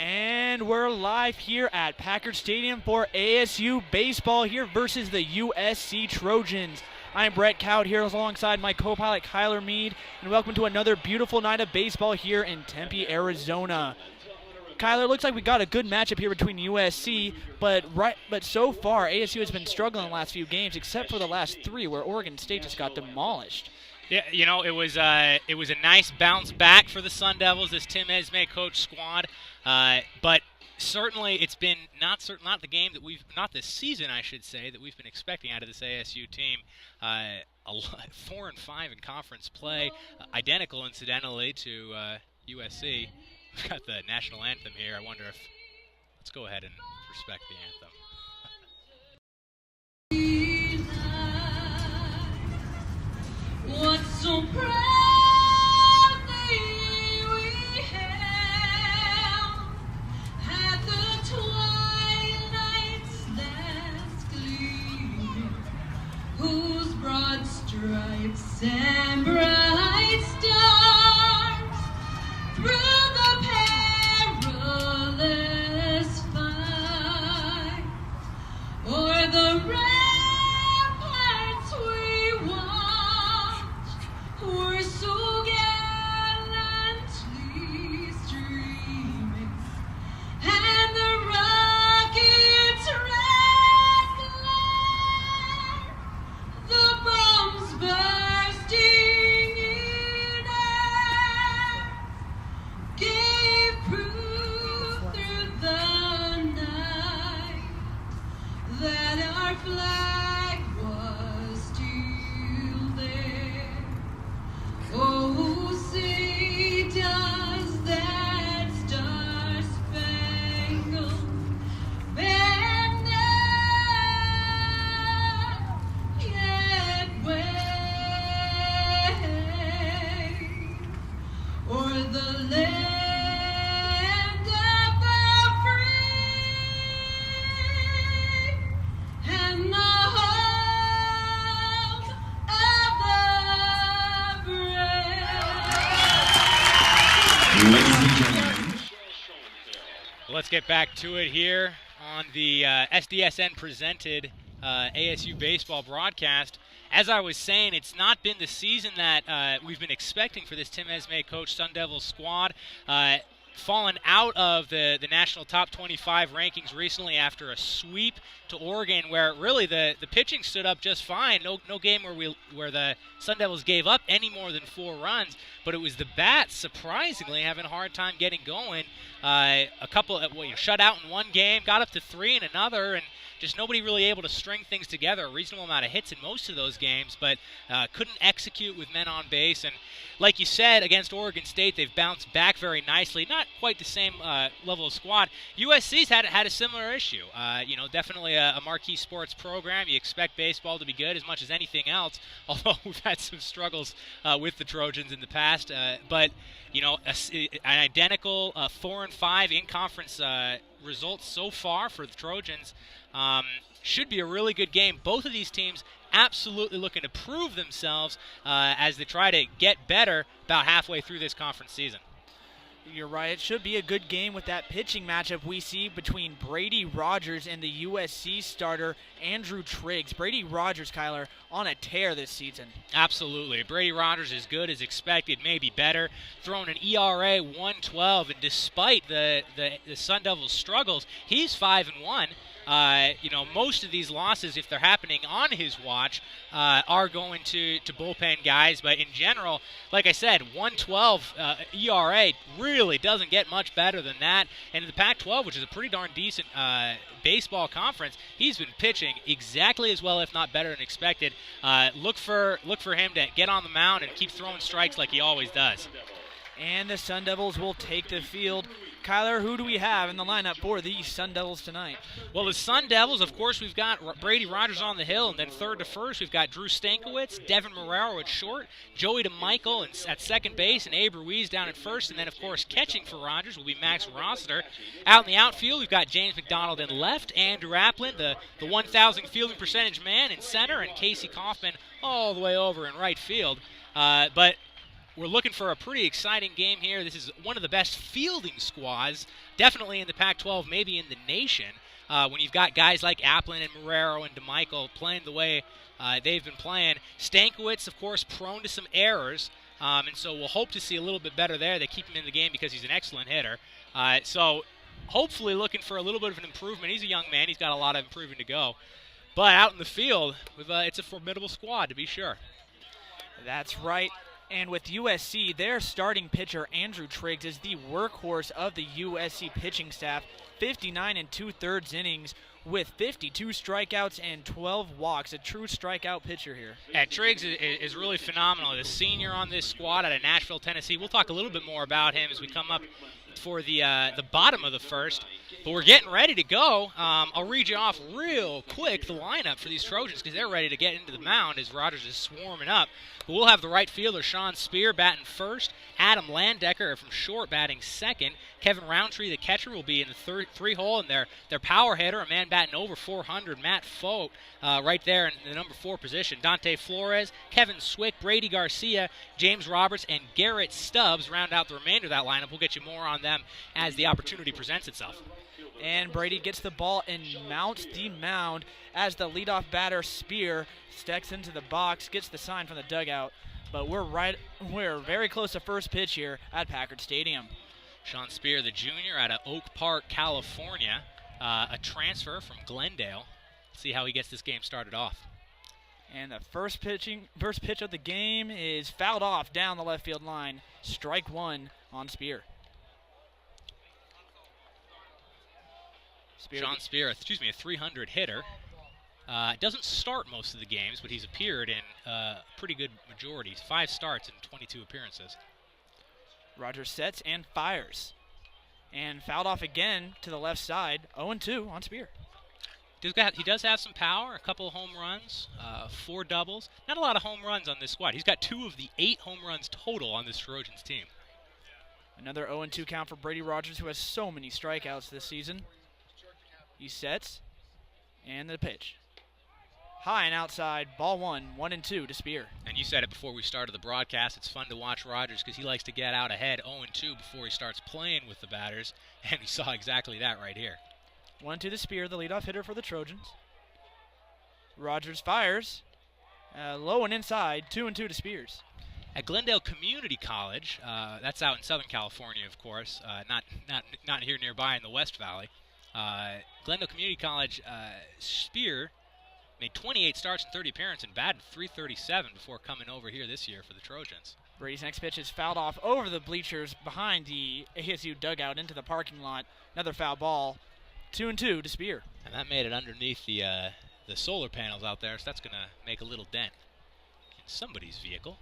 And we're live here at Packard Stadium for ASU Baseball here versus the USC Trojans. I'm Brett Cowett here alongside my co-pilot Cuyler Meade, and welcome to another beautiful night of baseball here in Tempe, Arizona. Cuyler, looks like we got a good matchup here between USC, but so far ASU has been struggling the last few games, except for the last three where Oregon State just got demolished. Yeah, you know, it was a nice bounce back for the Sun Devils, this Tim Esme coach squad. But certainly it's been not the game that not this season, I should say, that we've been expecting out of this ASU team. 4-5 in conference play, identical incidentally to USC. We've got the national anthem here. I wonder if let's go ahead and respect the anthem. What so proudly we hailed at the twilight's last gleam, whose broad stripes and bright stars through the perilous fight o'er the ramparts we watched were so gallantly streaming, and the rockets red glare, the bombs bursting in air, gave proof through the night that our flag was still there. Oh, say does that star-spangled banner yet wave o'er the land of the free and the home of the brave? Ladies and gentlemen, Let's get back to it here on the SDSN presented ASU baseball broadcast. As I was saying, it's not been the season that we've been expecting for this Tim Esme coach Sun Devils squad. Fallen out of the national top 25 rankings recently after a sweep to Oregon, where really the pitching stood up just fine. No game where the Sun Devils gave up any more than 4 runs, but it was the bats surprisingly having a hard time getting going. A couple shut out in one game, got up to 3 in another, and just nobody really able to string things together. A reasonable amount of hits in most of those games, but couldn't execute with men on base. And like you said, against Oregon State, they've bounced back very nicely. Not quite the same level of squad. USC's had a similar issue. Definitely a marquee sports program. You expect baseball to be good as much as anything else, although we've had some struggles with the Trojans in the past. But an identical 4-5 in conference results so far for the Trojans. Should be a really good game. Both of these teams absolutely looking to prove themselves as they try to get better about halfway through this conference season. You're right. It should be a good game with that pitching matchup we see between Brady Rogers and the USC starter Andrew Triggs. Brady Rogers, Cuyler, on a tear this season. Absolutely. Brady Rogers is good as expected, maybe better. Throwing an ERA 1.12, and despite the Sun Devils' struggles, he's 5-1. Most of these losses, if they're happening on his watch, are going to bullpen guys. But in general, like I said, 1.12 ERA really doesn't get much better than that. And in the Pac-12, which is a pretty darn decent baseball conference, he's been pitching exactly as well, if not better than expected. Look for him to get on the mound and keep throwing strikes like he always does. And the Sun Devils will take the field. Cuyler, who do we have in the lineup for the Sun Devils tonight? Well, the Sun Devils, of course, we've got Brady Rogers on the hill, and then third to first, we've got Drew Stankiewicz, Devin Marrero at short, Joey DeMichael at second base, and Abe Ruiz down at first, and then, of course, catching for Rogers will be Max Rossiter. Out in the outfield, we've got James McDonald in left, Andrew Applin, the 1,000 fielding percentage man in center, and Casey Kaufman all the way over in right field. But we're looking for a pretty exciting game here. This is one of the best fielding squads, definitely in the Pac-12, maybe in the nation. When you've got guys like Applin and Ferreirae and DeMichael playing the way they've been playing. Stankiewicz, of course, prone to some errors, and so we'll hope to see a little bit better there. They keep him in the game because he's an excellent hitter. So hopefully looking for a little bit of an improvement. He's a young man. He's got a lot of improving to go. But out in the field, it's a formidable squad, to be sure. That's right. And with USC, their starting pitcher, Andrew Triggs, is the workhorse of the USC pitching staff. 59 2/3 innings with 52 strikeouts and 12 walks. A true strikeout pitcher here. Yeah, Triggs is really phenomenal. The senior on this squad out of Nashville, Tennessee. We'll talk a little bit more about him as we come up for the bottom of the first. But we're getting ready to go. I'll read you off real quick the lineup for these Trojans because they're ready to get into the mound as Rogers is swarming up. But we'll have the right fielder, Sean Spear, batting first. Adam Landecker from short batting second. Kevin Roundtree, the catcher, will be in the three hole. And their power hitter, a man batting over 400, Matt Fote, right there in the number 4 position. Dante Flores, Kevin Swick, Brady Garcia, James Roberts, and Garrett Stubbs round out the remainder of that lineup. We'll get you more on them as the opportunity presents itself. And Brady gets the ball and mounts the mound as the leadoff batter, Spear, steps into the box, gets the sign from the dugout. But we're very close to first pitch here at Packard Stadium. Sean Spear, the junior, out of Oak Park, California, a transfer from Glendale. See how he gets this game started off. And the first pitch of the game is fouled off down the left field line. Strike one on Spear. Sean Spear, a 300 hitter. Doesn't start most of the games, but he's appeared in a pretty good majority. 5 starts and 22 appearances. Rogers sets and fires. And fouled off again to the left side. 0-2 on Spear. He does have some power, a couple of home runs, 4 doubles. Not a lot of home runs on this squad. He's got 2 of the 8 home runs total on this Trojans team. Another 0-2 count for Brady Rogers, who has so many strikeouts this season. He sets, and the pitch. High and outside, ball 1-2 to Spear. And you said it before we started the broadcast, it's fun to watch Rogers because he likes to get out ahead 0-2 before he starts playing with the batters, and we saw exactly that right here. 1-2 to Spear, the leadoff hitter for the Trojans. Rogers fires, low and inside, 2-2 to Spears. At Glendale Community College, that's out in Southern California, of course, not here nearby in the West Valley. Glendale Community College, Spear made 28 starts and 30 appearances and batted .337 before coming over here this year for the Trojans. Brady's next pitch is fouled off over the bleachers behind the ASU dugout into the parking lot. Another foul ball, 2-2 to Spear. And that made it underneath the solar panels out there, so that's going to make a little dent in somebody's vehicle.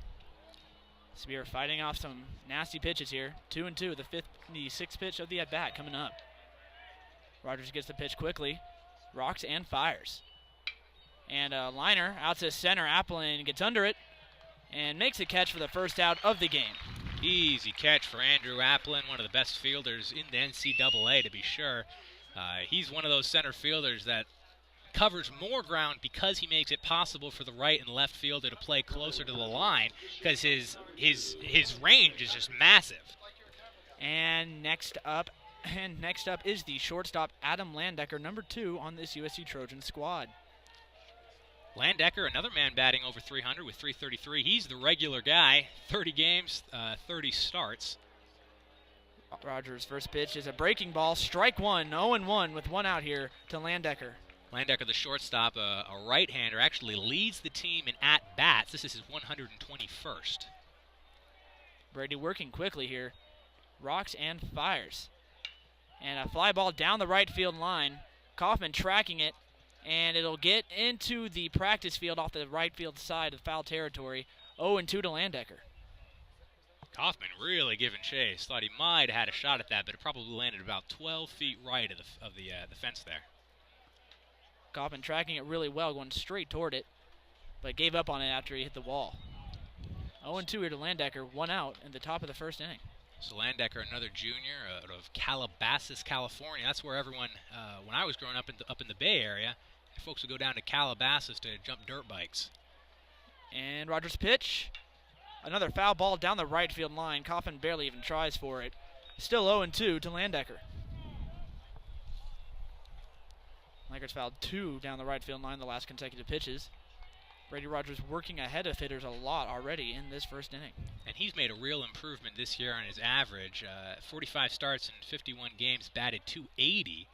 Spear fighting off some nasty pitches here. 2-2, the 6th pitch of the at-bat coming up. Rogers gets the pitch quickly, rocks and fires. And a liner out to center. Applin gets under it and makes a catch for the first out of the game. Easy catch for Andrew Applin, one of the best fielders in the NCAA, to be sure. He's one of those center fielders that covers more ground because he makes it possible for the right and left fielder to play closer to the line because his range is just massive. And next up is the shortstop, Adam Landecker, number 2 on this USC Trojans squad. Landecker, another man batting over 300 with .333. He's the regular guy. 30 games, 30 starts. Rogers' first pitch is a breaking ball. Strike one, 0-1 with 1 out here to Landecker. Landecker, the shortstop, a right-hander, actually leads the team in at-bats. This is his 121st. Brady working quickly here. Rocks and fires. And a fly ball down the right field line. Kaufman tracking it. And it'll get into the practice field off the right field side of foul territory. 0-2 to Landecker. Kaufman really giving chase. Thought he might have had a shot at that, but it probably landed about 12 feet right of the fence there. Kaufman tracking it really well, going straight toward it, but gave up on it after he hit the wall. 0-2 here to Landecker, 1 out in the top of the first inning. So Landecker, another junior out of Calabasas, California. That's where everyone, when I was growing up in the Bay Area, folks would go down to Calabasas to jump dirt bikes. And Rogers' pitch Another foul ball down the right field line. Coffin barely even tries for it. Still 0-2 to Landecker. Lakers fouled 2 down the right field line the last consecutive pitches. Brady Rogers working ahead of hitters a lot already in this first inning. And he's made a real improvement this year on his average. 45 starts in 51 games, batted .280.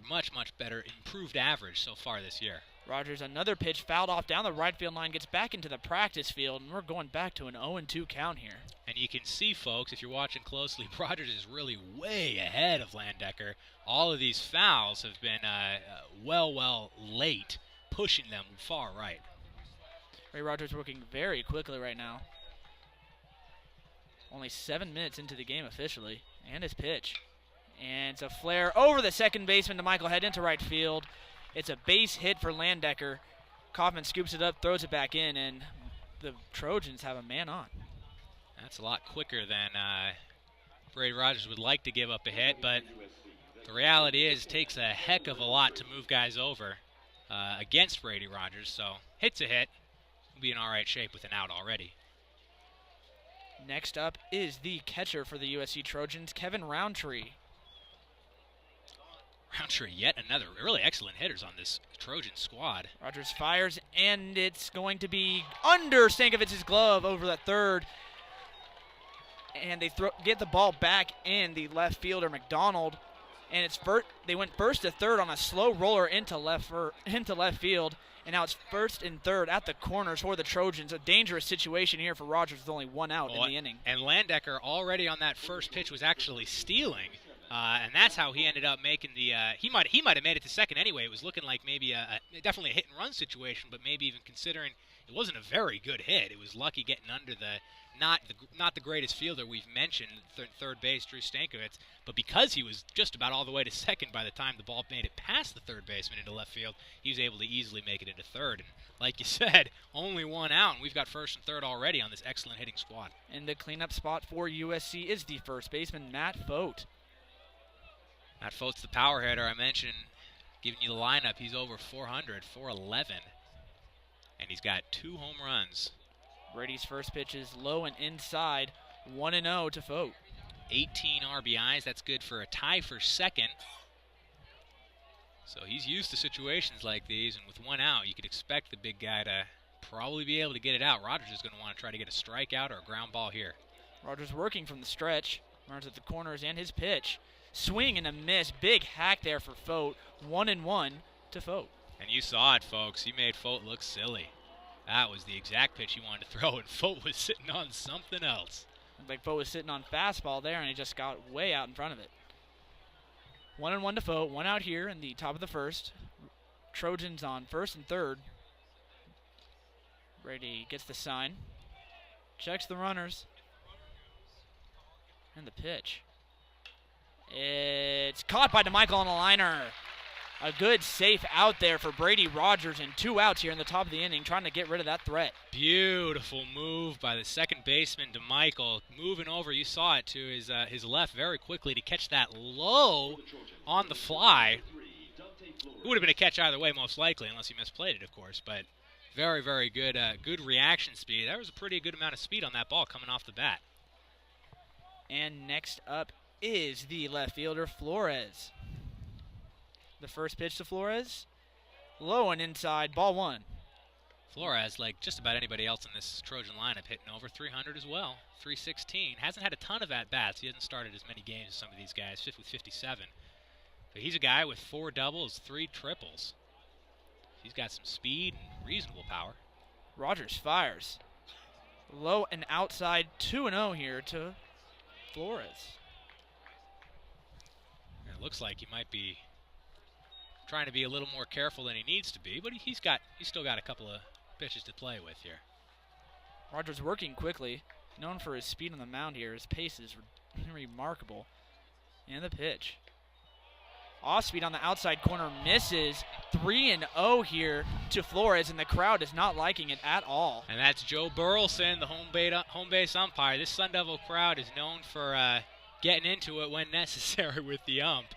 Much, much better, improved average so far this year. Rogers, another pitch fouled off down the right field line, gets back into the practice field, and we're going back to an 0-2 count here. And you can see, folks, if you're watching closely, Rogers is really way ahead of Landecker. All of these fouls have been well late, pushing them far right. Ray Rogers working very quickly right now. Only 7 minutes into the game officially, and his pitch. And it's a flare over the second baseman to Michael Head into right field. It's a base hit for Landecker. Kaufman scoops it up, throws it back in, and the Trojans have a man on. That's a lot quicker than Brady Rogers would like to give up a hit, but the reality is it takes a heck of a lot to move guys over against Brady Rogers. So hit's a hit. We'll be in all right shape with an out already. Next up is the catcher for the USC Trojans, Kevin Roundtree. Roundtree, yet another really excellent hitters on this Trojan squad. Rogers fires, and it's going to be under Stankovic's glove over the third. And they get the ball back in the left fielder, McDonald. And it's they went first to third on a slow roller into left field. And now it's first and third at the corners for the Trojans. A dangerous situation here for Rogers with only one out in the inning. And Landecker already on that first pitch was actually stealing. And that's how he ended up making the he might have made it to second anyway. It was looking like maybe definitely a hit and run situation, but maybe even considering it wasn't a very good hit. It was lucky getting under the not the greatest fielder we've mentioned, third base Drew Stankovich, but because he was just about all the way to second by the time the ball made it past the third baseman into left field, he was able to easily make it into third. And like you said, only one out, and we've got first and third already on this excellent hitting squad. And the cleanup spot for USC is the first baseman, Matt Fote. Matt Fote's the power hitter I mentioned, giving you the lineup. He's over 400, 411, and he's got 2 home runs. Brady's first pitch is low and inside, 1-0 to Fote. 18 RBIs, that's good for a tie for second. So he's used to situations like these, and with one out, you could expect the big guy to probably be able to get it out. Rogers is going to want to try to get a strikeout or a ground ball here. Rogers working from the stretch, runs at the corners, and his pitch. Swing and a miss, big hack there for Fote, 1-1 to Fote. And you saw it, folks. He made Fote look silly. That was the exact pitch he wanted to throw, and Fote was sitting on something else. Looked like Fote was sitting on fastball there, and he just got way out in front of it. 1-1 to Fote, one out here in the top of the first. Trojans on first and third. Brady gets the sign, checks the runners, and the pitch. It's caught by DeMichael on a liner. A good safe out there for Brady Rogers, and 2 outs here in the top of the inning, trying to get rid of that threat. Beautiful move by the second baseman, DeMichael, moving over. You saw it to his left very quickly to catch that low on the fly. It would have been a catch either way, most likely, unless he misplayed it, of course. But very, very good, good reaction speed. There was a pretty good amount of speed on that ball coming off the bat. And next up is the left fielder, Flores. The first pitch to Flores, low and inside, ball 1. Flores, like just about anybody else in this Trojan lineup, hitting over 300 as well, 316. Hasn't had a ton of at-bats. He hasn't started as many games as some of these guys, with 57. But he's a guy with 4 doubles, 3 triples. He's got some speed and reasonable power. Rogers fires. Low and outside, 2-0 here to Flores. And it looks like he might be trying to be a little more careful than he needs to be, but he's still got a couple of pitches to play with here. Rogers working quickly, known for his speed on the mound here. His pace is remarkable. And the pitch. Off speed on the outside corner, misses. 3-0 here to Flores, and the crowd is not liking it at all. And that's Joe Burleson, the home base umpire. This Sun Devil crowd is known for getting into it when necessary with the ump.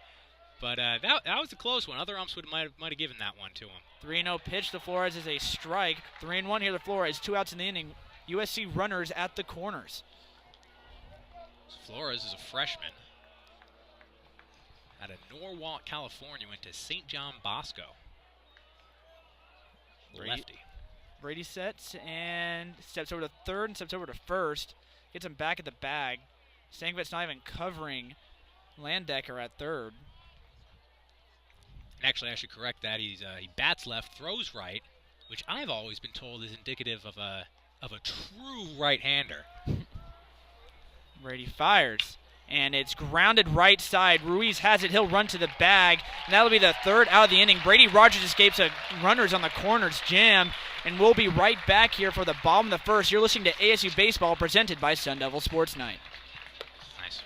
But that was a close one. Other umps might have given that one to him. 3-0 pitch to Flores is a strike. 3-1 here to Flores. 2 outs in the inning. USC runners at the corners. Flores is a freshman out of Norwalk, California, went to St. John Bosco. Lefty. Brady sets and steps over to third and steps over to first. Gets him back at the bag. Stankovet's not even covering Landecker at third. And actually, I should correct that. He bats left, throws right, which I've always been told is indicative of a true right-hander. Brady fires, and it's grounded right side. Ruiz has it. He'll run to the bag, and that'll be the third out of the inning. Brady Rogers escapes a runners on the corners jam, and we'll be right back here for the bottom of the first. You're listening to ASU Baseball presented by Sun Devil Sports Night. Nice.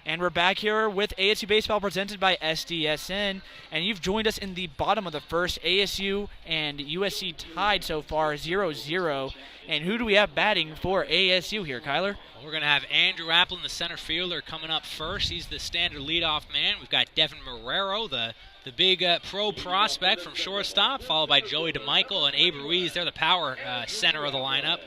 And we're back here with ASU Baseball presented by SDSN. And you've joined us in the bottom of the first. ASU and USC tied so far 0-0. And who do we have batting for ASU here, Cuyler? Well, we're going to have Andrew Applin, the center fielder, coming up first. He's the standard leadoff man. We've got Devin Marrero, the big pro prospect from shortstop, followed by Joey DeMichael and Abe Ruiz. They're the power center of the lineup.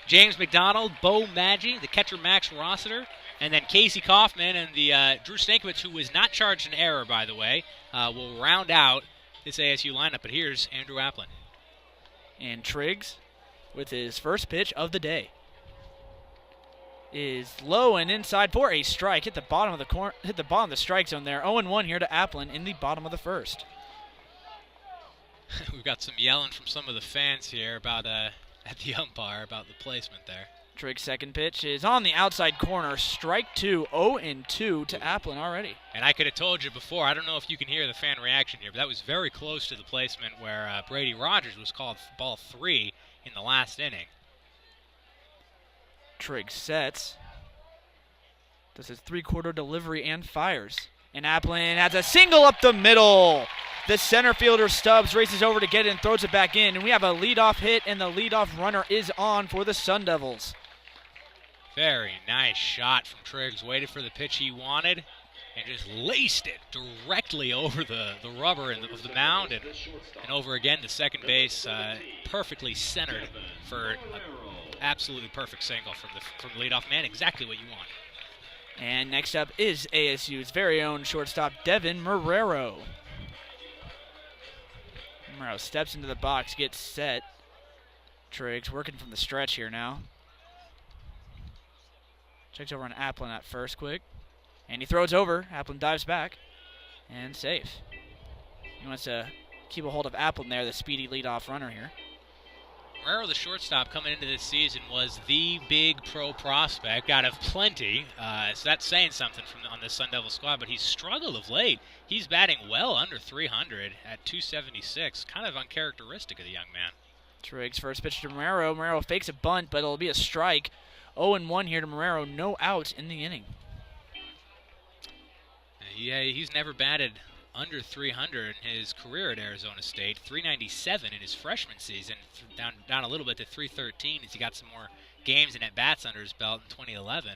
James McDonald, Bo Maggi, the catcher Max Rossiter, and then Casey Kaufman and the Drew Stankiewicz, who was not charged in error, by the way, will round out this ASU lineup. But here's Andrew Applin. And Triggs, with his first pitch of the day, is low and inside for a strike. Hit the bottom of the strike zone there. 0-1 here to Applin in the bottom of the first. We've got some yelling from some of the fans here about at the umpire about the placement there. Triggs' second pitch is on the outside corner. Strike two. 0-2 to Applin already. And I could have told you before, I don't know if you can hear the fan reaction here, but that was very close to the placement where Brady Rogers was called ball 3 in the last inning. Triggs sets. Does his three-quarter delivery and fires. And Applin has a single up the middle. The center fielder Stubbs races over to get it and throws it back in. And we have a leadoff hit, and the leadoff runner is on for the Sun Devils. Very nice shot from Triggs. Waited for the pitch he wanted and just laced it directly over the rubber of the mound and over again to second base. Perfectly centered for an absolutely perfect single from the leadoff man. Exactly what you want. And next up is ASU's very own shortstop, Devin Marrero. Marrero steps into the box, gets set. Triggs working from the stretch here now. Checks over on Applin at first quick. And he throws over. Applin dives back. And safe. He wants to keep a hold of Applin there, the speedy leadoff runner here. Marrero, the shortstop, coming into this season was the big pro prospect out of plenty. So that's saying something on this Sun Devil squad, but he's struggled of late. He's batting well under 300 at 276. Kind of uncharacteristic of the young man. Triggs first pitch to Marrero. Marrero fakes a bunt, but it'll be a strike. 0-1 here to Marrero. No outs in the inning. Yeah, he's never batted under 300 in his career at Arizona State. 397 in his freshman season, down a little bit to 313 as he got some more games and at-bats under his belt in 2011.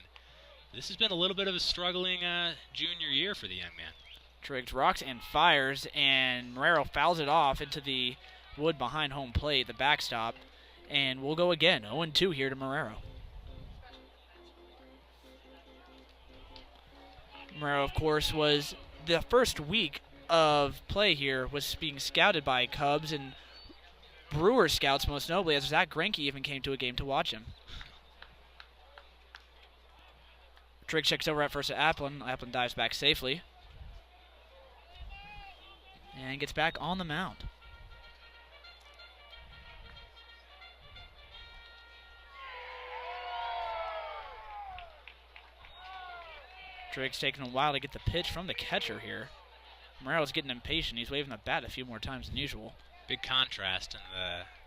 This has been a little bit of a struggling junior year for the young man. Triggs rocks and fires, and Marrero fouls it off into the wood behind home plate, the backstop, and we'll go again. 0-2 here to Marrero. Marrero, of course, was the first week of play here was being scouted by Cubs and Brewers scouts, most notably, as Zach Greinke even came to a game to watch him. Triggs checks over at first to Applin. Applin dives back safely and gets back on the mound. Triggs taking a while to get the pitch from the catcher here. Marrero's getting impatient. He's waving the bat a few more times than usual. Big contrast in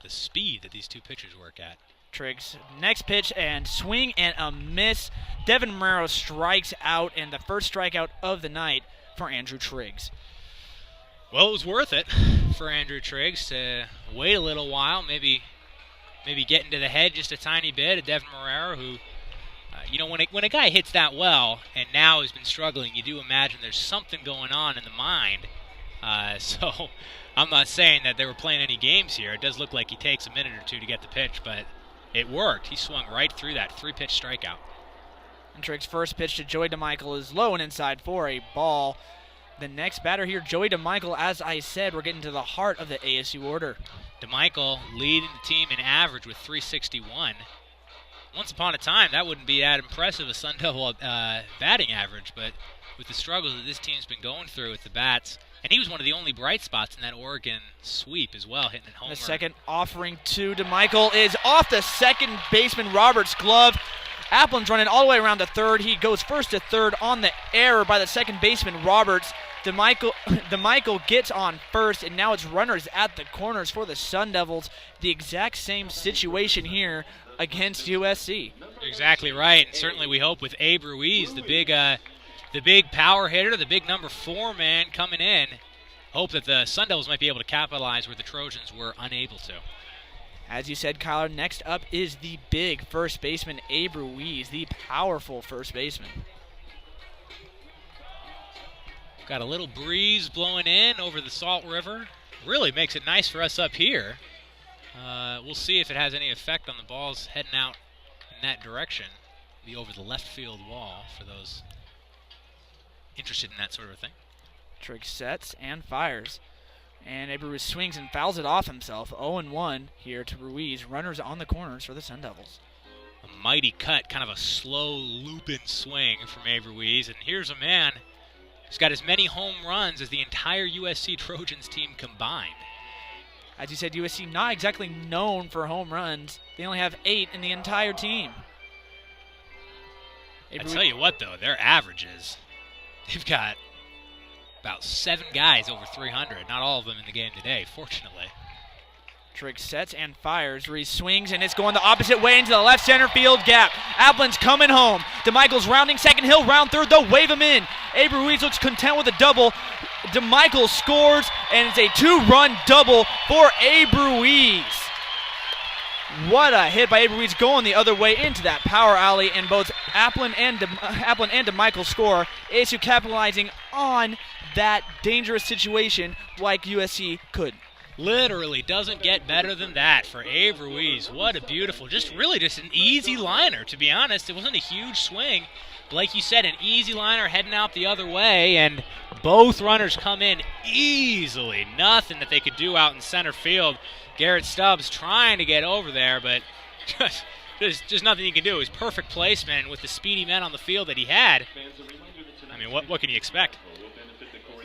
the speed that these two pitchers work at. Triggs, next pitch and swing and a miss. Devin Marrero strikes out, and the first strikeout of the night for Andrew Triggs. Well, it was worth it for Andrew Triggs to wait a little while, maybe get into the head just a tiny bit of Devin Marrero, who, when a guy hits that well and now has been struggling, you do imagine there's something going on in the mind. So I'm not saying that they were playing any games here. It does look like he takes a minute or two to get the pitch, but it worked. He swung right through that 3-pitch strikeout. And Triggs' first pitch to Joey DeMichael is low and inside for a ball. The next batter here, Joey DeMichael, as I said, we're getting to the heart of the ASU order. DeMichael leading the team in average with 361. Once upon a time, that wouldn't be that impressive a Sun Devil batting average, but with the struggles that this team's been going through with the bats, and he was one of the only bright spots in that Oregon sweep as well, hitting it home. The second offering to DeMichael is off the second baseman Roberts' glove. Applin's running all the way around to third. He goes first to third on the error by the second baseman Roberts. DeMichael gets on first, and now it's runners at the corners for the Sun Devils. The exact same situation here against USC. Exactly right, and certainly we hope with Abe Ruiz, the big power hitter, the big number 4 man coming in, hope that the Sun Devils might be able to capitalize where the Trojans were unable to. As you said, Cuyler, next up is the big first baseman, Abe Ruiz, the powerful first baseman. Got a little breeze blowing in over the Salt River. Really makes it nice for us up here. We'll see if it has any effect on the balls heading out in that direction. Be over the left field wall for those interested in that sort of thing. Triggs sets and fires. And Abe Ruiz swings and fouls it off himself. 0-1 here to Ruiz. Runners on the corners for the Sun Devils. A mighty cut, kind of a slow looping swing from Abe Ruiz. And here's a man who's got as many home runs as the entire USC Trojans team combined. As you said, USC not exactly known for home runs. They only have 8 in the entire team. I tell you what, though, their averages, they've got about 7 guys over 300. Not all of them in the game today, fortunately. Triggs sets and fires. Ruiz swings, and it's going the opposite way into the left center field gap. Applin's coming home. DeMichael's rounding second. He'll round third. They'll wave him in. Abe Ruiz looks content with a double. DeMichael scores, and it's a 2-run double for Abe Ruiz. What a hit by Abe Ruiz going the other way into that power alley, and both Applin and DeMichael score. ASU capitalizing on that dangerous situation like USC could. Literally doesn't get better than that for Abe Ruiz. What a beautiful, just an easy liner, to be honest. It wasn't a huge swing. But like you said, an easy liner heading out the other way, and both runners come in easily. Nothing that they could do out in center field. Garrett Stubbs trying to get over there, but just nothing you can do. It was perfect placement with the speedy men on the field that he had. I mean, what can you expect?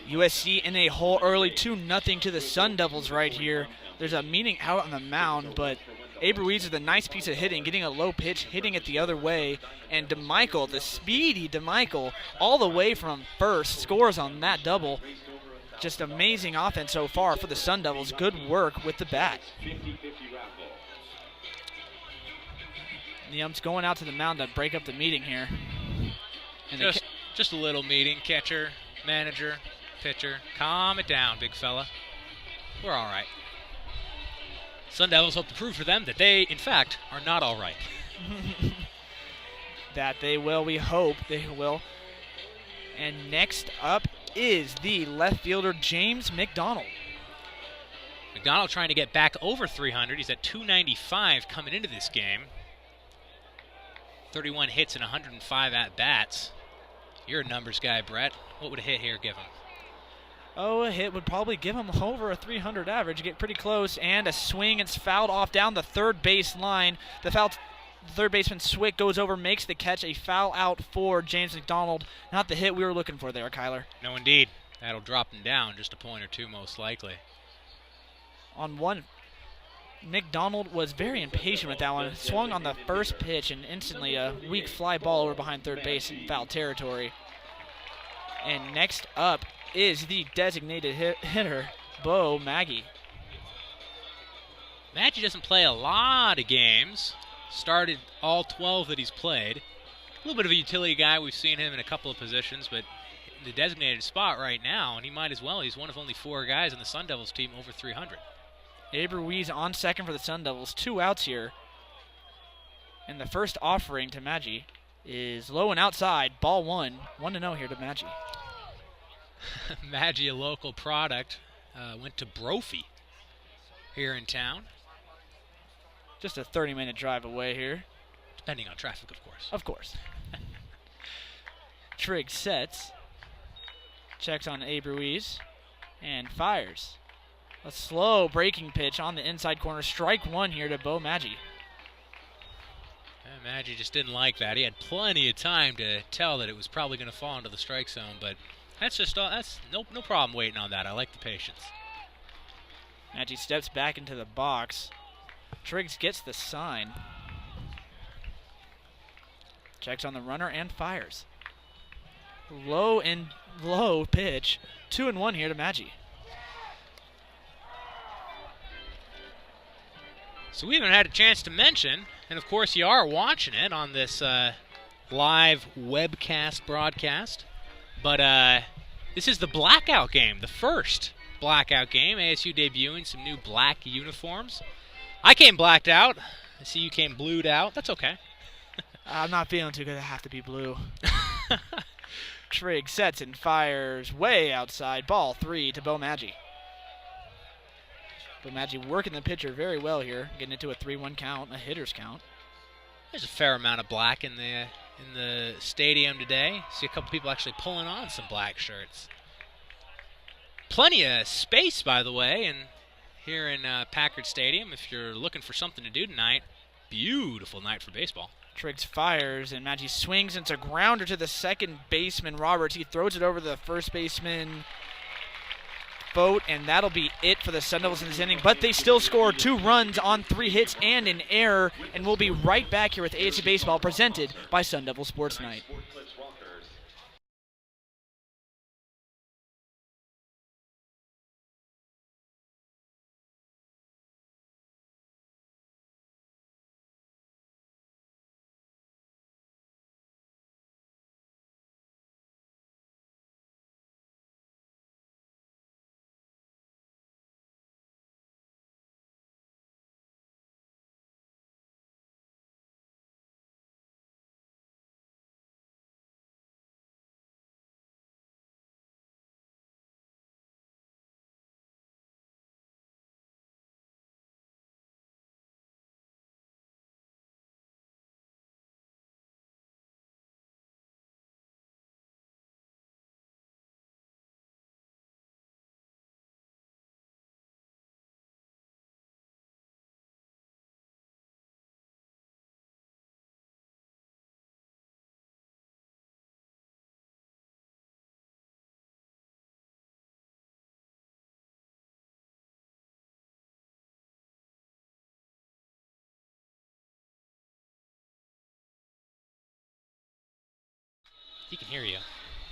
USC in a hole early, 2-0 to the Sun Devils right here. There's a meeting out on the mound, but Abe Ruiz with a nice piece of hitting, getting a low pitch, hitting it the other way. And DeMichael, the speedy DeMichael, all the way from first, scores on that double. Just amazing offense so far for the Sun Devils. Good work with the bat. The ump's going out to the mound to break up the meeting here. And just a little meeting. Catcher manager, pitcher, calm it down, big fella. We're all right. Sun Devils hope to prove for them that they, in fact, are not all right. That they will. We hope they will. And next up is the left fielder, James McDonald. McDonald trying to get back over 300. He's at 295 coming into this game. 31 hits and 105 at-bats. You're a numbers guy, Brett. What would a hit here give him? Oh, a hit would probably give him over a 300 average. Get pretty close, and a swing. It's fouled off down the third base line. The third baseman Swick goes over, makes the catch. A foul out for James McDonald. Not the hit we were looking for there, Cuyler. No, indeed. That'll drop him down just a point or two, most likely. On one, McDonald was very impatient with that one. Swung on the first pitch, and instantly a weak fly ball over behind third base in foul territory. And next up is the designated hitter, Bo Maggie. Maggie doesn't play a lot of games. Started all 12 that he's played. A little bit of a utility guy. We've seen him in a couple of positions, but in the designated spot right now, and he might as well. He's one of only 4 guys on the Sun Devils team over 300. Abe Ruiz on second for the Sun Devils. 2 outs here. And the first offering to Maggie is low and outside. Ball 1. 1-0 here to Maggie. Maggie, a local product, went to Brophy here in town. Just a 30-minute drive away here. Depending on traffic, of course. Of course. Trigg sets. Checks on Abe Ruiz. And fires. A slow breaking pitch on the inside corner. Strike 1 here to Bo Maggie. Maggie just didn't like that. He had plenty of time to tell that it was probably going to fall into the strike zone, but that's no problem waiting on that. I like the patience. Maggie steps back into the box. Triggs gets the sign. Checks on the runner and fires. Low pitch. 2-1 here to Maggie. So we haven't had a chance to mention, and of course you are watching it on this live webcast broadcast, but this is the blackout game, the first blackout game. ASU debuting some new black uniforms. I came blacked out. I see you came blued out. That's okay. I'm not feeling too good. I have to be blue. Trigg sets and fires way outside. Ball 3 to Bo Maggie. Bo Maggie working the pitcher very well here, getting into a 3-1 count, a hitter's count. There's a fair amount of black in the stadium today. See a couple people actually pulling on some black shirts. Plenty of space, by the way, and here in Packard Stadium, if you're looking for something to do tonight, beautiful night for baseball. Triggs fires, and Maggie swings into a grounder to the second baseman, Roberts. He throws it over the first baseman, Boat, and that'll be it for the Sun Devils in this inning. But they still score 2 runs on 3 hits and an error, and we'll be right back here with ASU Baseball presented by Sun Devil Sports Night. He can hear you.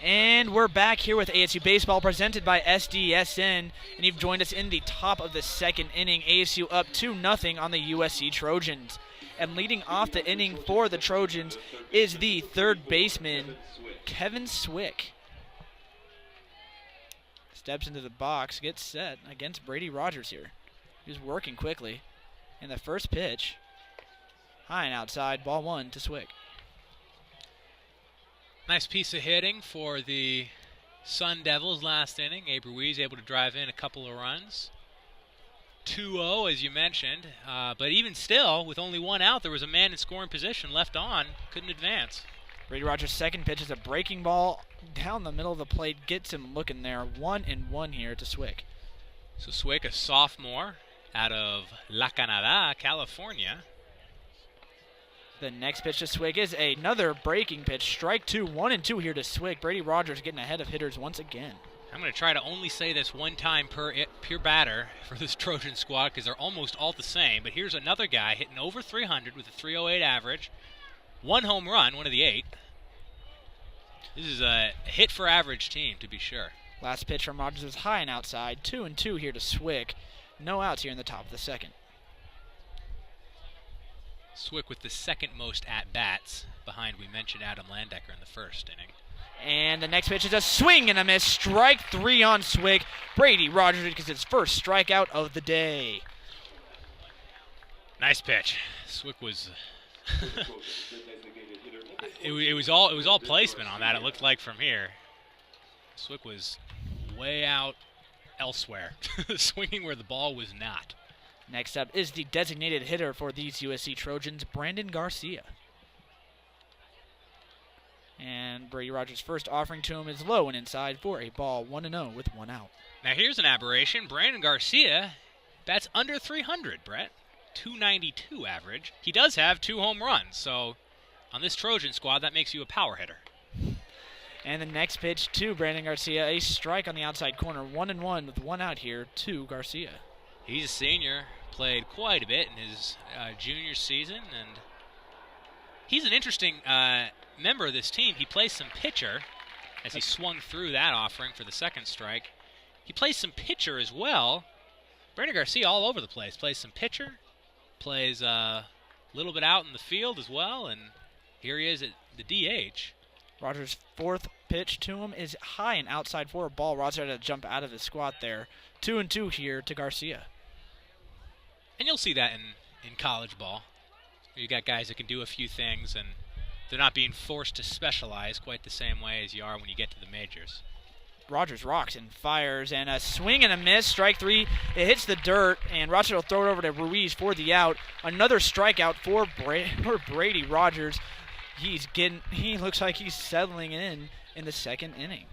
And we're back here with ASU Baseball presented by SDSN, and you've joined us in the top of the second inning. ASU up 2-0 on the USC Trojans. And leading off the inning for the Trojans is the third baseman, Kevin Swick. Steps into the box, gets set against Brady Rogers here. He's working quickly. And the first pitch, high and outside, ball 1 to Swick. Nice piece of hitting for the Sun Devils last inning. Abe Ruiz able to drive in a couple of runs. 2-0, as you mentioned. But even still, with only one out, there was a man in scoring position left on. Couldn't advance. Brady Rogers' second pitch is a breaking ball down the middle of the plate. Gets him looking there. 1-1 here to Swick. So Swick, a sophomore out of La Canada, California. The next pitch to Swick is another breaking pitch. Strike 2, 1-2 here to Swick. Brady Rogers getting ahead of hitters once again. I'm going to try to only say this one time per batter for this Trojan squad because they're almost all the same. But here's another guy hitting over 300 with a 308 average. 1 home run, one of the 8. This is a hit for average team, to be sure. Last pitch from Rogers was high and outside. 2-2 here to Swick. No outs here in the top of the second. Swick with the second most at-bats behind, we mentioned, Adam Landecker in the first inning. And the next pitch is a swing and a miss. Strike 3 on Swick. Brady Rogers gets his first strikeout of the day. Nice pitch. Swick was it was all placement on that, it looked like, from here. Swick was way out elsewhere, swinging where the ball was not. Next up is the designated hitter for these USC Trojans, Brandon Garcia. And Brady Rogers' first offering to him is low and inside for a ball, 1-0 with 1 out. Now here's an aberration. Brandon Garcia bats under 300, Brett. 292 average. He does have 2 home runs, so on this Trojan squad, that makes you a power hitter. And the next pitch to Brandon Garcia, a strike on the outside corner, 1-1 with 1 out here to Garcia. He's a senior, played quite a bit in his junior season, and he's an interesting member of this team. He plays some pitcher as he swung through that offering for the second strike. He plays some pitcher as well. Brandon Garcia all over the place. Plays some pitcher, plays a little bit out in the field as well, and here he is at the DH. Rogers' fourth pitch to him is high and outside for a ball. Rogers had to jump out of his squat there. 2-2 here to Garcia. And you'll see that in college ball. You got guys that can do a few things, and they're not being forced to specialize quite the same way as you are when you get to the majors. Rogers rocks and fires, and a swing and a miss. Strike 3. It hits the dirt, and Rogers will throw it over to Ruiz for the out. Another strikeout for Brady Rogers. He looks like he's settling in the second inning.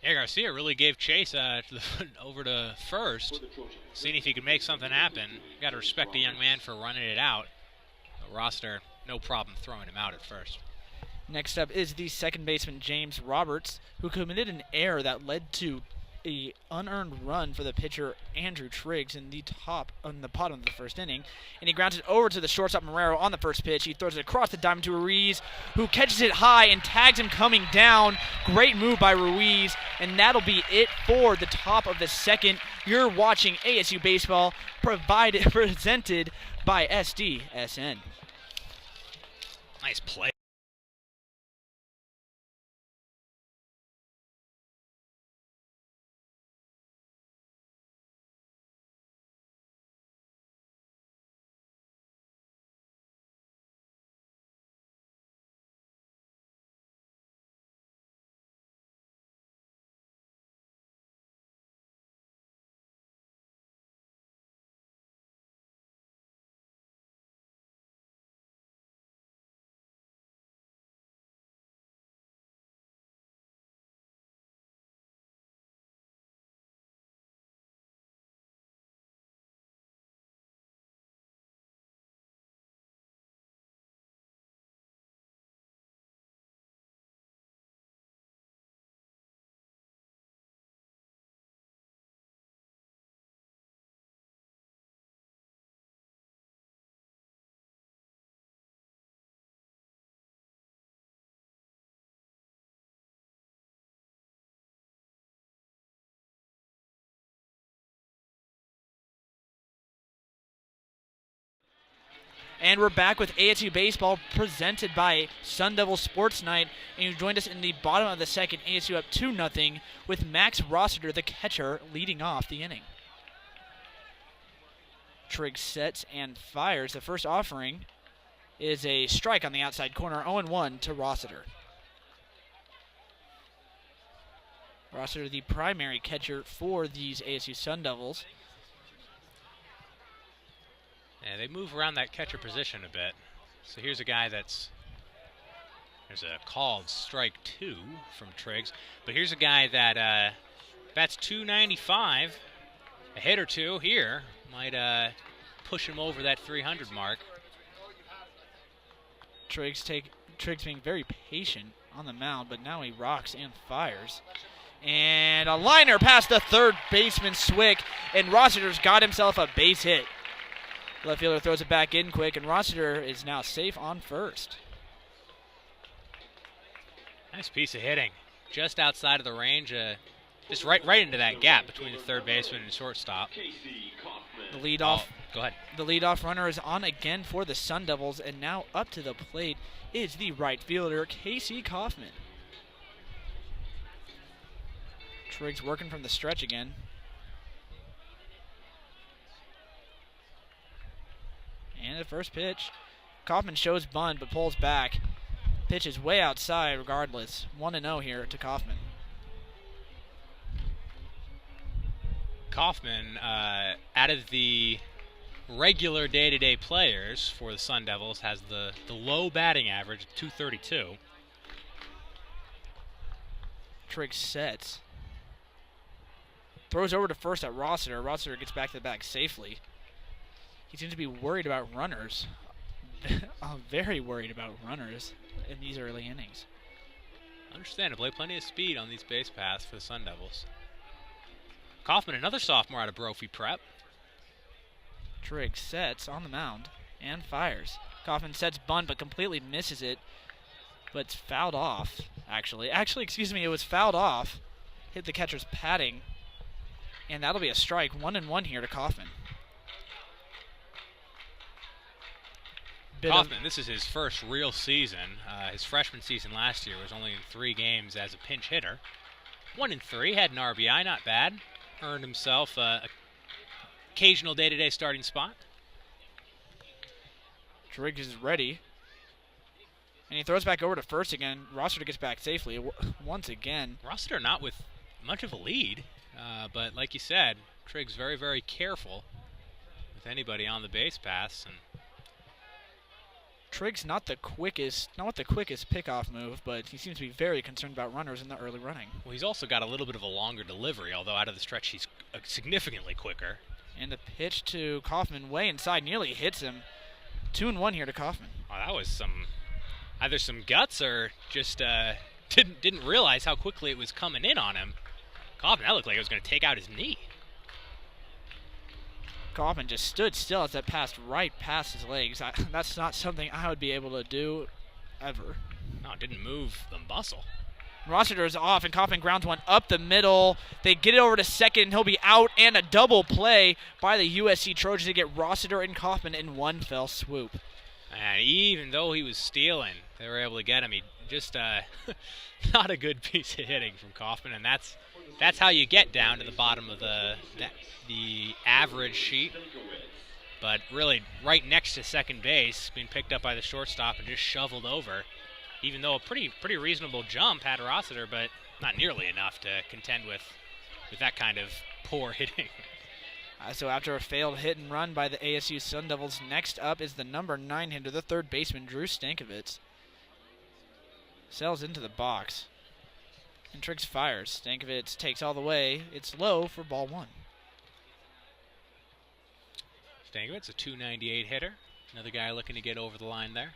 Yeah, Garcia really gave chase over to first, seeing if he could make something happen. Got to respect the young man for running it out. The roster, no problem throwing him out at first. Next up is the second baseman, James Roberts, who committed an error that led to a unearned run for the pitcher, Andrew Triggs, on the bottom of the first inning. And he grounds it over to the shortstop, Ferreirae, on the first pitch. He throws it across the diamond to Ruiz, who catches it high and tags him coming down. Great move by Ruiz, and that'll be it for the top of the second. You're watching ASU Baseball, presented by SDSN. Nice play. And we're back with ASU Baseball presented by Sun Devils Sports Night. And you joined us in the bottom of the second, ASU up 2-0 with Max Rossiter, the catcher, leading off the inning. Triggs sets and fires. The first offering is a strike on the outside corner, 0-1 to Rossiter. Rossiter, the primary catcher for these ASU Sun Devils. Yeah, they move around that catcher position a bit. So here's a guy there's a called strike 2 from Triggs. But here's a guy that bats .295. A hit or two here might push him over that 300 mark. Triggs being very patient on the mound, but now he rocks and fires. And a liner past the third baseman Swick, and Rossiter's got himself a base hit. Left fielder throws it back in quick, and Rossiter is now safe on first. Nice piece of hitting. Just outside of the range, just right into that gap between the third baseman and shortstop. The leadoff. Go ahead. The leadoff runner is on again for the Sun Devils, and now up to the plate is the right fielder, Casey Kaufman. Triggs working from the stretch again. And the first pitch, Kaufman shows bunt but pulls back. Pitch is way outside regardless. 1-0 here to Kaufman. Kaufman, out of the regular day-to-day players for the Sun Devils, has the low batting average of .232. Triggs sets. Throws over to first at Rossiter. Rossiter gets back to the bag safely. He seems to be worried about runners. Very worried about runners in these early innings. Understandably, plenty of speed on these base paths for the Sun Devils. Kaufman, another sophomore out of Brophy Prep. Triggs sets on the mound and fires. Kaufman sets bunt but completely misses it. But it's fouled off, actually. Excuse me, it was fouled off. Hit the catcher's padding. And that'll be a strike. 1-1 here to Kaufman. Kaufman, this is his first real season. His freshman season last year was only in 3 games as a pinch hitter. 1 in 3, had an RBI, not bad. Earned himself an occasional day-to-day starting spot. Triggs is ready. And he throws back over to first again. Rossiter gets back safely once again. Rossiter not with much of a lead, but like you said, Triggs very, very careful with anybody on the base paths. And Triggs not the quickest pickoff move, but he seems to be very concerned about runners in the early running. Well, he's also got a little bit of a longer delivery, although out of the stretch he's significantly quicker. And the pitch to Kaufman way inside nearly hits him. 2-1 here to Kaufman. Oh, that was either some guts or just didn't realize how quickly it was coming in on him. Kaufman, that looked like it was going to take out his knee. Kaufman just stood still as that passed right past his legs. That's not something I would be able to do ever. No, it didn't move the muscle. Rossiter is off, and Kaufman grounds one up the middle. They get it over to second, and he'll be out, and a double play by the USC Trojans to get Rossiter and Kaufman in one fell swoop. And even though he was stealing, they were able to get him. He just not a good piece of hitting from Kaufman, and that's how you get down to the bottom of the average sheet. But really, right next to second base, being picked up by the shortstop and just shoveled over. Even though a pretty reasonable jump had Rossiter, but not nearly enough to contend with that kind of poor hitting. So after a failed hit and run by the ASU Sun Devils, next up is the number 9 hitter, the third baseman, Drew Stankiewicz. Sails into the box. And Triggs fires. Stankiewicz takes all the way. It's low for ball 1. Stankiewicz, a .298 hitter. Another guy looking to get over the line there.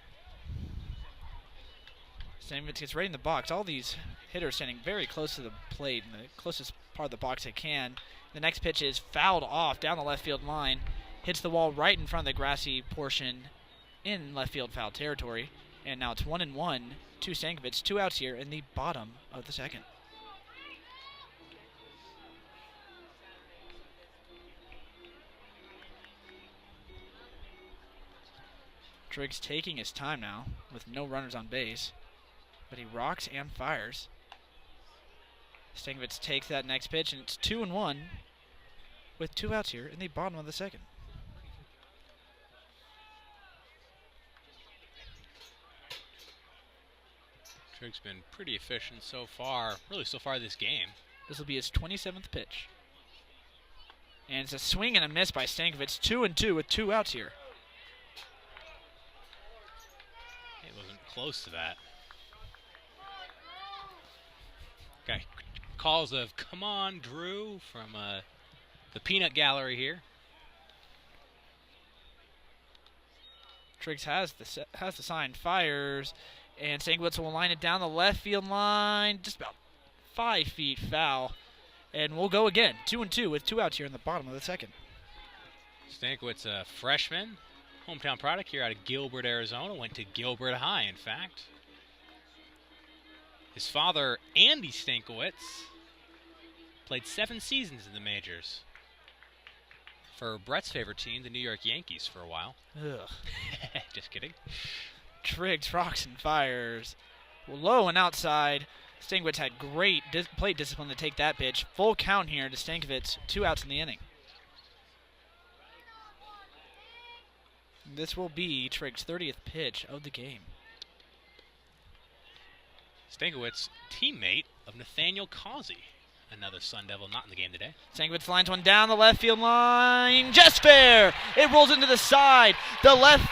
Stankiewicz gets right in the box. All these hitters standing very close to the plate, in the closest part of the box they can. The next pitch is fouled off down the left field line. Hits the wall right in front of the grassy portion in left field foul territory. And now it's 1-1 to Stankiewicz. 2 outs here in the bottom of the second. Triggs taking his time now with no runners on base, but he rocks and fires. Stankiewicz takes that next pitch, and it's 2-1 with 2 outs here in the bottom of the second. Triggs been pretty efficient so far, really so far this game. This will be his 27th pitch. And it's a swing and a miss by Stankiewicz, 2-2 with 2 outs here. It wasn't close to that. Okay, calls of "Come on, Drew" from the peanut gallery here. Triggs has the sign, fires, and Stankiewicz will line it down the left field line, just about 5 feet foul. And we'll go again, 2-2 with 2 outs here in the bottom of the second. Stankiewicz, a freshman, hometown product here out of Gilbert, Arizona. Went to Gilbert High, in fact. His father, Andy Stankiewicz, played 7 seasons in the majors for Brett's favorite team, the New York Yankees, for a while. Ugh. Just kidding. Triggs rocks and fires. Low and outside. Stankiewicz had great plate discipline to take that pitch. Full count here to Stankiewicz, 2 outs in the inning. This will be Triggs' 30th pitch of the game. Stankiewicz, teammate of Nathaniel Causey, another Sun Devil not in the game today. Stankiewicz lines one down the left field line, just fair. It rolls into the side. The left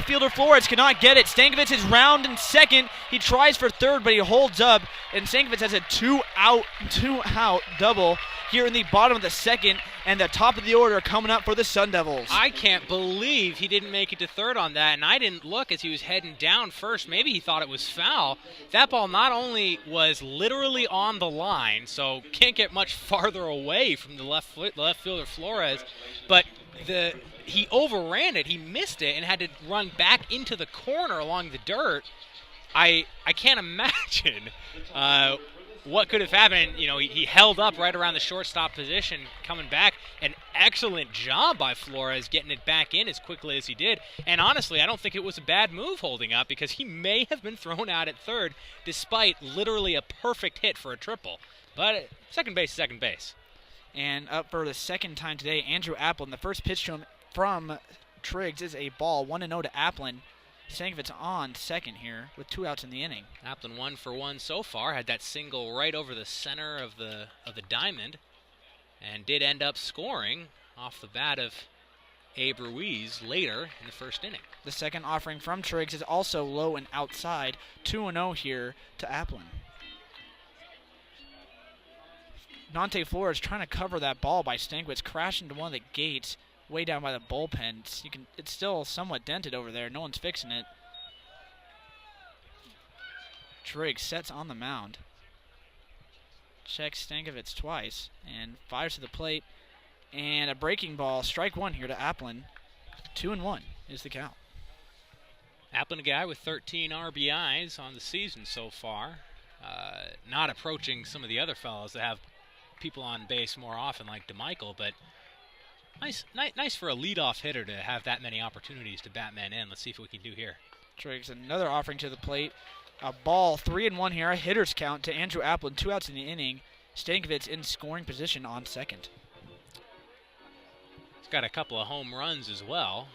fielder Flores cannot get it. Stankiewicz is round in second. He tries for third, but he holds up, and Stankiewicz has a two-out double here in the bottom of the second, and the top of the order coming up for the Sun Devils. I can't believe he didn't make it to third on that, and I didn't look as he was heading down first. Maybe he thought it was foul. That ball not only was literally on the line, so can't get much farther away from the left fielder Flores, but he overran it. He missed it and had to run back into the corner along the dirt. I can't imagine what could have happened. You know, he held up right around the shortstop position coming back. An excellent job by Flores getting it back in as quickly as he did. And honestly, I don't think it was a bad move holding up, because he may have been thrown out at third despite literally a perfect hit for a triple. But second base is second base. And up for the second time today, Andrew Applin. The first pitch to him from Triggs is a ball, 1-0 to Applin. Stankiewicz on second here with 2 outs in the inning. Applin 1 for 1 so far. Had that single right over the center of the diamond, and did end up scoring off the bat of Abe Ruiz later in the first inning. The second offering from Triggs is also low and outside. 2-0 here to Applin. Nante Flores trying to cover that ball by Stankiewicz, crashing into one of the gates way down by the bullpen. It's still somewhat dented over there. No one's fixing it. Triggs sets on the mound. Checks Stankiewicz twice and fires to the plate. And a breaking ball. Strike one here to Applin. 2-1 is the count. Applin, a guy with 13 RBIs on the season so far. Not approaching some of the other fellows that have people on base more often, like DeMichael, but nice for a leadoff hitter to have that many opportunities to bat men in. Let's see if we can do here. Triggs, another offering to the plate. A ball, 3-1 here. A hitter's count to Andrew Applin. 2 outs in the inning. Stankiewicz in scoring position on second. He's got a couple of home runs as well.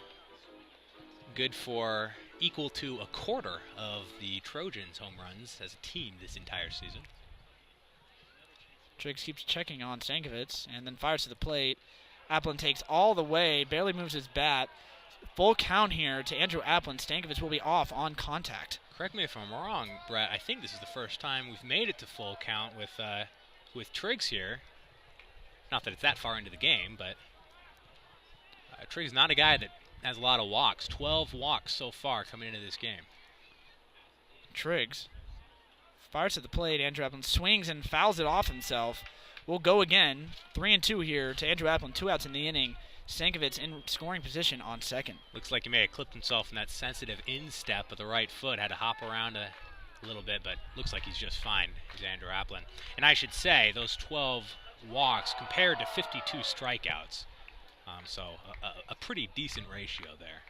Good for equal to a quarter of the Trojans' home runs as a team this entire season. Triggs keeps checking on Stankiewicz and then fires to the plate. Applin takes all the way, barely moves his bat. Full count here to Andrew Applin. Stankiewicz will be off on contact. Correct me if I'm wrong, Brett. I think this is the first time we've made it to full count with Triggs here. Not that it's that far into the game, but Triggs not a guy that has a lot of walks. 12 walks so far coming into this game. Triggs fires to the plate. Andrew Applin swings and fouls it off himself. We'll go again. 3-2 here to Andrew Applin. 2 outs in the inning. Stankiewicz in scoring position on second. Looks like he may have clipped himself in that sensitive instep of the right foot. Had to hop around a little bit, but looks like he's just fine. He's Andrew Applin. And I should say, those 12 walks compared to 52 strikeouts. So a pretty decent ratio there.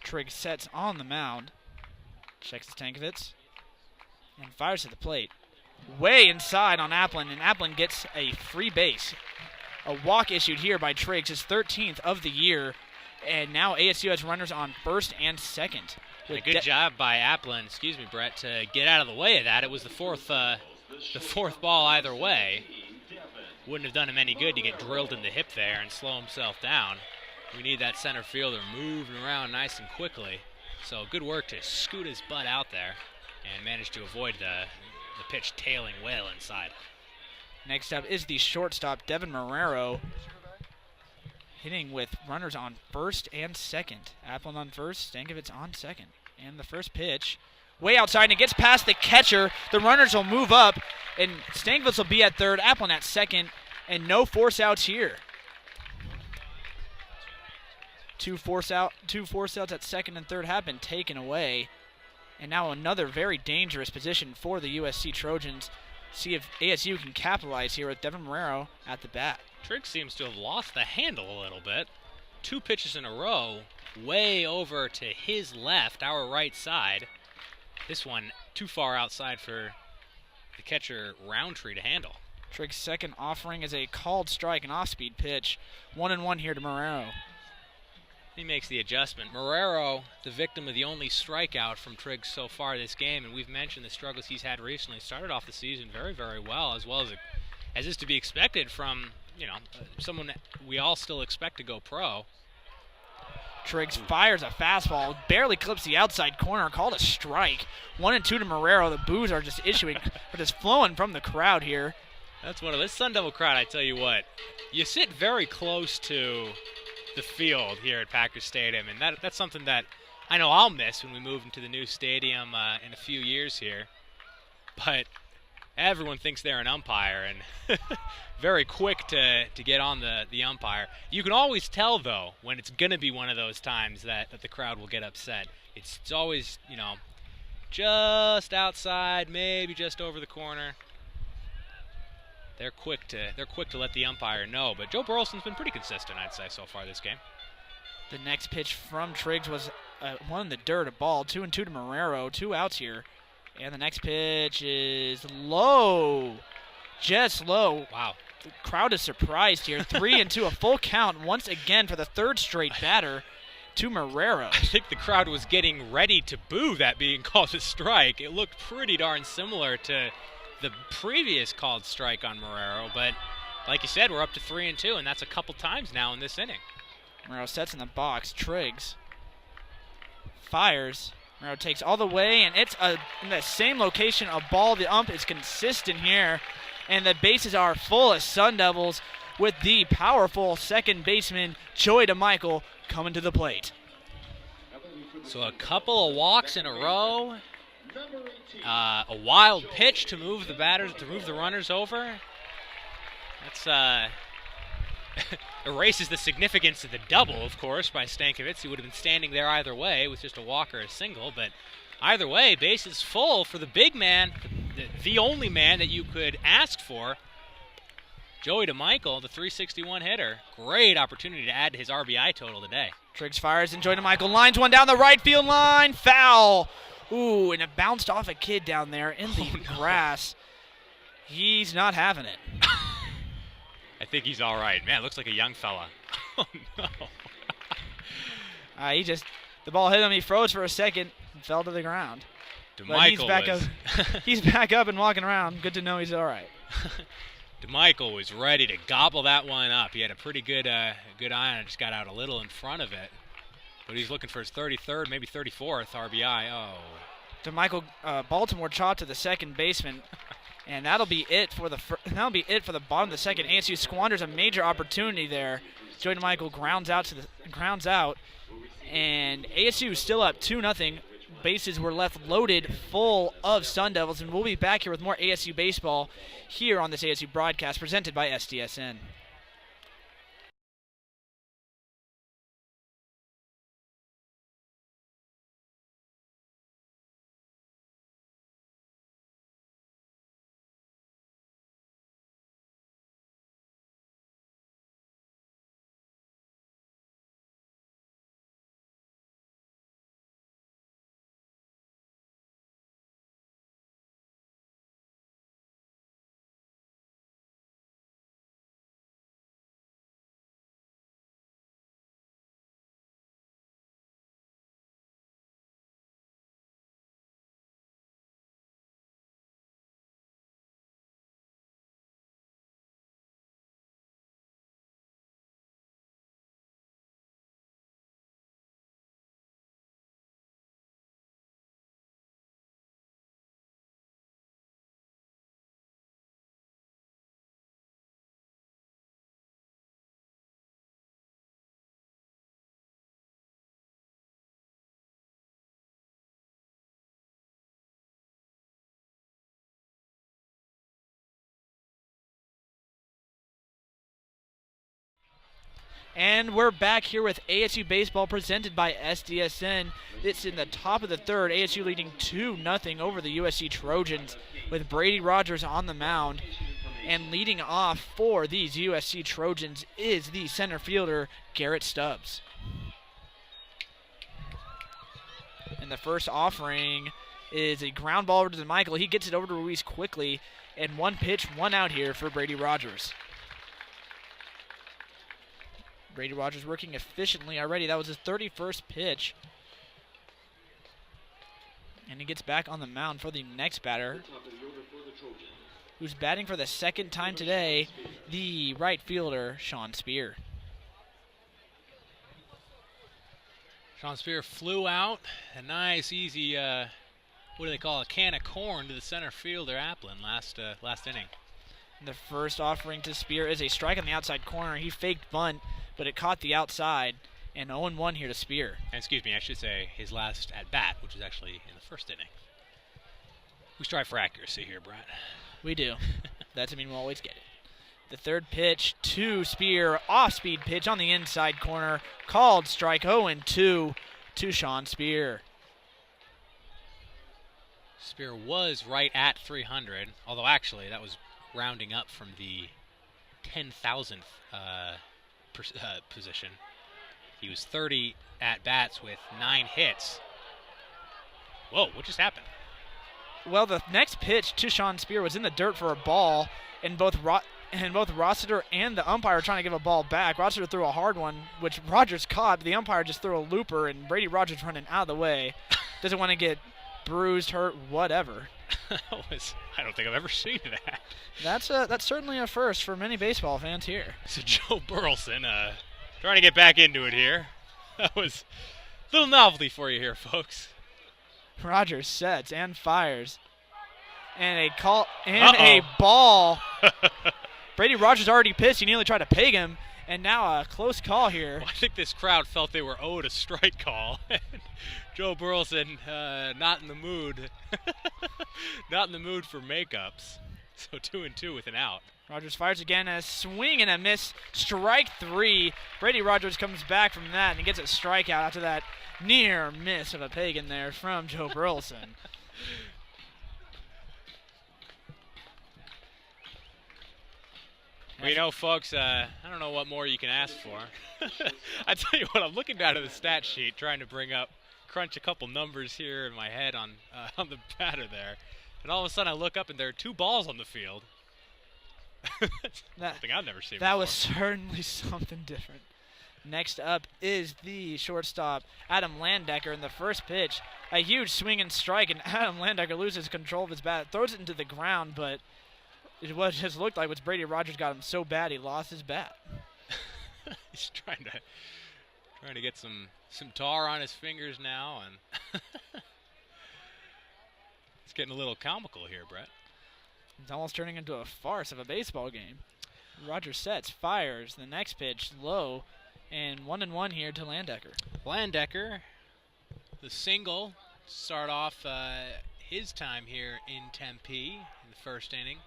Triggs sets on the mound. Checks Stankiewicz. And fires to the plate. Way inside on Applin, and Applin gets a free base. A walk issued here by Triggs, his 13th of the year. And now ASU has runners on first and second. A good job by Applin, Brett, to get out of the way of that. It was the fourth ball either way. Wouldn't have done him any good to get drilled in the hip there and slow himself down. We need that center fielder moving around nice and quickly. So good work to scoot his butt out there and manage to avoid the pitch tailing well inside. Next up is the shortstop, Devin Marrero, hitting with runners on first and second. Applin on first, Stankiewicz on second. And the first pitch, way outside, and it gets past the catcher. The runners will move up, and Stankiewicz will be at third, Applin at second, and no force outs here. Two force outs at second and third have been taken away. And now another very dangerous position for the USC Trojans. See if ASU can capitalize here with Devin Marrero at the bat. Triggs seems to have lost the handle a little bit. 2 pitches in a row, way over to his left, our right side. This one too far outside for the catcher Roundtree to handle. Triggs' second offering is a called strike, an off-speed pitch. 1-1 here to Marrero. He makes the adjustment. Marrero, the victim of the only strikeout from Triggs so far this game, and we've mentioned the struggles he's had recently. Started off the season very, very well as is to be expected from, someone we all still expect to go pro. Triggs fires a fastball, barely clips the outside corner, called a strike. 1-2 to Marrero. The boos are just flowing from the crowd here. That's one of this Sun Devil crowd, I tell you what. You sit very close to the field here at Packers Stadium, and that's something that I know I'll miss when we move into the new stadium in a few years here. But everyone thinks they're an umpire, and very quick to get on the umpire. You can always tell, though, when it's going to be one of those times that the crowd will get upset. It's always, just outside, maybe just over the corner. They're quick to let the umpire know, but Joe Burleson's been pretty consistent, I'd say, so far this game. The next pitch from Triggs was one in the dirt, a ball. 2-2 to Marrero, 2 outs here. And the next pitch is low, just low. Wow. The crowd is surprised here. 3-2, a full count once again for the third straight batter to Marrero. I think the crowd was getting ready to boo that being called a strike. It looked pretty darn similar to the previous called strike on Marrero, but like you said, we're up to 3-2, and that's a couple times now in this inning. Marrero sets in the box. Triggs fires. Marrero takes all the way, and it's in the same location, a ball. The ump is consistent here, and the bases are full of Sun Devils with the powerful second baseman, Joey DeMichael, coming to the plate. So a couple of walks in a row. A wild pitch to move the runners over. That's erases the significance of the double, of course, by Stankiewicz. He would have been standing there either way with just a walk or a single, but either way, bases full for the big man, the only man that you could ask for. Joey DeMichael, the .361 hitter. Great opportunity to add to his RBI total today. Triggs fires, and Joey DeMichael lines one down the right field line. Foul. Ooh, and it bounced off a kid down there in the grass. He's not having it. I think he's all right. Man, looks like a young fella. Oh, no. The ball hit him. He froze for a second and fell to the ground. He's back up and walking around. Good to know he's all right. DeMichael was ready to gobble that one up. He had a pretty good eye on it. Just got out a little in front of it. But he's looking for his 33rd, maybe 34th RBI. Oh. DeMichael, Baltimore chopped to the second baseman, and that'll be it for the bottom of the second. ASU squanders a major opportunity there. Joey DeMichael grounds out, and ASU is still up 2-0. Bases were left loaded full of Sun Devils, and we'll be back here with more ASU baseball here on this ASU broadcast presented by SDSN. And we're back here with ASU Baseball presented by SDSN. It's in the top of the third. ASU leading 2-0 over the USC Trojans with Brady Rogers on the mound. And leading off for these USC Trojans is the center fielder, Garrett Stubbs. And the first offering is a ground ball over to Michael. He gets it over to Ruiz quickly. And 1 pitch, 1 out here for Brady Rogers. Brady Rogers working efficiently already. That was his 31st pitch. And he gets back on the mound for the next batter, who's batting for the second time today, the right fielder, Sean Spear. Sean Spear flew out. A nice, easy, what do they call it, a can of corn to the center fielder, Applin, last inning. The first offering to Spear is a strike on the outside corner. He faked bunt, but it caught the outside, and 0-1 here to Spear. And excuse me, I should say his last at-bat, which was actually in the first inning. We strive for accuracy here, Brett. We do. That doesn't mean we'll always get it. The third pitch to Spear, off-speed pitch on the inside corner, called strike 0-2 to Sean Spear. Spear was right at 300, although actually that was rounding up from the 10,000th position. He was 30 at-bats with 9 hits. Whoa, what just happened? Well, the next pitch to Sean Spear was in the dirt for a ball, and both Rossiter and the umpire are trying to give a ball back. Rossiter threw a hard one, which Rogers caught, but the umpire just threw a looper, and Brady Rogers running out of the way. Doesn't want to get bruised, hurt, whatever. I don't think I've ever seen that. That's certainly a first for many baseball fans here. So Joe Burleson trying to get back into it here. That was a little novelty for you here, folks. Rogers sets and fires. And a ball. Brady Rogers already pissed. He nearly tried to peg him. And now a close call here. Well, I think this crowd felt they were owed a strike call. Joe Burleson not in the mood. Not in the mood for makeups. So 2-2 with an out. Rogers fires again, a swing and a miss. Strike 3. Brady Rogers comes back from that and he gets a strikeout after that near miss of a peg in there from Joe Burleson. Well, you know, folks, I don't know what more you can ask for. I tell you what, I'm looking down at the stat sheet, trying to crunch a couple numbers here in my head on the batter there, and all of a sudden I look up and there are 2 balls on the field. Something I've never seen before. That was certainly something different. Next up is the shortstop, Adam Landecker, in the first pitch. A huge swing and strike, and Adam Landecker loses control of his bat, throws it into the ground, but what just looked like was Brady Rogers got him so bad he lost his bat. He's trying to get some tar on his fingers now, and it's getting a little comical here, Brett. It's almost turning into a farce of a baseball game. Rogers sets, fires, the next pitch low, and 1-1 here to Landecker. Landecker, the single, start off his time here in Tempe in the first inning.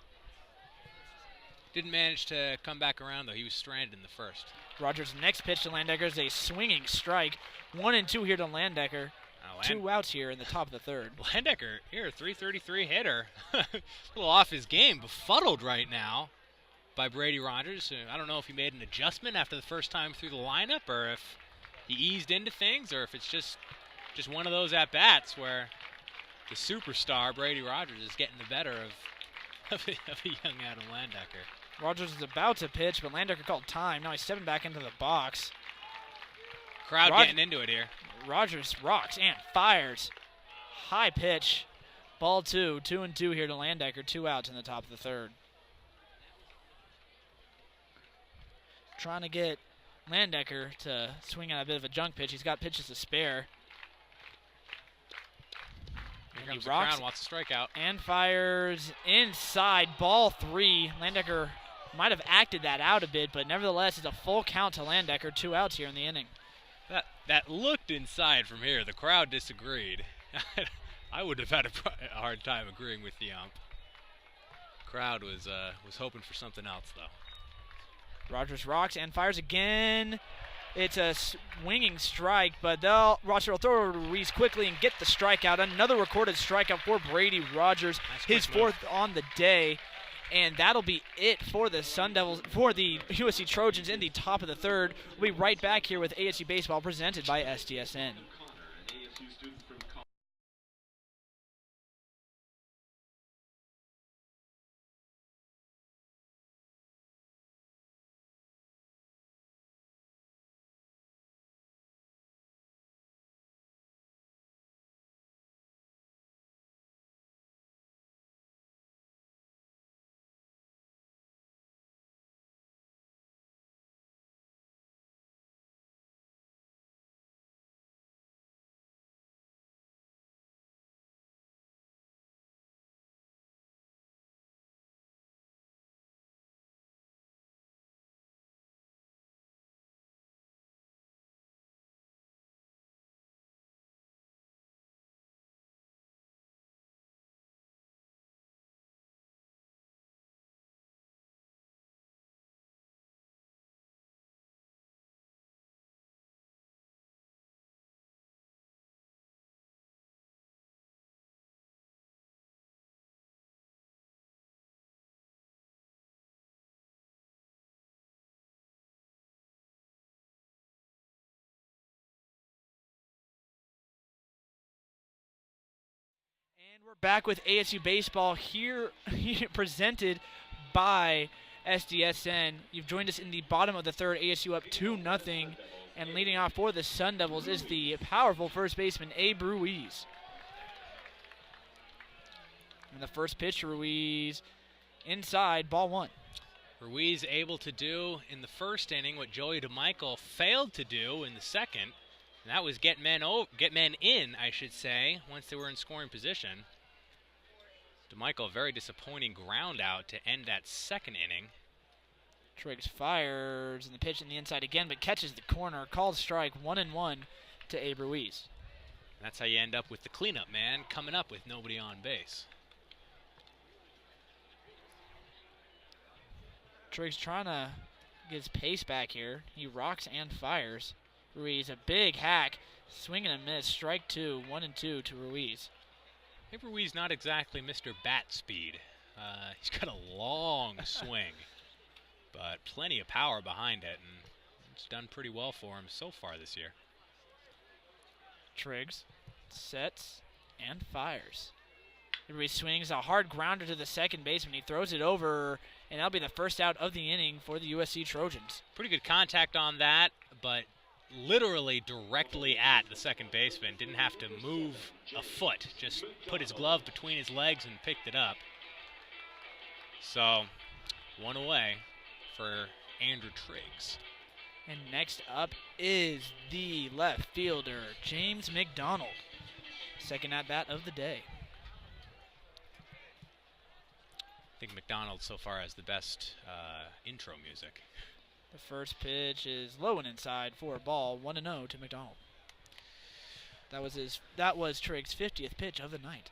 Didn't manage to come back around, though. He was stranded in the first. Rogers' next pitch to Landecker is a swinging strike. 1-2 here to Landecker. 2 outs here in the top of the third. Landecker, here, 333 hitter. A little off his game, befuddled right now by Brady Rogers. I don't know if he made an adjustment after the first time through the lineup, or if he eased into things, or if it's just one of those at-bats where the superstar, Brady Rogers, is getting the better of a young Adam Landecker. Rogers is about to pitch, but Landecker called time. Now he's stepping back into the box. Crowd getting into it here. Rogers rocks and fires. High pitch. Ball 2. 2-2 here to Landecker. 2 outs in the top of the third. Trying to get Landecker to swing out a bit of a junk pitch. He's got pitches to spare. Here comes the crowd, wants a strikeout. And fires inside. Ball 3. Landecker might have acted that out a bit, but nevertheless, it's a full count to Landecker. 2 outs here in the inning. That looked inside from here. The crowd disagreed. I would have had a hard time agreeing with the ump. Crowd was hoping for something else, though. Rogers rocks and fires again. It's a swinging strike, but Roger will throw it to Ruiz quickly and get the strikeout. Another recorded strikeout for Brady Rogers, his fourth on the day. And that'll be it for the Sun Devils, for the USC Trojans in the top of the third. We'll be right back here with ASU Baseball presented by SDSN. And we're back with ASU Baseball here presented by SDSN. You've joined us in the bottom of the third, ASU up 2-0. And leading off for the Sun Devils is the powerful first baseman, Abe Ruiz. And the first pitch, Ruiz inside, ball one. Ruiz able to do in the first inning what Joey DeMichael failed to do in the second. And that was get men in, I should say, once they were in scoring position. DeMichael, a very disappointing ground out to end that second inning. Triggs fires, and the pitch in the inside again, but catches the corner. Called strike, 1-1 to Abe Ruiz. That's how you end up with the cleanup man coming up with nobody on base. Triggs trying to get his pace back here. He rocks and fires. Ruiz, a big hack, swing and a miss, strike two, 1-2 to Ruiz. Abe Ruiz not exactly Mr. Bat Speed. He's got a long swing, but plenty of power behind it, and it's done pretty well for him so far this year. Triggs sets and fires. Ruiz swings a hard grounder to the second baseman. He throws it over, and that'll be the first out of the inning for the USC Trojans. Pretty good contact on that, but literally directly at the second baseman. Didn't have to move a foot. Just put his glove between his legs and picked it up. So, one away for Andrew Triggs. And next up is the left fielder, James McDonald. Second at-bat of the day. I think McDonald so far has the best intro music. The first pitch is low and inside for a ball, 1-0 to McDonald. That was Triggs' 50th pitch of the night.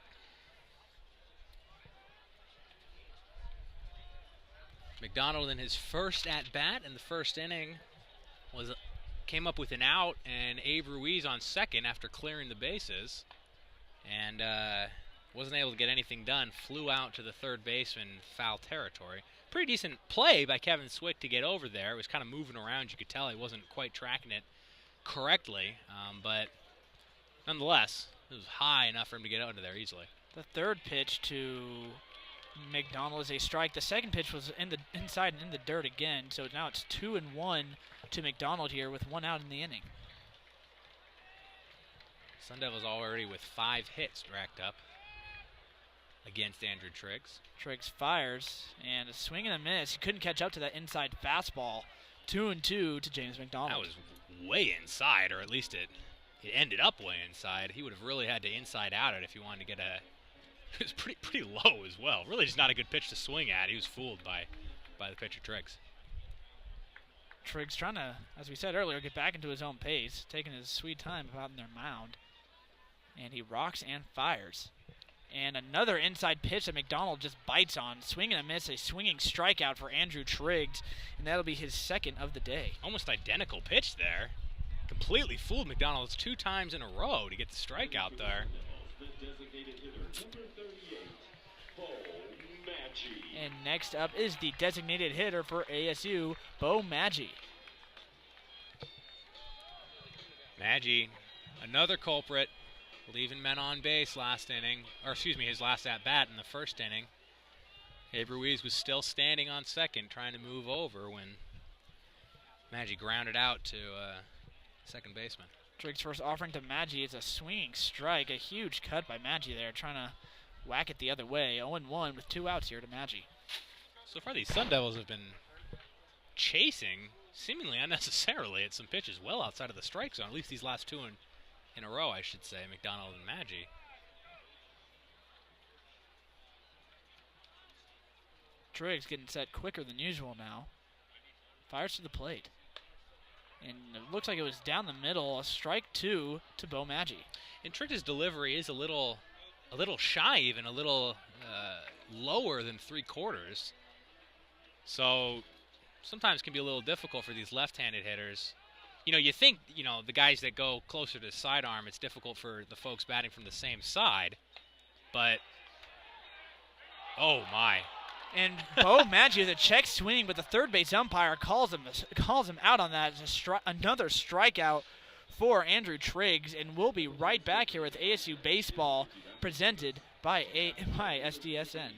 McDonald in his first at-bat in the first inning came up with an out, and Abe Ruiz on second after clearing the bases, and wasn't able to get anything done. Flew out to the third baseman, foul territory. Pretty decent play by Kevin Swick to get over there. It was kind of moving around. You could tell he wasn't quite tracking it correctly, but nonetheless, it was high enough for him to get under there easily. The third pitch to McDonald is a strike. The second pitch was inside and in the dirt again, so now it's 2-1 to McDonald here with one out in the inning. Sun Devils already with 5 hits racked up against Andrew Triggs. Triggs fires, and a swing and a miss. He couldn't catch up to that inside fastball. 2-2 to James McDonald. That was way inside, or at least it ended up way inside. He would have really had to inside out it if he wanted to get a... It was pretty low as well. Really just not a good pitch to swing at. He was fooled by the pitcher Triggs. Triggs trying to, as we said earlier, get back into his own pace, taking his sweet time out in their mound. And he rocks and fires. And another inside pitch that McDonald just bites on. Swing and a miss, a swinging strikeout for Andrew Triggs, and that'll be his second of the day. Almost identical pitch there. Completely fooled McDonald's 2 times in a row to get the strikeout there. And next up is the designated hitter for ASU, Bo Maggi. Maggi, another culprit, leaving men on base last inning, or excuse me, his last at-bat in the first inning. Abe Ruiz was still standing on second, trying to move over when Maggi grounded out to second baseman. Triggs' first offering to Maggi is a swinging strike, a huge cut by Maggi there, trying to whack it the other way. 0-1 with 2 outs here to Maggi. So far, these Sun Devils have been chasing, seemingly unnecessarily, at some pitches well outside of the strike zone, at least these last 2 in a row, I should say, McDonald and Maggi. Triggs getting set quicker than usual now. Fires to the plate. And it looks like it was down the middle, a strike 2 to Bo Maggi. And Triggs' delivery is a little shy, even a little lower than 3/4. So sometimes can be a little difficult for these left-handed hitters. You know, you think, you know, the guys that go closer to the sidearm, it's difficult for the folks batting from the same side. But, oh my. And Bo Maggi with a check swing, but the third base umpire calls him out on that. It's another strikeout for Andrew Triggs, and we'll be right back here with ASU Baseball presented by SDSN.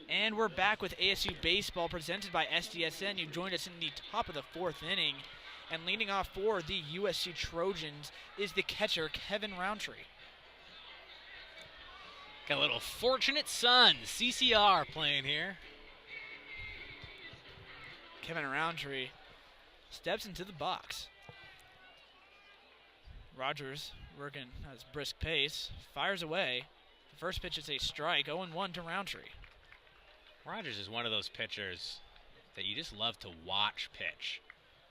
And we're back with ASU Baseball presented by SDSN. You joined us in the top of the 4th inning. And leading off for the USC Trojans is the catcher, Kevin Roundtree. Got a little Fortunate Son, CCR playing here. Kevin Roundtree steps into the box. Rogers working at his brisk pace, fires away. The first pitch is a strike, 0-1 to Roundtree. Rogers is one of those pitchers that you just love to watch pitch.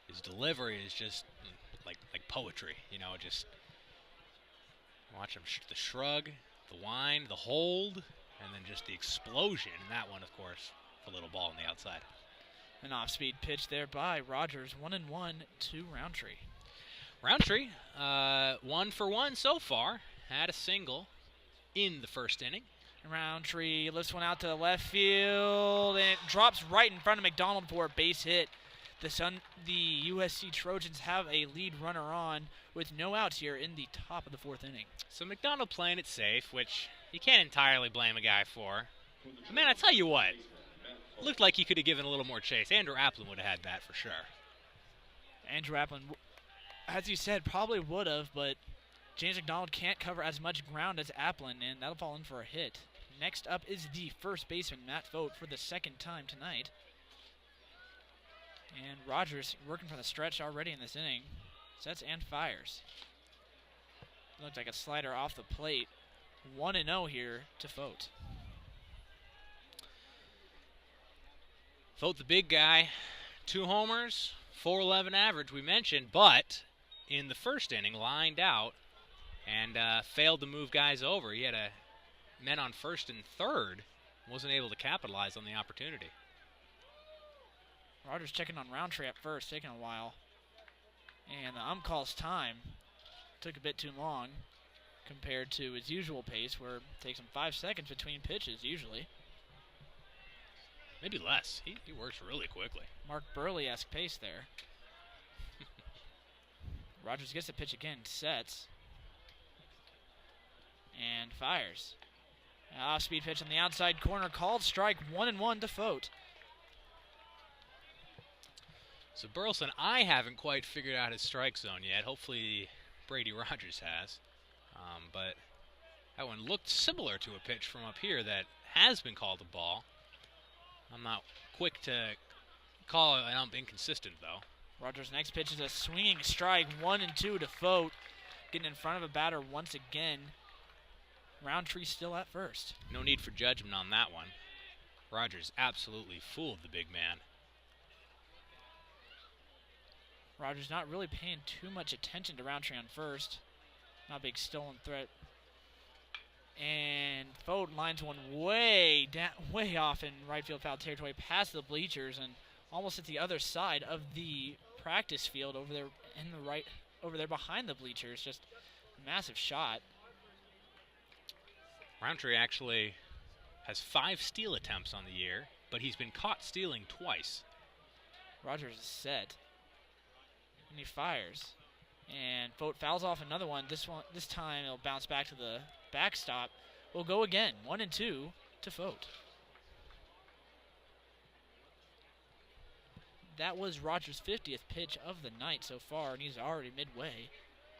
His delivery is just like poetry, you know, just watch him, the shrug, the wind, the hold, and then just the explosion. And that one, of course, a little ball on the outside. An off-speed pitch there by Rogers, 1-1 to Roundtree. Roundtree, 1 for 1 so far, had a single in the first inning. Roundtree lifts one out to left field, and it drops right in front of McDonald for a base hit. The USC Trojans have a lead runner on with no outs here in the top of the 4th inning. So McDonald playing it safe, which you can't entirely blame a guy for. But man, I tell you what, looked like he could have given a little more chase. Andrew Applin would have had that for sure. Andrew Applin, as you said, probably would have, but James McDonald can't cover as much ground as Applin, and that'll fall in for a hit. Next up is the first baseman, Matt Vogt, for the second time tonight. And Rogers working from the stretch already in this inning. Sets and fires. Looked like a slider off the plate. 1-0 here to Vogt. Vote the big guy, 2 homers, 4.11 average we mentioned, but in the first inning lined out and failed to move guys over. He had men on first and third, wasn't able to capitalize on the opportunity. Rogers checking on Roundtree at first, taking a while. And the calls time. Took a bit too long compared to his usual pace, where it takes him 5 seconds between pitches usually. Maybe less. He works really quickly. Mark Burley-esque pace there. Rogers gets the pitch again, sets, and fires. An off-speed pitch on the outside corner, called strike, 1-1 to Fote. So Burleson, I haven't quite figured out his strike zone yet. Hopefully Brady Rogers has. But that one looked similar to a pitch from up here that has been called a ball. I'm not quick to call an ump inconsistent, though. Rogers' next pitch is a swinging strike, 1-2 to Fote. Getting in front of a batter once again. Roundtree still at first. No need for judgment on that one. Rogers absolutely fooled the big man. Rogers not really paying too much attention to Roundtree on first. Not a big stolen threat. And Fote lines one way off in right field foul territory, past the bleachers and almost at the other side of the practice field over there over there behind the bleachers. Just a massive shot. Roundtree actually has 5 steal attempts on the year, but he's been caught stealing twice. Rogers is set. And he fires. And Fote fouls off another one. This time it'll bounce back to the backstop. We'll go again. 1-2 to Fote. That was Rogers' 50th pitch of the night so far, and he's already midway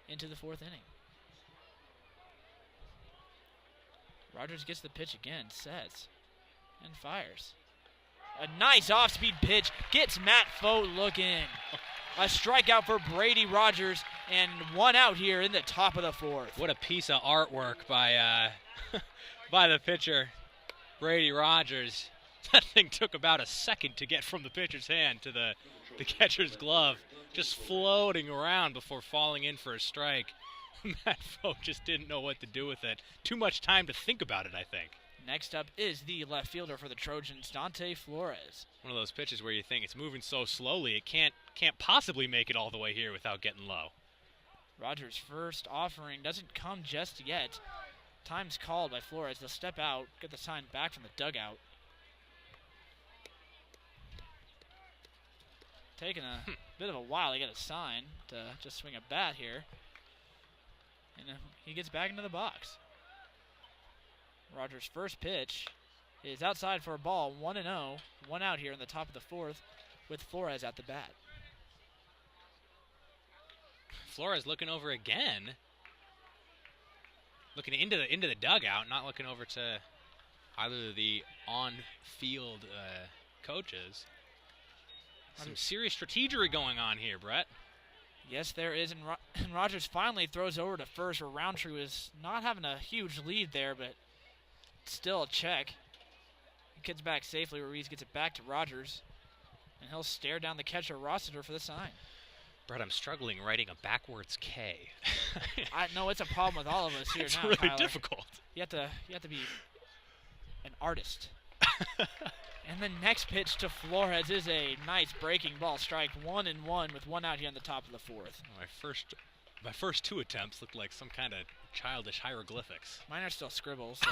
into the 4th inning. Rogers gets the pitch again, sets, and fires. A nice off-speed pitch gets Matt Fote looking. A strikeout for Brady Rogers, and 1 out here in the top of the 4th. What a piece of artwork by by the pitcher, Brady Rogers. That thing took about a second to get from the pitcher's hand to the catcher's glove, just floating around before falling in for a strike. Matt Fote just didn't know what to do with it. Too much time to think about it, I think. Next up is the left fielder for the Trojans, Dante Flores. One of those pitches where you think it's moving so slowly, it can't possibly make it all the way here without getting low. Rogers' first offering doesn't come just yet. Time's called by Flores. They'll step out, get the sign back from the dugout. Taking a bit of a while to get a sign to just swing a bat here. And he gets back into the box. Rogers' first pitch is outside for a ball, 1-0. 1 out here in the top of the 4th with Flores at the bat. Flores looking over again. Looking into the dugout, not looking over to either the on-field coaches. Some serious strategery going on here, Brett. Yes, there is, and Rogers finally throws over to first, where Roundtree was not having a huge lead there, but still a check. He gets back safely. Ruiz gets it back to Rogers, and he'll stare down the catcher Rossiter for the sign. Brett, I'm struggling writing a backwards K. I know it's a problem with all of us here it's now, really Cuyler. difficult. You have to be an artist. And the next pitch to Flores is a nice breaking ball strike, 1-1 with 1 out here in the top of the 4th. My first 2 attempts looked like some kind of childish hieroglyphics. Mine are still scribbles, so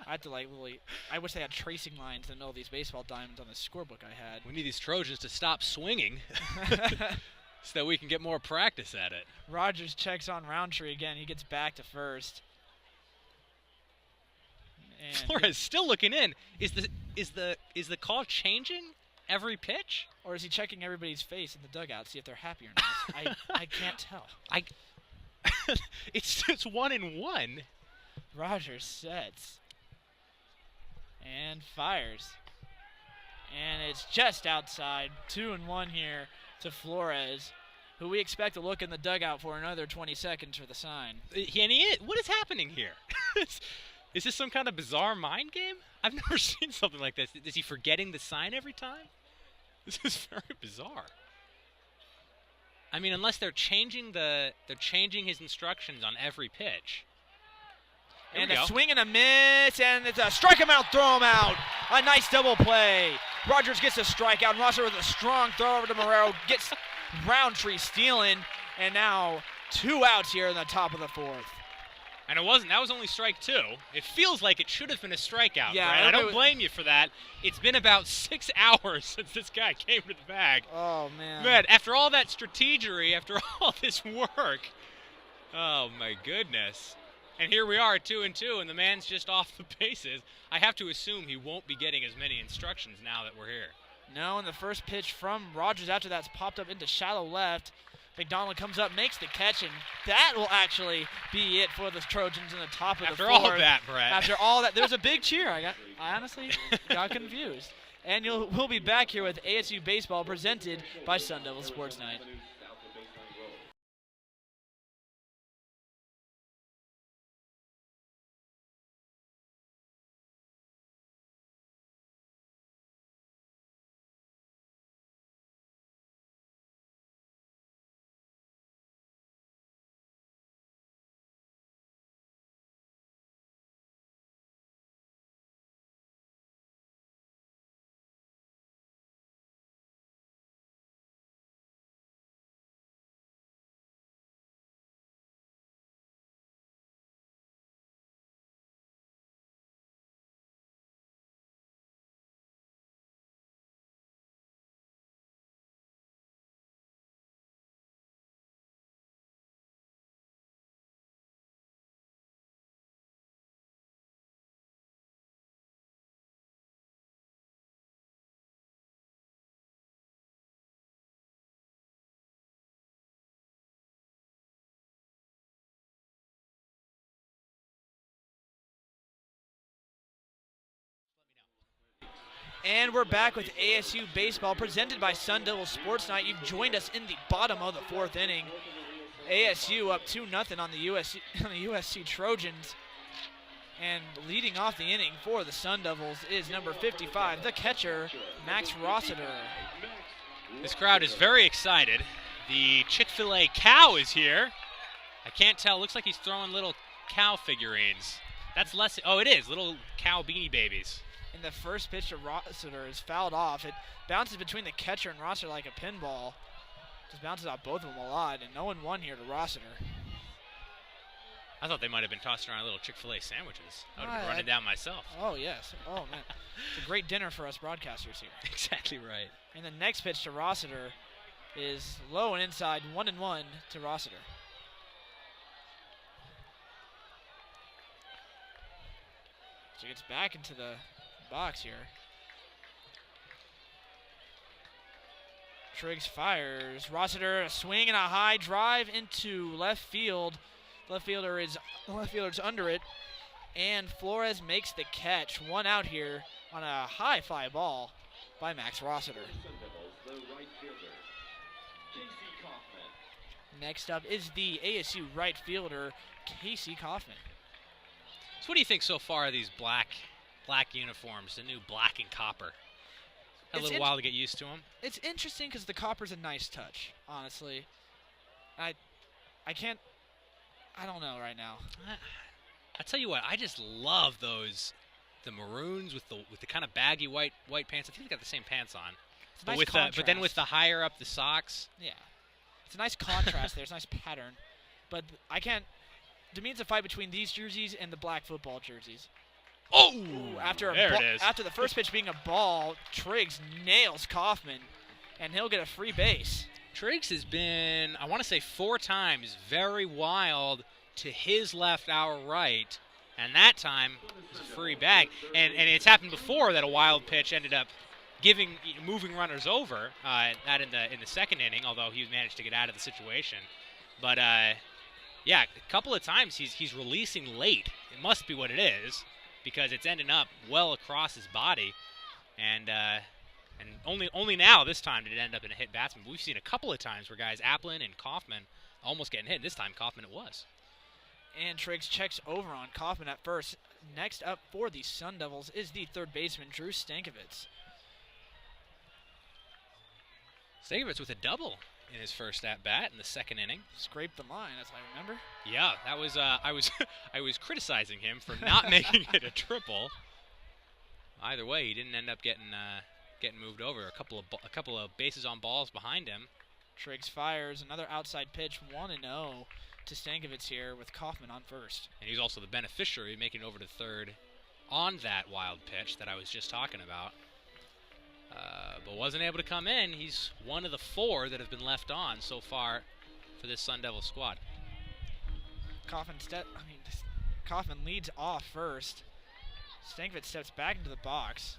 I have to I wish they had tracing lines to know these baseball diamonds on the scorebook I had. We need these Trojans to stop swinging so that we can get more practice at it. Rogers checks on Roundtree again. He gets back to first. And Flores still looking in. Is the call changing every pitch? Or is he checking everybody's face in the dugout, see if they're happy or not? I can't tell. It's 1-1. Rogers sets. And fires. And it's just outside. 2-1 here to Flores, who we expect to look in the dugout for another 20 seconds for the sign. What is happening here? Is this some kind of bizarre mind game? I've never seen something like this. Is he forgetting the sign every time? This is very bizarre. I mean, unless they're changing his instructions on every pitch. Here And we a go. swing and a miss, and it's a strike him out, throw him out. A nice double play. Rogers gets a strikeout. Rosser with a strong throw over to Marrero, gets Roundtree stealing, and now 2 outs here in the top of the 4th. And that was only strike 2. It feels like it should have been a strikeout, Yeah, Brad. I don't was- blame you for that. It's been about 6 hours since this guy came to the bag. Oh, man. Man, after all that strategery, after all this work, oh my goodness. And here we are, 2-2, and the man's just off the bases. I have to assume he won't be getting as many instructions now that we're here. No, and the first pitch from Rogers after that's popped up into shallow left. McDonald comes up, makes the catch, and that will actually be it for the Trojans in the top of the 4th. After all of that, Brett. After all that, there's a big cheer. I honestly got confused. And we'll be back here with ASU Baseball presented by Sun Devils Sports Night. And we're back with ASU Baseball presented by Sun Devils Sports Night. You've joined us in the bottom of the 4th inning. ASU up 2-0 on the USC Trojans. And leading off the inning for the Sun Devils is number 55, the catcher, Max Rossiter. This crowd is very excited. The Chick-fil-A cow is here. I can't tell. Looks like he's throwing little cow figurines. That's less. Oh, it is. Little cow beanie babies. And the first pitch to Rossiter is fouled off. It bounces between the catcher and Rossiter like a pinball. Just bounces off both of them a lot, and no 1-1 here to Rossiter. I thought they might have been tossing around little Chick-fil-A sandwiches. I would have been running down myself. Oh, yes. Oh, man. It's a great dinner for us broadcasters here. Exactly right. And the next pitch to Rossiter is low and inside, 1-1 to Rossiter. So he gets back into the box here. Triggs fires. Rossiter, a swing and a high drive into left field. Left fielder's under it. And Flores makes the catch. 1 out here on a high fly ball by Max Rossiter. Next up is the ASU right fielder, Casey Kaufman. So what do you think so far of these black uniforms, the new black and copper? A little while to get used to them. It's interesting because the copper's a nice touch, honestly. I don't know right now. I tell you what, I just love the maroons with the kind of baggy white pants. I think they got the same pants on. It's a nice But then with the higher up the socks. Yeah. It's a nice contrast there. It's a nice pattern. But to me, it's a fight between these jerseys and the black football jerseys. Oh! There it is. After the first pitch being a ball, Triggs nails Kaufman, and he'll get a free base. Triggs has been, I want to say 4 times, very wild to his left, our right, and that time it was a free bag. And it's happened before that a wild pitch ended up moving runners over, not in the second inning, although he managed to get out of the situation. But yeah, a couple of times he's releasing late. It must be what it is, because it's ending up well across his body, and only now this time did it end up in a hit batsman. But we've seen a couple of times where guys Applin and Kaufman almost getting hit. This time Kaufman it was. And Triggs checks over on Kaufman at first. Next up for the Sun Devils is the third baseman, Drew Stankiewicz. Stankiewicz with a double in his first at-bat in the second inning. Scraped the line, as I remember. Yeah, that was I was criticizing him for not making it a triple. Either way, he didn't end up getting moved over. A couple of bases on balls behind him. Triggs fires another outside pitch, 1-0 to Stankiewicz here with Kaufman on first. And he's also the beneficiary, making it over to third on that wild pitch that I was just talking about. But wasn't able to come in. He's one of the 4 that have been left on so far for this Sun Devil squad. Kaufman leads off first. Stankiewicz steps back into the box.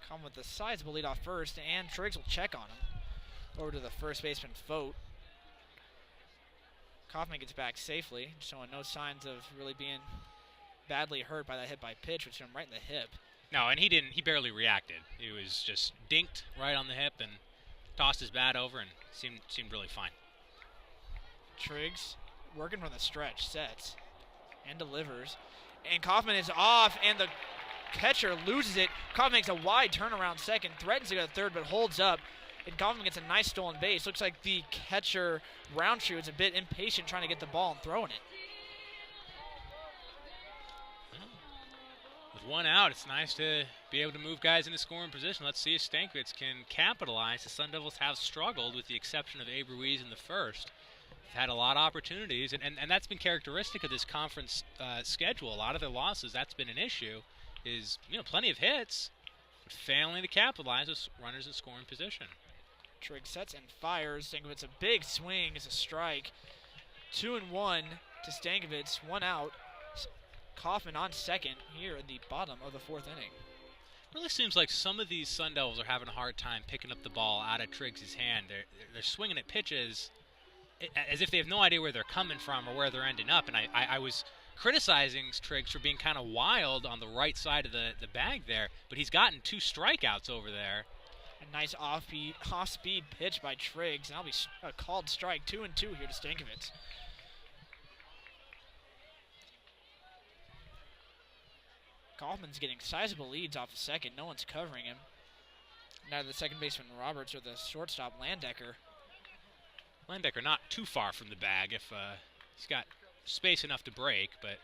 Kaufman with a sizable lead off first, and Triggs will check on him. Over to the first baseman, Fote. Kaufman gets back safely, showing no signs of really being badly hurt by that hit by pitch, which hit him right in the hip. No, and he barely reacted. He was just dinked right on the hip and tossed his bat over and seemed really fine. Triggs working from the stretch, sets and delivers. And Kaufman is off, and the catcher loses it. Kaufman makes a wide turnaround second, threatens to go to third, but holds up. And Kaufman gets a nice stolen base. Looks like the catcher, Roundtree, was a bit impatient trying to get the ball and throwing it. With one out, it's nice to be able to move guys into scoring position. Let's see if Stankiewicz can capitalize. The Sun Devils have struggled with the exception of Abe Ruiz in the first. They've had a lot of opportunities, and that's been characteristic of this conference schedule. A lot of their losses, that's been an issue, is plenty of hits, but failing to capitalize with runners in scoring position. Triggs sets and fires. Stankiewicz, a big swing is a strike. 2-1 to Stankiewicz, 1 out. Kaufman on second here in the bottom of the 4th inning. Really seems like some of these Sun Devils are having a hard time picking up the ball out of Triggs' hand. They're swinging at pitches as if they have no idea where they're coming from or where they're ending up. And I was criticizing Triggs for being kind of wild on the right side of the bag there, but he's gotten 2 strikeouts over there. A nice off-speed pitch by Triggs, and that'll be a called strike. 2-2 here to Stankiewicz. Kaufman's getting sizable leads off the second. No one's covering him. Neither the second baseman Roberts or the shortstop Landecker. Landecker not too far from the bag if he's got space enough to break, but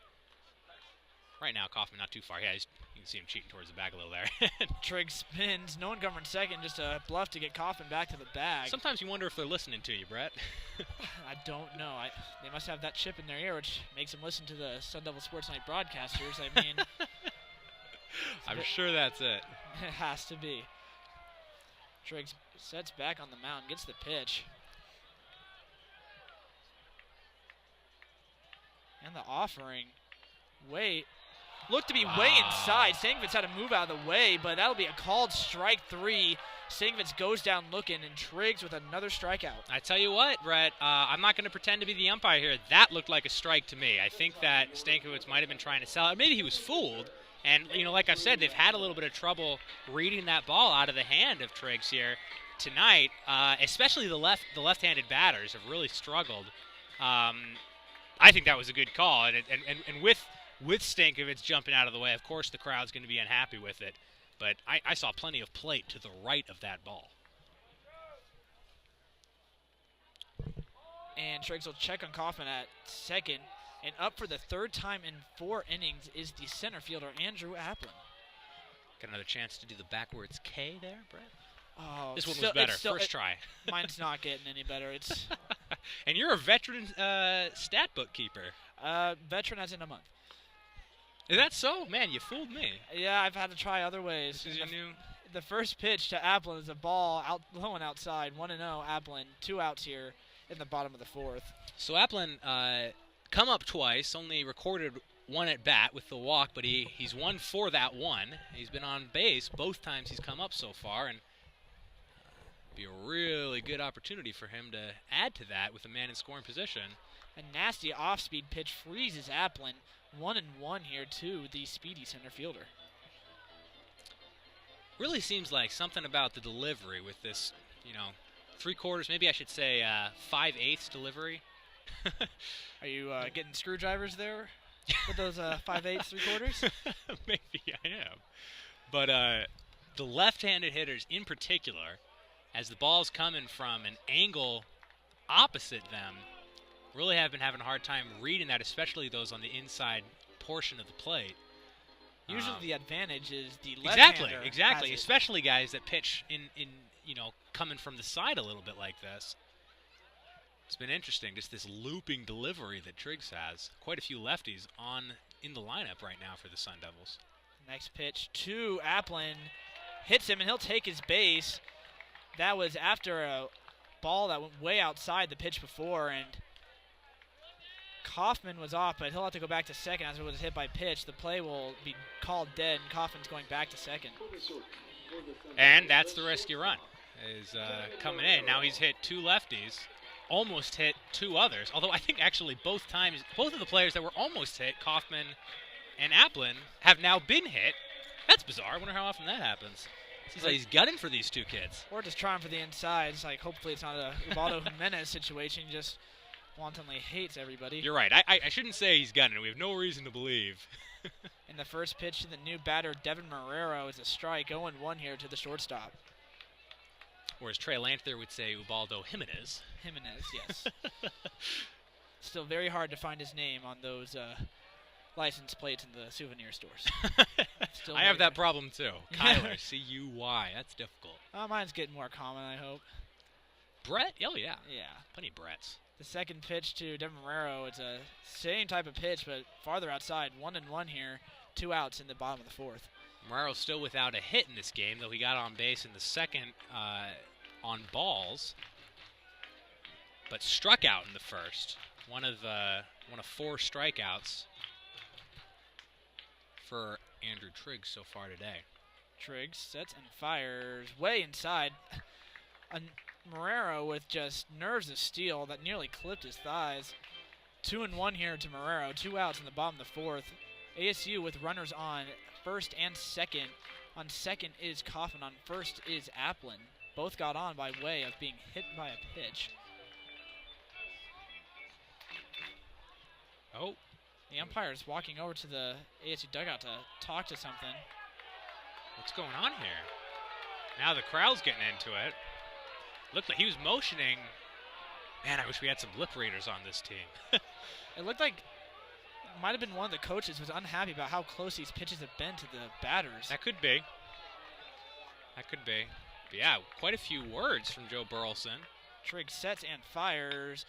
right now Kaufman not too far. Yeah, you can see him cheating towards the bag a little there. Triggs spins. No one covering second. Just a bluff to get Kaufman back to the bag. Sometimes you wonder if they're listening to you, Brett. I don't know. They must have that chip in their ear, which makes them listen to the Sun Devil Sports Night broadcasters. I mean, I'm sure that's it. It has to be. Triggs sets back on the mound, gets the pitch. And the offering. Looked to be way inside. Stankiewicz had to move out of the way, but that'll be a called strike 3. Stankiewicz goes down looking, and Triggs with another strikeout. I tell you what, Brett, I'm not going to pretend to be the umpire here. That looked like a strike to me. I think that Stankiewicz might have been trying to sell it. Maybe he was fooled. And, like I said, they've had a little bit of trouble reading that ball out of the hand of Triggs here tonight. Especially the left-handed batters have really struggled. I think that was a good call. And with Stankiewicz jumping out of the way, of course the crowd's going to be unhappy with it. But I saw plenty of plate to the right of that ball. And Triggs will check on Kaufman at second. And up for the 3rd time in 4 innings is the center fielder, Andrew Applin. Got another chance to do the backwards K there, Brett? Oh, this one was better. First try. Mine's not getting any better. It's And you're a veteran stat book keeper. Veteran as in a month. Is that so? Man, you fooled me. Yeah, I've had to try other ways. This is your new... The first pitch to Applin is a ball low and outside. 1-0, Applin. 2 outs here in the bottom of the 4th. So Applin come up twice, only recorded 1 at bat with the walk, but he's won for that 1. He's been on base both times he's come up so far, and be a really good opportunity for him to add to that with a man in scoring position. A nasty off-speed pitch freezes Applin. 1-1 here to the speedy center fielder. Really seems like something about the delivery with this, 3/4, maybe I should say 5/8 delivery. Are you getting screwdrivers there with those 5/8 3/4? Maybe I am. But the left-handed hitters in particular as the ball's coming from an angle opposite them. Really have been having a hard time reading that, especially those on the inside portion of the plate. Usually the advantage is the left-hander. Exactly. Especially guys that pitch in coming from the side a little bit like this. It's been interesting, just this looping delivery that Triggs has. Quite a few lefties in the lineup right now for the Sun Devils. Next pitch to Applin. Hits him, and he'll take his base. That was after a ball that went way outside the pitch before, and Kaufman was off, but he'll have to go back to second as it was hit by pitch. The play will be called dead, and Kaufman's going back to second. And that's the rescue run, is coming in. Now he's hit 2 lefties, almost hit 2 others, although I think actually both of the players that were almost hit, Kaufman and Applin, have now been hit. That's bizarre. I wonder how often that happens. Seems like he's gunning for these 2 kids. Or just trying for the inside. It's like, hopefully it's not a Ubaldo Jimenez situation. He just wantonly hates everybody. You're right. I shouldn't say he's gunning. We have no reason to believe. In the first pitch to the new batter, Devin Marrero, is a strike. 0-1 here to the shortstop. Or as Trey Lanthier would say, Ubaldo Jimenez. Jimenez, yes. Still very hard to find his name on those license plates in the souvenir stores. I have that problem too. Cuyler, C-U-Y. That's difficult. Mine's getting more common, I hope. Brett? Oh, yeah. Yeah. Plenty of Bretts. The second pitch to Devin Marrero, it's a same type of pitch, but farther outside. 1-1 here. 2 outs in the bottom of the 4th. Marrero's still without a hit in this game, though he got on base in the second on balls, but struck out in the first. One of 4 strikeouts for Andrew Triggs so far today. Triggs sets and fires way inside. Marrero with just nerves of steel that nearly clipped his thighs. 2-1 here to Marrero. 2 outs in the bottom of the 4th. ASU with runners on first and second. On second is Kaufman. On first is Applin. Both got on by way of being hit by a pitch. Oh. The umpire is walking over to the ASU dugout to talk to something. What's going on here? Now the crowd's getting into it. Looked like he was motioning. Man, I wish we had some lip readers on this team. It looked like it might have been one of the coaches was unhappy about how close these pitches have been to the batters. That could be. But yeah, quite a few words from Joe Burleson. Triggs sets and fires.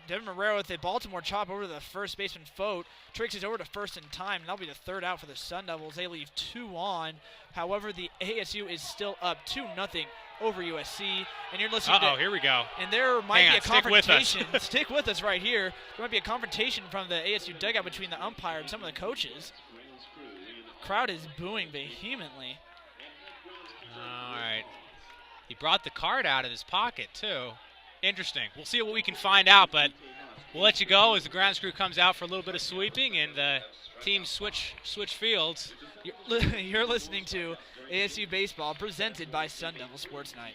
Devin Marrero with a Baltimore chop over to the first baseman Fote. Triggs is over to first in time, and that'll be the 3rd out for the Sun Devils. They leave 2 on. However, the ASU is still up 2-0 over USC. And you're listening to... here we go. And there might be a confrontation. Stick with us. Stick with us right here. There might be a confrontation from the ASU dugout between the umpire and some of the coaches. Crowd is booing vehemently. All right. He brought the card out of his pocket, too. Interesting. We'll see what we can find out, but we'll let you go as the grounds crew comes out for a little bit of sweeping and the teams switch fields. You're listening to ASU Baseball presented by Sun Devil Sports Night.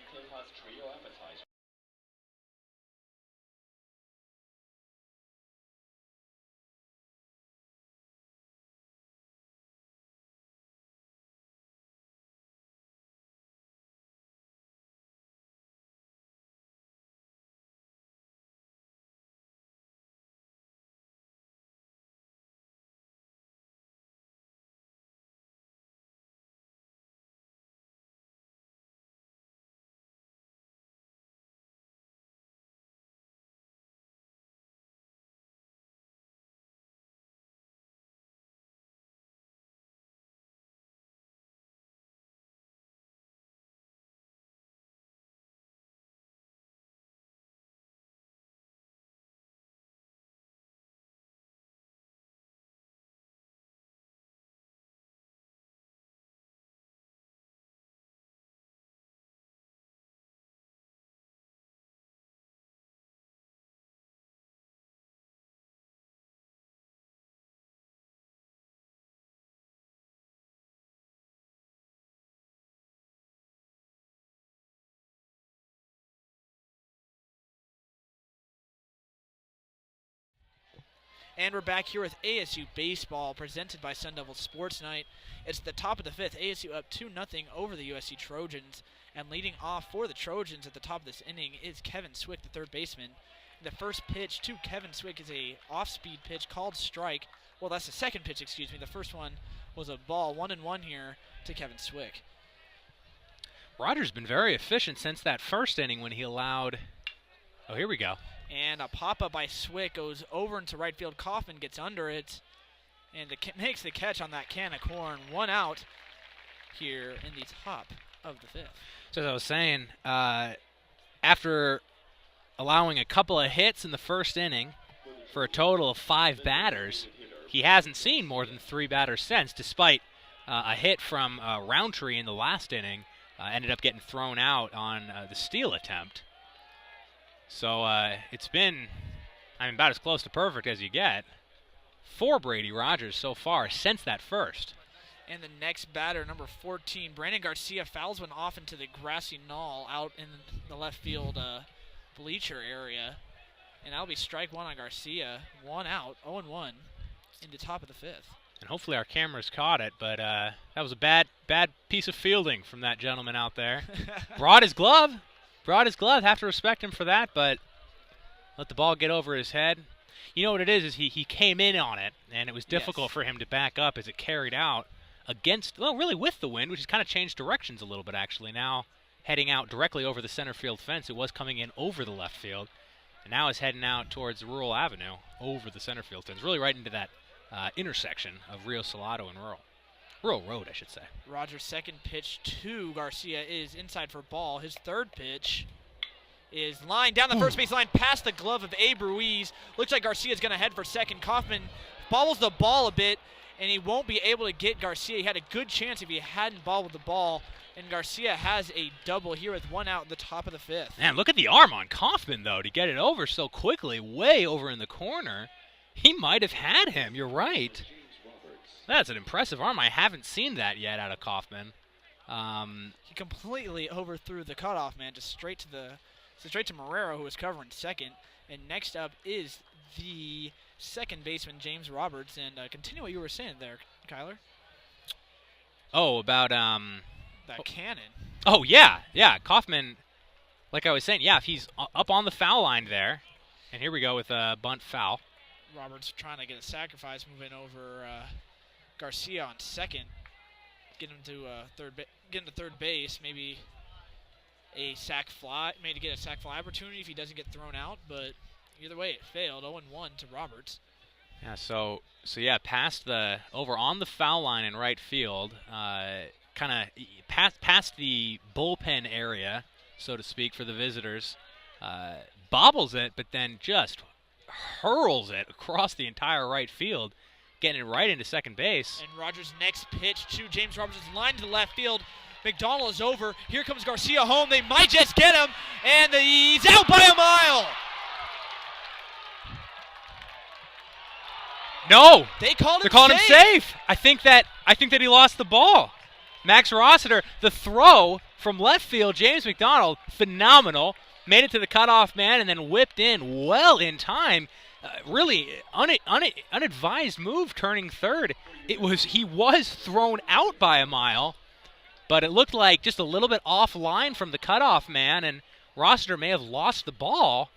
And we're back here with ASU Baseball, presented by Sun Devil Sports Night. It's the top of the 5th. ASU up 2-0 over the USC Trojans. And leading off for the Trojans at the top of this inning is Kevin Swick, the third baseman. The first pitch to Kevin Swick is a off-speed pitch called strike. Well, that's the second pitch, excuse me. The first one was a ball, 1-1 here to Kevin Swick. Rogers been very efficient since that first inning when he allowed. Oh, here we go. And a pop-up by Swick goes over into right field. Kaufman gets under it and makes the catch on that can of corn. 1 out here in the top of the fifth. So as I was saying, after allowing a couple of hits in the first inning for a total of 5 batters, he hasn't seen more than 3 batters since, despite a hit from Roundtree in the last inning. Ended up getting thrown out on the steal attempt. So it's been, about as close to perfect as you get for Brady Rogers so far since that first. And the next batter, number 14, Brandon Garcia, fouls one off into the grassy knoll out in the left field bleacher area. And that'll be strike 1 on Garcia. 1 out, 0-1 in the top of the fifth. And hopefully our cameras caught it, but that was a bad piece of fielding from that gentleman out there. Brought his glove. Have to respect him for that, but let the ball get over his head. You know what it is he came in on it, and it was difficult for him to back up as it carried out against, well, really with the wind, which has kind of changed directions a little bit, actually. Now heading out directly over the center field fence. It was coming in over the left field, and now is heading out towards Rural Avenue over the center field fence, really right into that intersection of Rio Salado and Rural Road, I should say. Rogers' second pitch to Garcia is inside for ball. His third pitch is lined down the first base line past the glove of Abe Ruiz. Looks like Garcia's going to head for second. Kaufman bobbles the ball a bit, and he won't be able to get Garcia. He had a good chance if he hadn't bobbled the ball, and Garcia has a double here with 1 out at the top of the fifth. Man, look at the arm on Kaufman, though, to get it over so quickly, way over in the corner. He might have had him. You're right. That's an impressive arm. I haven't seen that yet out of Kaufman. He completely overthrew the cutoff man, just straight to Marrero, who was covering second. And next up is the second baseman, James Roberts. And continue what you were saying there, Cuyler. Oh, about that cannon. Oh yeah. Kaufman, like I was saying, if he's up on the foul line there, and here we go with a bunt foul. Roberts trying to get a sacrifice, moving over Garcia on second, get him to third base. Maybe a sac fly, maybe to get a sac fly opportunity if he doesn't get thrown out. But either way, it failed. 0-1 to Roberts. Yeah. So past the over on the foul line in right field, kind of past the bullpen area, so to speak, for the visitors. Bobbles it, but then just hurls it across the entire right field, getting it right into second base. And Rogers' next pitch to James Roberts is lined to the left field. McDonald is over. Here comes Garcia home. They might just get him, and he's out by a mile. No, they're calling him safe. I think that he lost the ball. Max Rossiter, the throw from left field, James McDonald, phenomenal. Made it to the cutoff man and then whipped in well in time. Really unadvised move turning third. He was thrown out by a mile, but it looked like just a little bit offline from the cutoff man, and Rossiter may have lost the ball.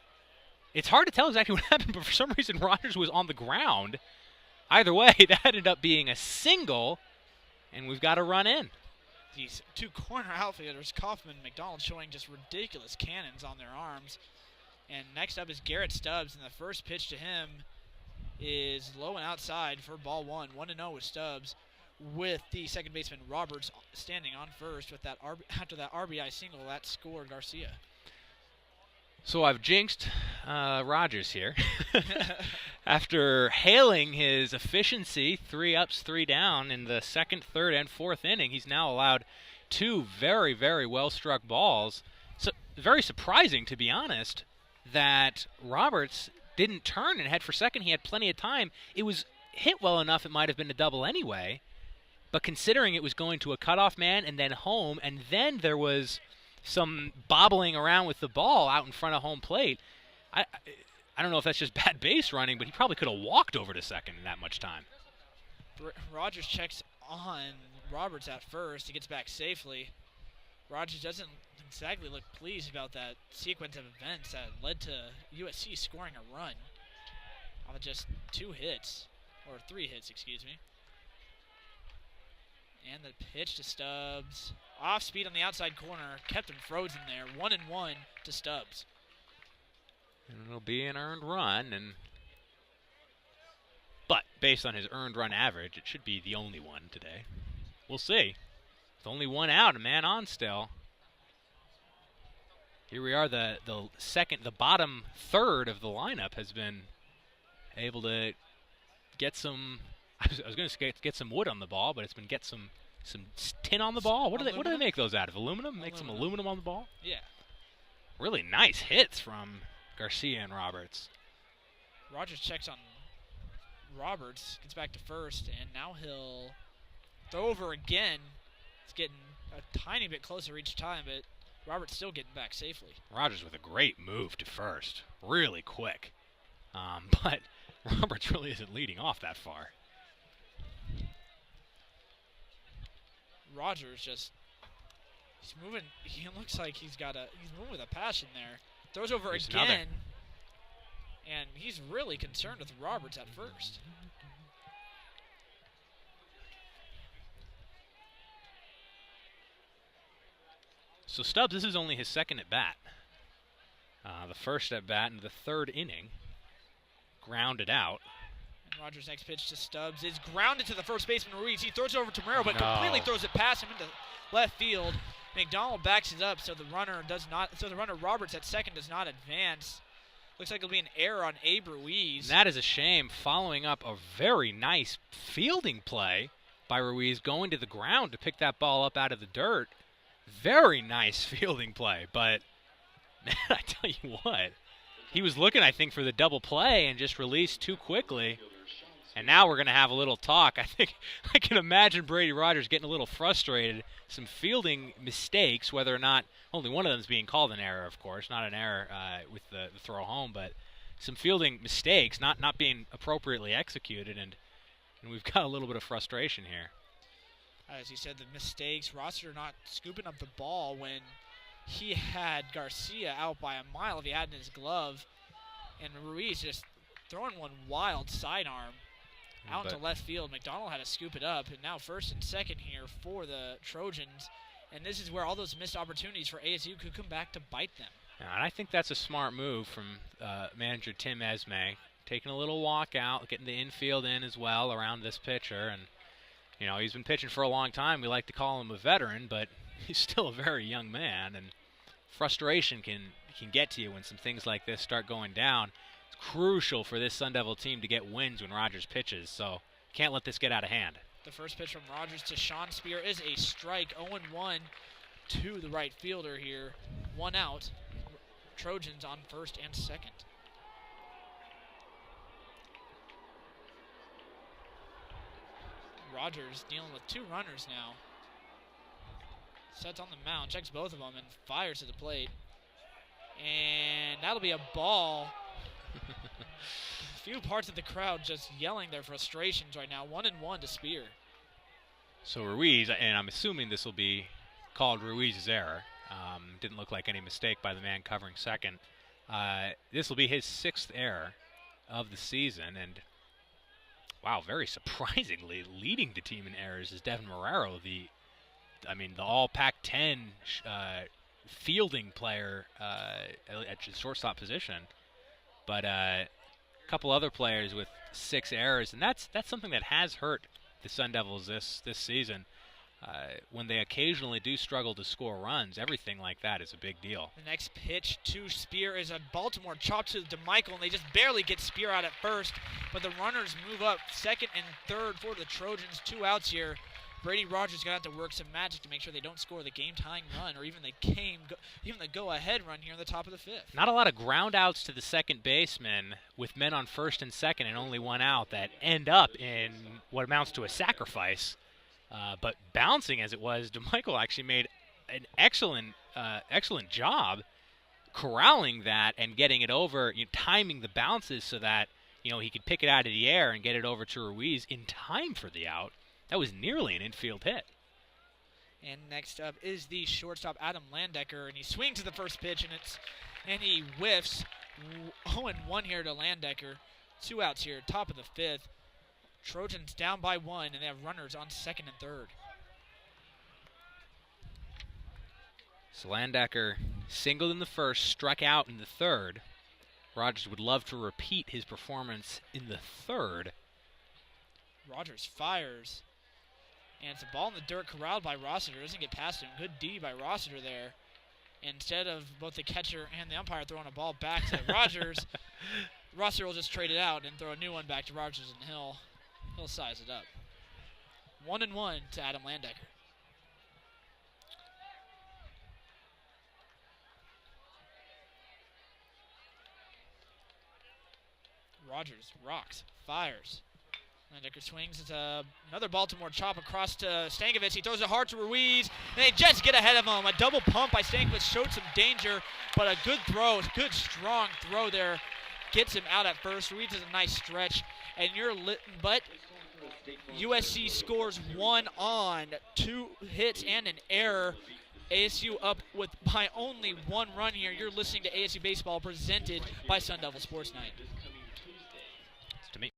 It's hard to tell exactly what happened, but for some reason Rogers was on the ground. Either way, that ended up being a single, and we've got a run in. These two corner outfielders, Kaufman and McDonald, showing just ridiculous cannons on their arms. And next up is Garrett Stubbs, and the first pitch to him is low and outside for ball 1. 1-0 with Stubbs, with the second baseman Roberts standing on first with that after that RBI single that scored Garcia. So I've jinxed Rogers here. After hailing his efficiency, 3 ups, 3 down in the second, third, and fourth inning, he's now allowed 2 very, very well-struck balls. So very surprising, to be honest, that Roberts didn't turn and head for second. He had plenty of time. It was hit well enough it might have been a double anyway, but considering it was going to a cutoff man and then home, and then there was some bobbling around with the ball out in front of home plate, I don't know if that's just bad base running, but he probably could have walked over to second in that much time. Rogers checks on Roberts at first. He gets back safely. Rogers doesn't exactly look pleased about that sequence of events that led to USC scoring a run off of just 2 hits, or 3 hits, excuse me. And the pitch to Stubbs. Off speed on the outside corner, kept him frozen there. 1-1 to Stubbs. And it'll be an earned run, but based on his earned run average, it should be the only one today. We'll see. With only 1 out, a man on still. Here we are, the bottom third of the lineup has been able to get some. I was going to get some wood on the ball, but it's been get some tin on the ball. What do they make those out of? Aluminum? Make some aluminum on the ball? Yeah. Really nice hits from Garcia and Roberts. Rogers checks on Roberts, gets back to first, and now he'll throw over again. It's getting a tiny bit closer each time, but Roberts still getting back safely. Rogers with a great move to first. Really quick. But Roberts really isn't leading off that far. Rogers he's moving. He looks like he's moving with a passion there. Throws over Here's again. another. And he's really concerned with Roberts at first. So Stubbs, this is only his second at bat. The first at bat in the 3rd inning. Grounded out. And Rogers' next pitch to Stubbs is grounded to the first baseman Ruiz. He throws it over to Morero, but completely throws it past him into left field. McDonald backs it up, so the runner Roberts at second does not advance. Looks like it'll be an error on Abe Ruiz. And that is a shame, following up a very nice fielding play by Ruiz, going to the ground to pick that ball up out of the dirt. Very nice fielding play, but man, I tell you what, he was looking, I think, for the double play and just released too quickly. And now we're going to have a little talk. I think I can imagine Brady Rogers getting a little frustrated. Some fielding mistakes, whether or not only one of them is being called an error, of course, not an error with the throw home, but some fielding mistakes not being appropriately executed, and we've got a little bit of frustration here. As you said, the mistakes. Rossiter not scooping up the ball when he had Garcia out by a mile if he had in his glove, and Ruiz just throwing one wild sidearm out into left field. McDonald had to scoop it up, and now first and second here for the Trojans. And this is where all those missed opportunities for ASU could come back to bite them. And I think that's a smart move from manager Tim Esme, taking a little walk out, getting the infield in as well around this pitcher. And, you know, he's been pitching for a long time. We like to call him a veteran, but he's still a very young man. And frustration can get to you when some things like this start going down. Crucial for this Sun Devil team to get wins when Rogers pitches, so can't let this get out of hand. The first pitch from Rogers to Sean Spear is a strike. 0-1 to the right fielder here. 1 out. Trojans on first and second. Rogers dealing with 2 runners now. Sets on the mound, checks both of them, and fires to the plate. And that'll be a ball. A few parts of the crowd just yelling their frustrations right now. 1-1 to Spear. So Ruiz, and I'm assuming this will be called Ruiz's error. Didn't look like any mistake by the man covering second. This will be his 6th error of the season, and wow, very surprisingly leading the team in errors is Devin Morero, the all Pac-10 fielding player at the shortstop position. But a couple other players with 6 errors, and that's something that has hurt the Sun Devils this season. When they occasionally do struggle to score runs, everything like that is a big deal. The next pitch to Spear is a Baltimore chop to DeMichael, and they just barely get Spear out at first, but the runners move up second and third for the Trojans. 2 outs here. Brady Rogers going to have to work some magic to make sure they don't score the game-tying run or even the go-ahead run here in the top of the 5th. Not a lot of ground outs to the second baseman with men on first and second and only 1 out that end up in what amounts to a sacrifice. But bouncing as it was, DeMichael actually made an excellent job corralling that and getting it over, timing the bounces so that he could pick it out of the air and get it over to Ruiz in time for the out. That was nearly an infield hit. And next up is the shortstop, Adam Landecker, and he swings to the first pitch, and he whiffs. 0-1 here to Landecker. 2 outs here, top of the 5th. Trojans down by 1, and they have runners on second and third. So Landecker singled in the first, struck out in the third. Rogers would love to repeat his performance in the third. Rogers fires. And it's a ball in the dirt, corralled by Rossiter. Doesn't get past him. Good D by Rossiter there. Instead of both the catcher and the umpire throwing a ball back to Rogers, Rossiter will just trade it out and throw a new one back to Rogers, and he'll size it up. 1-1 to Adam Landecker. Rogers rocks, fires. Landecker swings. It's another Baltimore chop across to Stankovic. He throws it hard to Ruiz, and they just get ahead of him. A double pump by Stankovic showed some danger, but a good throw, good strong throw there, gets him out at first. Ruiz is a nice stretch, and but USC scores 1 on 2 hits and an error. ASU up by only 1 run here. You're listening to ASU Baseball presented by Sun Devil Sports Night. To me.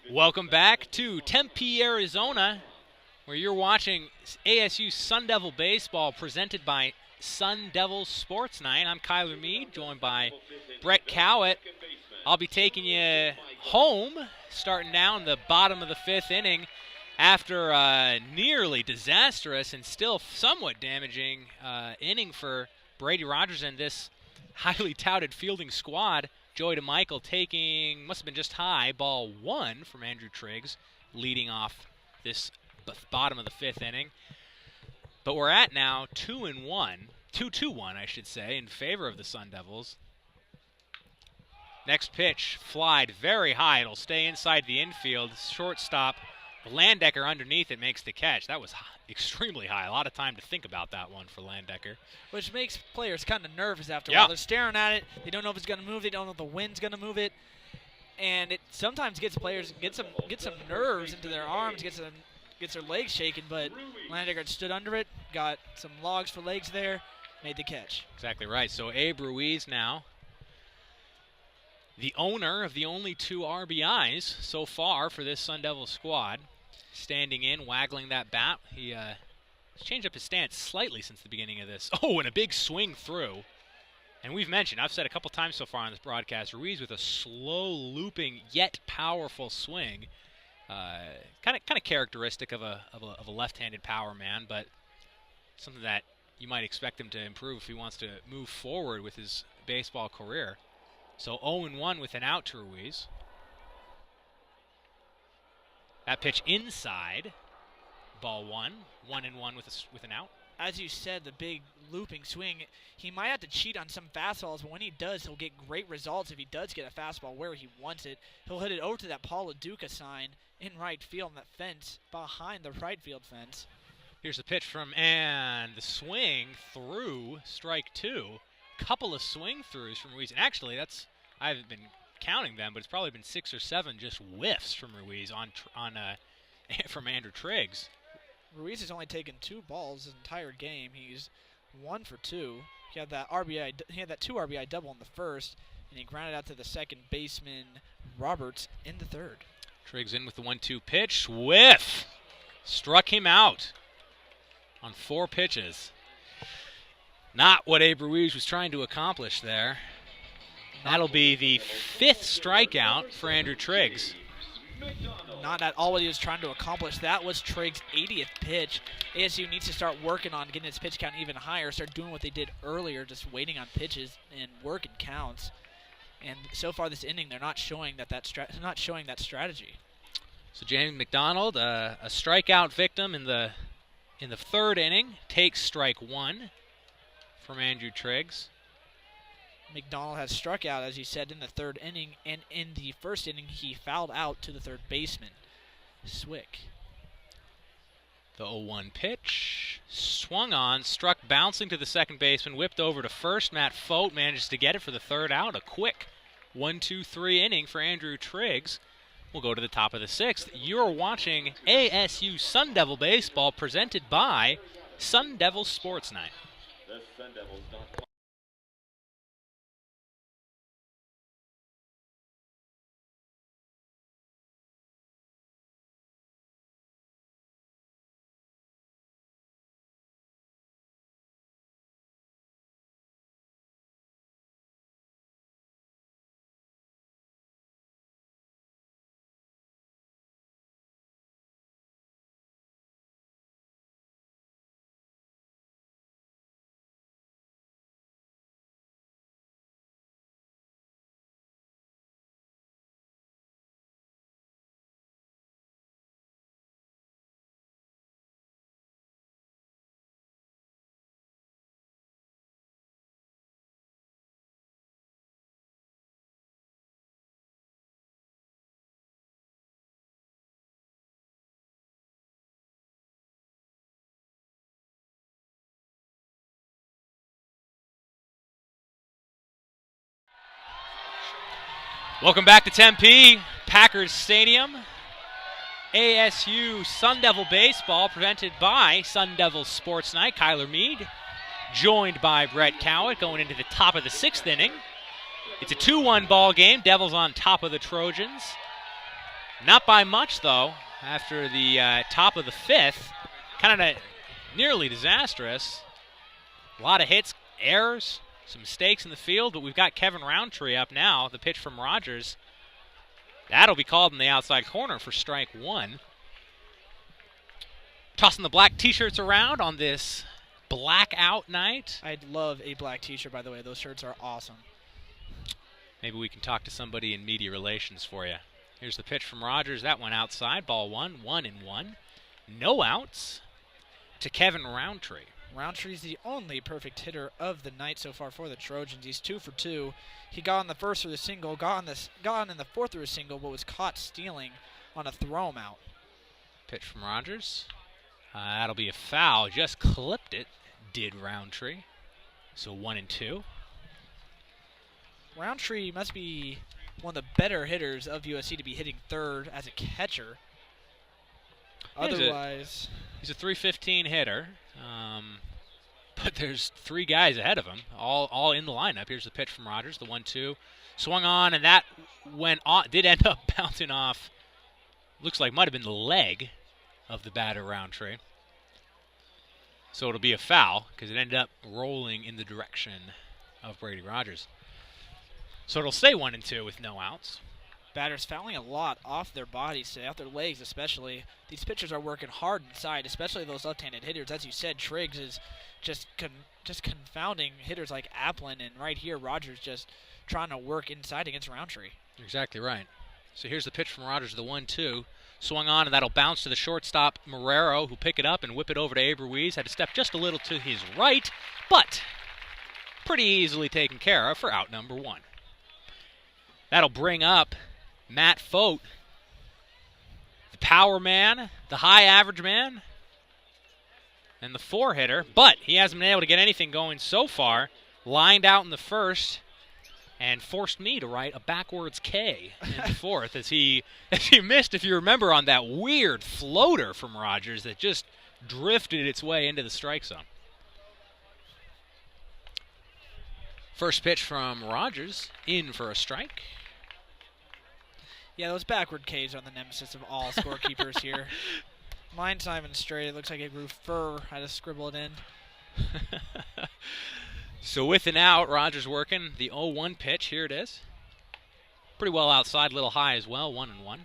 Welcome back to Tempe, Arizona, where you're watching ASU Sun Devil Baseball presented by Sun Devils Sports Night. I'm Cuyler Meade, joined by Brett Cowett. I'll be taking you home, starting down the bottom of the 5th inning after a nearly disastrous and still somewhat damaging inning for Brady Rogers and this highly touted fielding squad. Joey DeMichael taking, must have been just high, ball 1 from Andrew Triggs, leading off this bottom of the 5th inning. But we're at now 2-1, 2-2-1, I should say, in favor of the Sun Devils. Next pitch, flied very high. It'll stay inside the infield. Shortstop, Landecker underneath it makes the catch. That was extremely high. A lot of time to think about that one for Landecker. Which makes players kind of nervous after a while. They're staring at it. They don't know if it's going to move. They don't know if the wind's going to move it. And it sometimes gets players, get some nerves into their arms, gets their legs shaking. But Landecker stood under it, got some logs for legs there, made the catch. Exactly right. So Abe Ruiz now, the owner of the only 2 RBIs so far for this Sun Devil squad, standing in, waggling that bat. He changed up his stance slightly since the beginning of this. Oh, and a big swing through. And we've mentioned, I've said a couple times so far on this broadcast, Ruiz with a slow looping yet powerful swing. Kind of characteristic of a left-handed power man, but something that you might expect him to improve if he wants to move forward with his baseball career. So 0-1 with an out to Ruiz. That pitch inside, ball 1, 1-1 with an out. As you said, the big looping swing, he might have to cheat on some fastballs, but when he does, he'll get great results if he does get a fastball where he wants it. He'll hit it over to that Paul LaDuca sign in right field on that fence, behind the right field fence. Here's the pitch and the swing through, strike 2. Couple of swing throughs from Ruiz. And actually, I haven't been counting them, but it's probably been 6 or 7 just whiffs from Ruiz from Andrew Triggs. Ruiz has only taken 2 balls his entire game. He's 1 for 2. He had that RBI. He had that 2 RBI double in the first, and he grounded out to the second baseman Roberts in the third. Triggs in with the 1-2 pitch. Whiff! Struck him out on 4 pitches. Not what Abe Ruiz was trying to accomplish there. That'll be the 5th strikeout for Andrew Triggs. Not at all what he was trying to accomplish. That was Triggs' 80th pitch. ASU needs to start working on getting its pitch count even higher, start doing what they did earlier, just waiting on pitches and working counts. And so far this inning, they're not showing that strategy. So James McDonald, a strikeout victim in the 3rd inning, takes strike 1 from Andrew Triggs. McDonald has struck out, as you said, in the 3rd inning, and in the 1st inning, he fouled out to the 3rd baseman, Swick. The 0-1 pitch, swung on, struck bouncing to the 2nd baseman, whipped over to 1st. Matt Fote manages to get it for the 3rd out. A quick 1-2-3 inning for Andrew Triggs. We'll go to the top of the 6th. You're watching ASU Sun Devil Baseball presented by Sun Devils Sports Night. The Sun Devils don't. Welcome back to Tempe, Packers Stadium. ASU Sun Devil Baseball presented by Sun Devils Sports Night. Cuyler Meade joined by Brett Cowett going into the top of the 6th inning. It's a 2-1 ball game. Devils on top of the Trojans. Not by much, though, after the top of the 5th. Kind of nearly disastrous. A lot of hits, errors, some mistakes in the field, but we've got Kevin Roundtree up now. The pitch from Rogers. That'll be called in the outside corner for strike 1. Tossing the black T-shirts around on this blackout night. I'd love a black T-shirt, by the way. Those shirts are awesome. Maybe we can talk to somebody in media relations for you. Here's the pitch from Rogers. That went outside. Ball 1, 1-1. No outs to Kevin Roundtree. Roundtree's the only perfect hitter of the night so far for the Trojans. He's 2 for 2. He got on the 1st with a single, got on in the 4th with a single, but was caught stealing on a throw him out. Pitch from Rogers. That'll be a foul. Just clipped it, did Roundtree. So 1-2. Roundtree must be one of the better hitters of USC to be hitting 3rd as a catcher. Otherwise, he's a 315 hitter. But there's 3 guys ahead of him, all in the lineup. Here's the pitch from Rogers, the 1-2. Swung on, and that went on, did end up bouncing off, looks like might have been the leg of the batter Roundtree. So it'll be a foul, because it ended up rolling in the direction of Brady Rogers. So it'll stay 1-2 with no outs. Batters fouling a lot off their bodies today, off their legs especially. These pitchers are working hard inside, especially those left-handed hitters. As you said, Triggs is just confounding hitters like Applin, and right here, Rogers just trying to work inside against Roundtree. You're exactly right. So here's the pitch from Rogers, the 1-2. Swung on, and that'll bounce to the shortstop, Marrero, who pick it up and whip it over to Abe Ruiz. Had to step just a little to his right, but pretty easily taken care of for out number 1. That'll bring up Matt Fote, the power man, the high average man, and the 4-hitter, but he hasn't been able to get anything going so far. Lined out in the 1st and forced me to write a backwards K in the 4th as he missed, if you remember, on that weird floater from Rogers that just drifted its way into the strike zone. First pitch from Rogers, in for a strike. Yeah, those backward Ks are the nemesis of all scorekeepers here. Mine's not even straight. It looks like it grew fur. I had to scribble it in. So with and out, Rogers working the 0-1 pitch. Here it is. Pretty well outside, a little high as well, 1-1.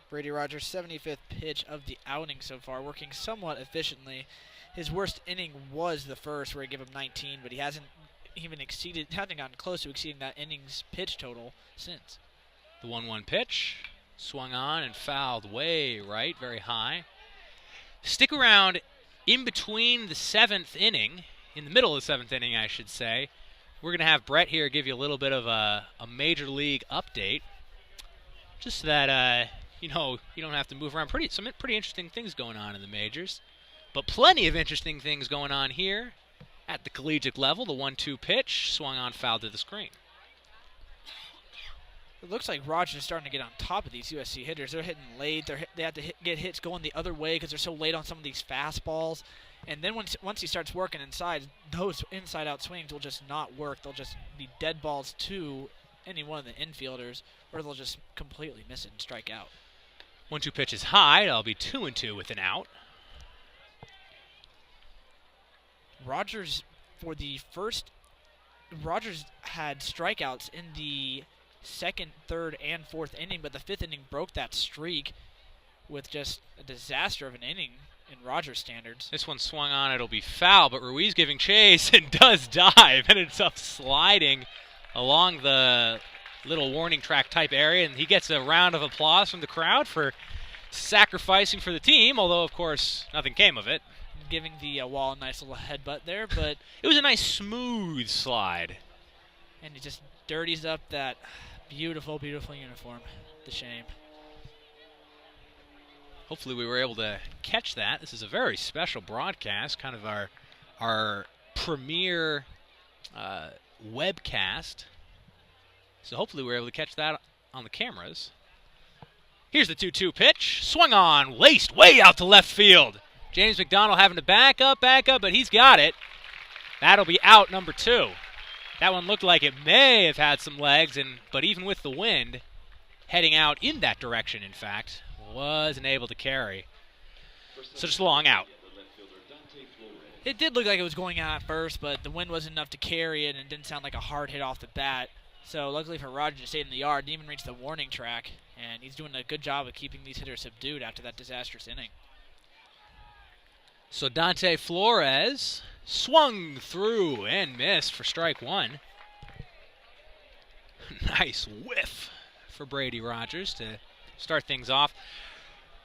Brady Rogers' 75th pitch of the outing so far, working somewhat efficiently. His worst inning was the first, where he gave him 19, but he hasn't gotten close to exceeding that innings pitch total since. The 1-1 pitch, swung on and fouled way right, very high. Stick around in between the 7th inning, in the middle of the 7th inning, I should say. We're going to have Brett here give you a little bit of a major league update, just so that you know, you don't have to move around. Some pretty interesting things going on in the majors, but plenty of interesting things going on here at the collegiate level. The 1-2 pitch, swung on, fouled to the screen. It looks like Rogers is starting to get on top of these USC hitters. They're hitting late. They have to get hits going the other way because they're so late on some of these fastballs. And then once he starts working inside, those inside-out swings will just not work. They'll just be dead balls to any one of the infielders, or they'll just completely miss it and strike out. 1-2 pitch is high. It'll be 2-2 with an out. Rogers had strikeouts in the 2nd, 3rd, and 4th inning, but the 5th inning broke that streak with just a disaster of an inning in Rogers standards. This one swung on. It'll be foul, but Ruiz giving chase and does dive, and ends up sliding along the little warning track type area, and he gets a round of applause from the crowd for sacrificing for the team, although, of course, nothing came of it. Giving the wall a nice little headbutt there, but it was a nice smooth slide. And he just dirties up that beautiful, beautiful uniform. The shame. Hopefully we were able to catch that. This is a very special broadcast, kind of our premiere webcast. So hopefully we were able to catch that on the cameras. Here's the 2-2 pitch. Swung on, laced way out to left field. James McDonald having to back up, but he's got it. That'll be out number 2. That one looked like it may have had some legs, but even with the wind heading out in that direction, in fact, wasn't able to carry. So just a long out. It did look like it was going out at first, but the wind wasn't enough to carry it, and it didn't sound like a hard hit off the bat. So luckily for Rogers, he stayed in the yard, didn't even reach the warning track, and he's doing a good job of keeping these hitters subdued after that disastrous inning. So Dante Flores swung through and missed for strike 1. Nice whiff for Brady Rogers to start things off.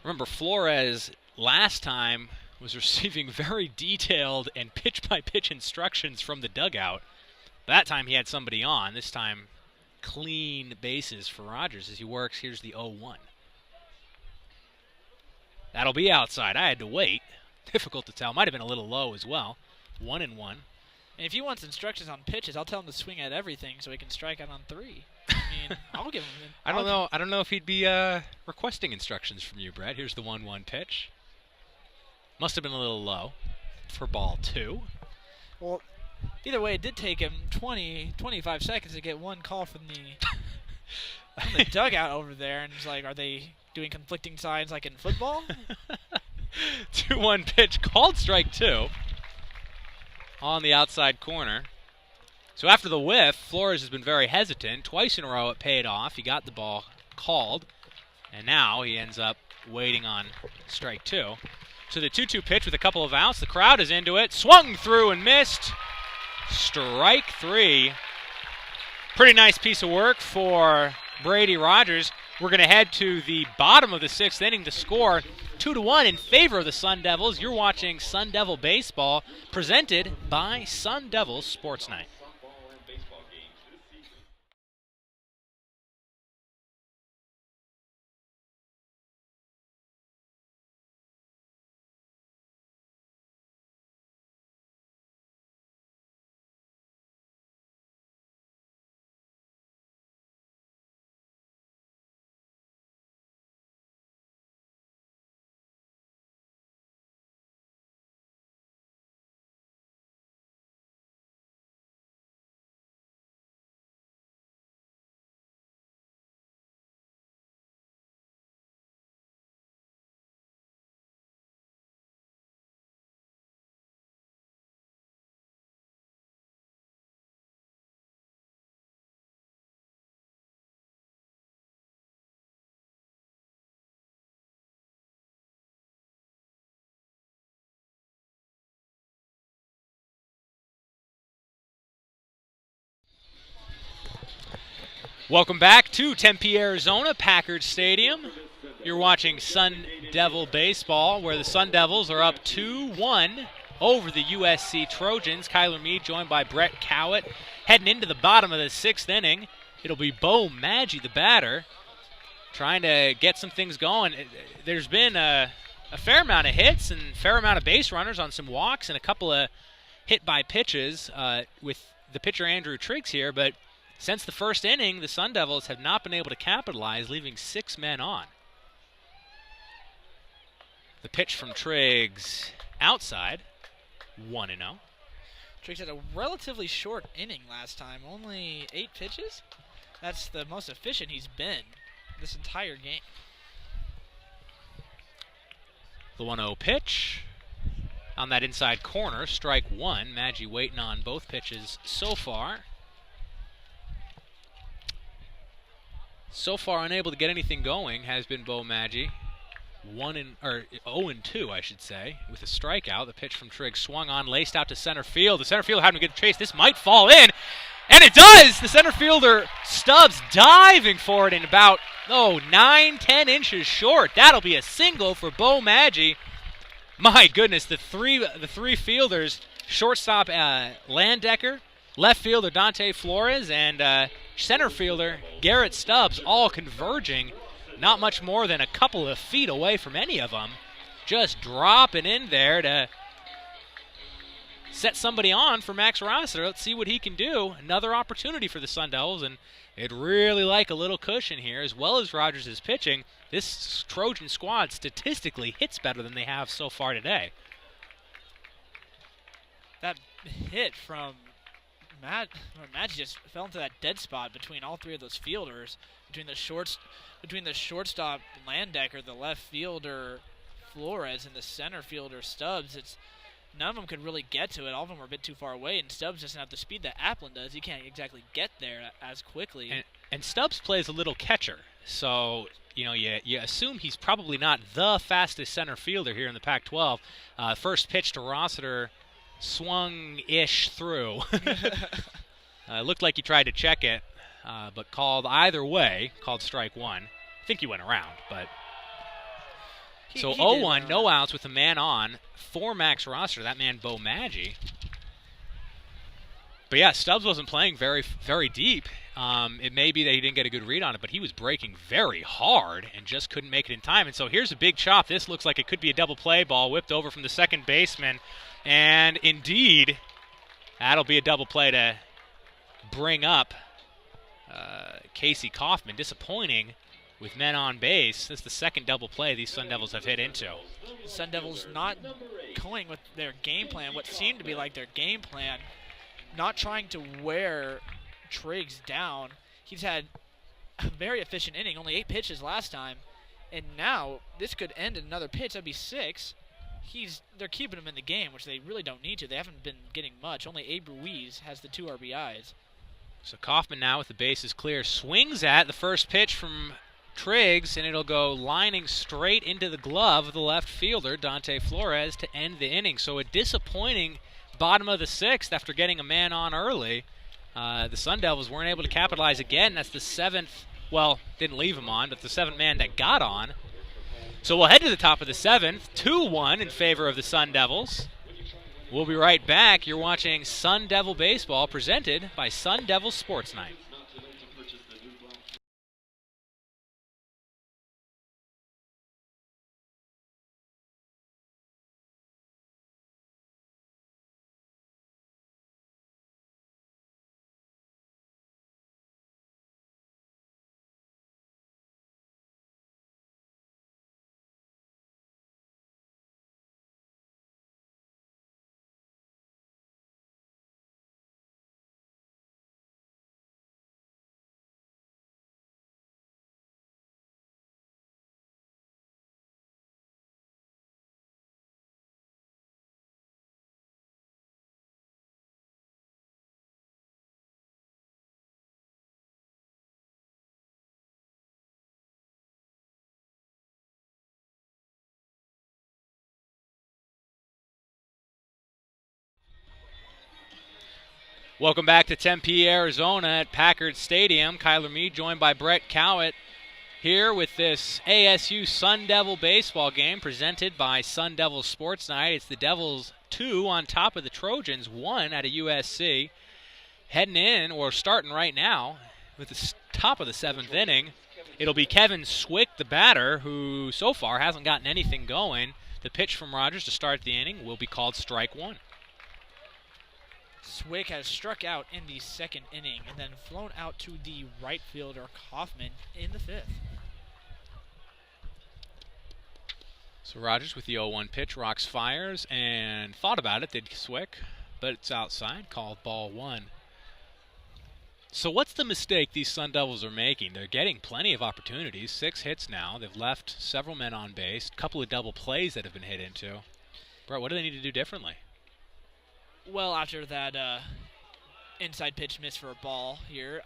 Remember, Flores last time was receiving very detailed and pitch-by-pitch instructions from the dugout. That time he had somebody on. This time, clean bases for Rogers as he works. Here's the 0-1. That'll be outside. I had to wait. Difficult to tell. Might have been a little low as well. 1-1. And if he wants instructions on pitches, I'll tell him to swing at everything so he can strike out on 3. I mean, I'll give him. I don't know if he'd be requesting instructions from you, Brett. Here's the 1-1 pitch. Must have been a little low for ball 2. Well, either way, it did take him 25 seconds to get one call from the dugout over there, and it's like, are they doing conflicting signs like in football? 2-1 pitch, called strike 2 on the outside corner. So after the whiff, Flores has been very hesitant. Twice in a row it paid off. He got the ball called, and now he ends up waiting on strike 2. So the 2-2 pitch with a couple of outs. The crowd is into it. Swung through and missed. Strike 3. Pretty nice piece of work for Brady Rogers. We're going to head to the bottom of the 6th inning to score 2-1 in favor of the Sun Devils. You're watching Sun Devil Baseball, presented by Sun Devils Sports Night. Welcome back to Tempe, Arizona, Packard Stadium. You're watching Sun Devil Baseball, where the Sun Devils are up 2-1 over the USC Trojans. Cuyler Meade joined by Brett Cowett. Heading into the bottom of the 6th inning, it'll be Bo Maggi, the batter, trying to get some things going. There's been a fair amount of hits and a fair amount of base runners on some walks and a couple of hit by pitches with the pitcher Andrew Triggs here, but since the first inning, the Sun Devils have not been able to capitalize, leaving 6 men on. The pitch from Triggs outside, 1-0. Triggs had a relatively short inning last time, only 8 pitches. That's the most efficient he's been this entire game. The 1-0 pitch on that inside corner, strike 1. Maggi waiting on both pitches so far. So far unable to get anything going has been Bo Maggi. 0-2, I should say, with a strikeout. The pitch from Triggs swung on, laced out to center field. The center fielder having a good chase. This might fall in, and it does! The center fielder, Stubbs, diving for it in about, 9-10 inches short. That'll be a single for Bo Maggi. My goodness, the three fielders, shortstop Landecker, left fielder Dante Flores, and center fielder Garrett Stubbs, all converging not much more than a couple of feet away from any of them, just dropping in there to set somebody on for Max Rossiter. Let's see what he can do. Another opportunity for the Sun Devils, and they'd really like a little cushion here, as well as Rogers' pitching. This Trojan squad statistically hits better than they have so far today. That hit from Maggi just fell into that dead spot between all 3 of those fielders, between the shortstop Landecker, the left fielder Flores, and the center fielder Stubbs. None of them could really get to it. All of them were a bit too far away, and Stubbs doesn't have the speed that Applin does. He can't exactly get there as quickly. And Stubbs plays a little catcher, so you assume he's probably not the fastest center fielder here in the Pac-12. First pitch to Rossiter, swung-ish through. Looked like he tried to check it, but called either way, called strike 1. I think he went around, but... So 0-1, no outs with a man on for Max Rossiter, that man Bo Maggi. But yeah, Stubbs wasn't playing very, very deep. It may be that he didn't get a good read on it, but he was breaking very hard and just couldn't make it in time. And so here's a big chop. This looks like it could be a double play ball, whipped over from the second baseman. And indeed, that'll be a double play to bring up Casey Kaufman. Disappointing with men on base. That's the second double play these Sun Devils have hit into. Sun Devils not going with their game plan, what seemed to be like their game plan, not trying to wear Triggs down. He's had a very efficient inning, only 8 pitches last time, and now this could end in another pitch. That'd be 6. They're keeping him in the game, which they really don't need to. They haven't been getting much. Only Abe Ruiz has the 2 RBIs. So Kaufman now with the bases clear, swings at the first pitch from Triggs, and it'll go lining straight into the glove of the left fielder, Dante Flores, to end the inning. So a disappointing bottom of the 6th after getting a man on early. The Sun Devils weren't able to capitalize again. That's the 7th, well, didn't leave him on, but the 7th man that got on. So we'll head to the top of the 7th, 2-1 in favor of the Sun Devils. We'll be right back. You're watching Sun Devil Baseball presented by Sun Devil Sports Night. Welcome back to Tempe, Arizona at Packard Stadium. Cuyler Meade joined by Brett Cowett here with this ASU Sun Devil baseball game presented by Sun Devil Sports Night. It's the Devils 2 on top of the Trojans 1 out of USC. Heading in, or starting right now, with the top of the 7th inning. It'll be Kevin Swick, the batter, who so far hasn't gotten anything going. The pitch from Rogers to start the inning will be called strike 1. Swick has struck out in the 2nd inning and then flown out to the right fielder Kaufman in the 5th. So Rogers with the 0-1 pitch, rocks, fires, and thought about it, did Swick, but it's outside, called ball 1. So what's the mistake these Sun Devils are making? They're getting plenty of opportunities, 6 hits now. They've left several men on base, a couple of double plays that have been hit into. Bro, what do they need to do differently? Well, after that inside pitch miss for a ball here,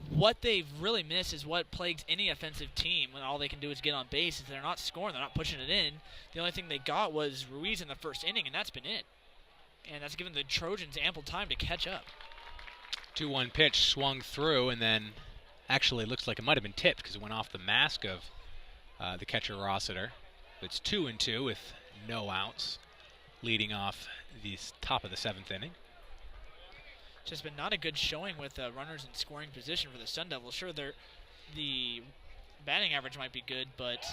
what they've really missed is what plagues any offensive team when all they can do is get on base. If they're not scoring, they're not pushing it in. The only thing they got was Ruiz in the 1st inning, and that's been it. And that's given the Trojans ample time to catch up. 2-1 pitch swung through, and then actually looks like it might have been tipped because it went off the mask of the catcher Rossiter. It's 2-2 with no outs, leading off the top of the 7th inning. Just been not a good showing with runners in scoring position for the Sun Devils. Sure, the batting average might be good, but...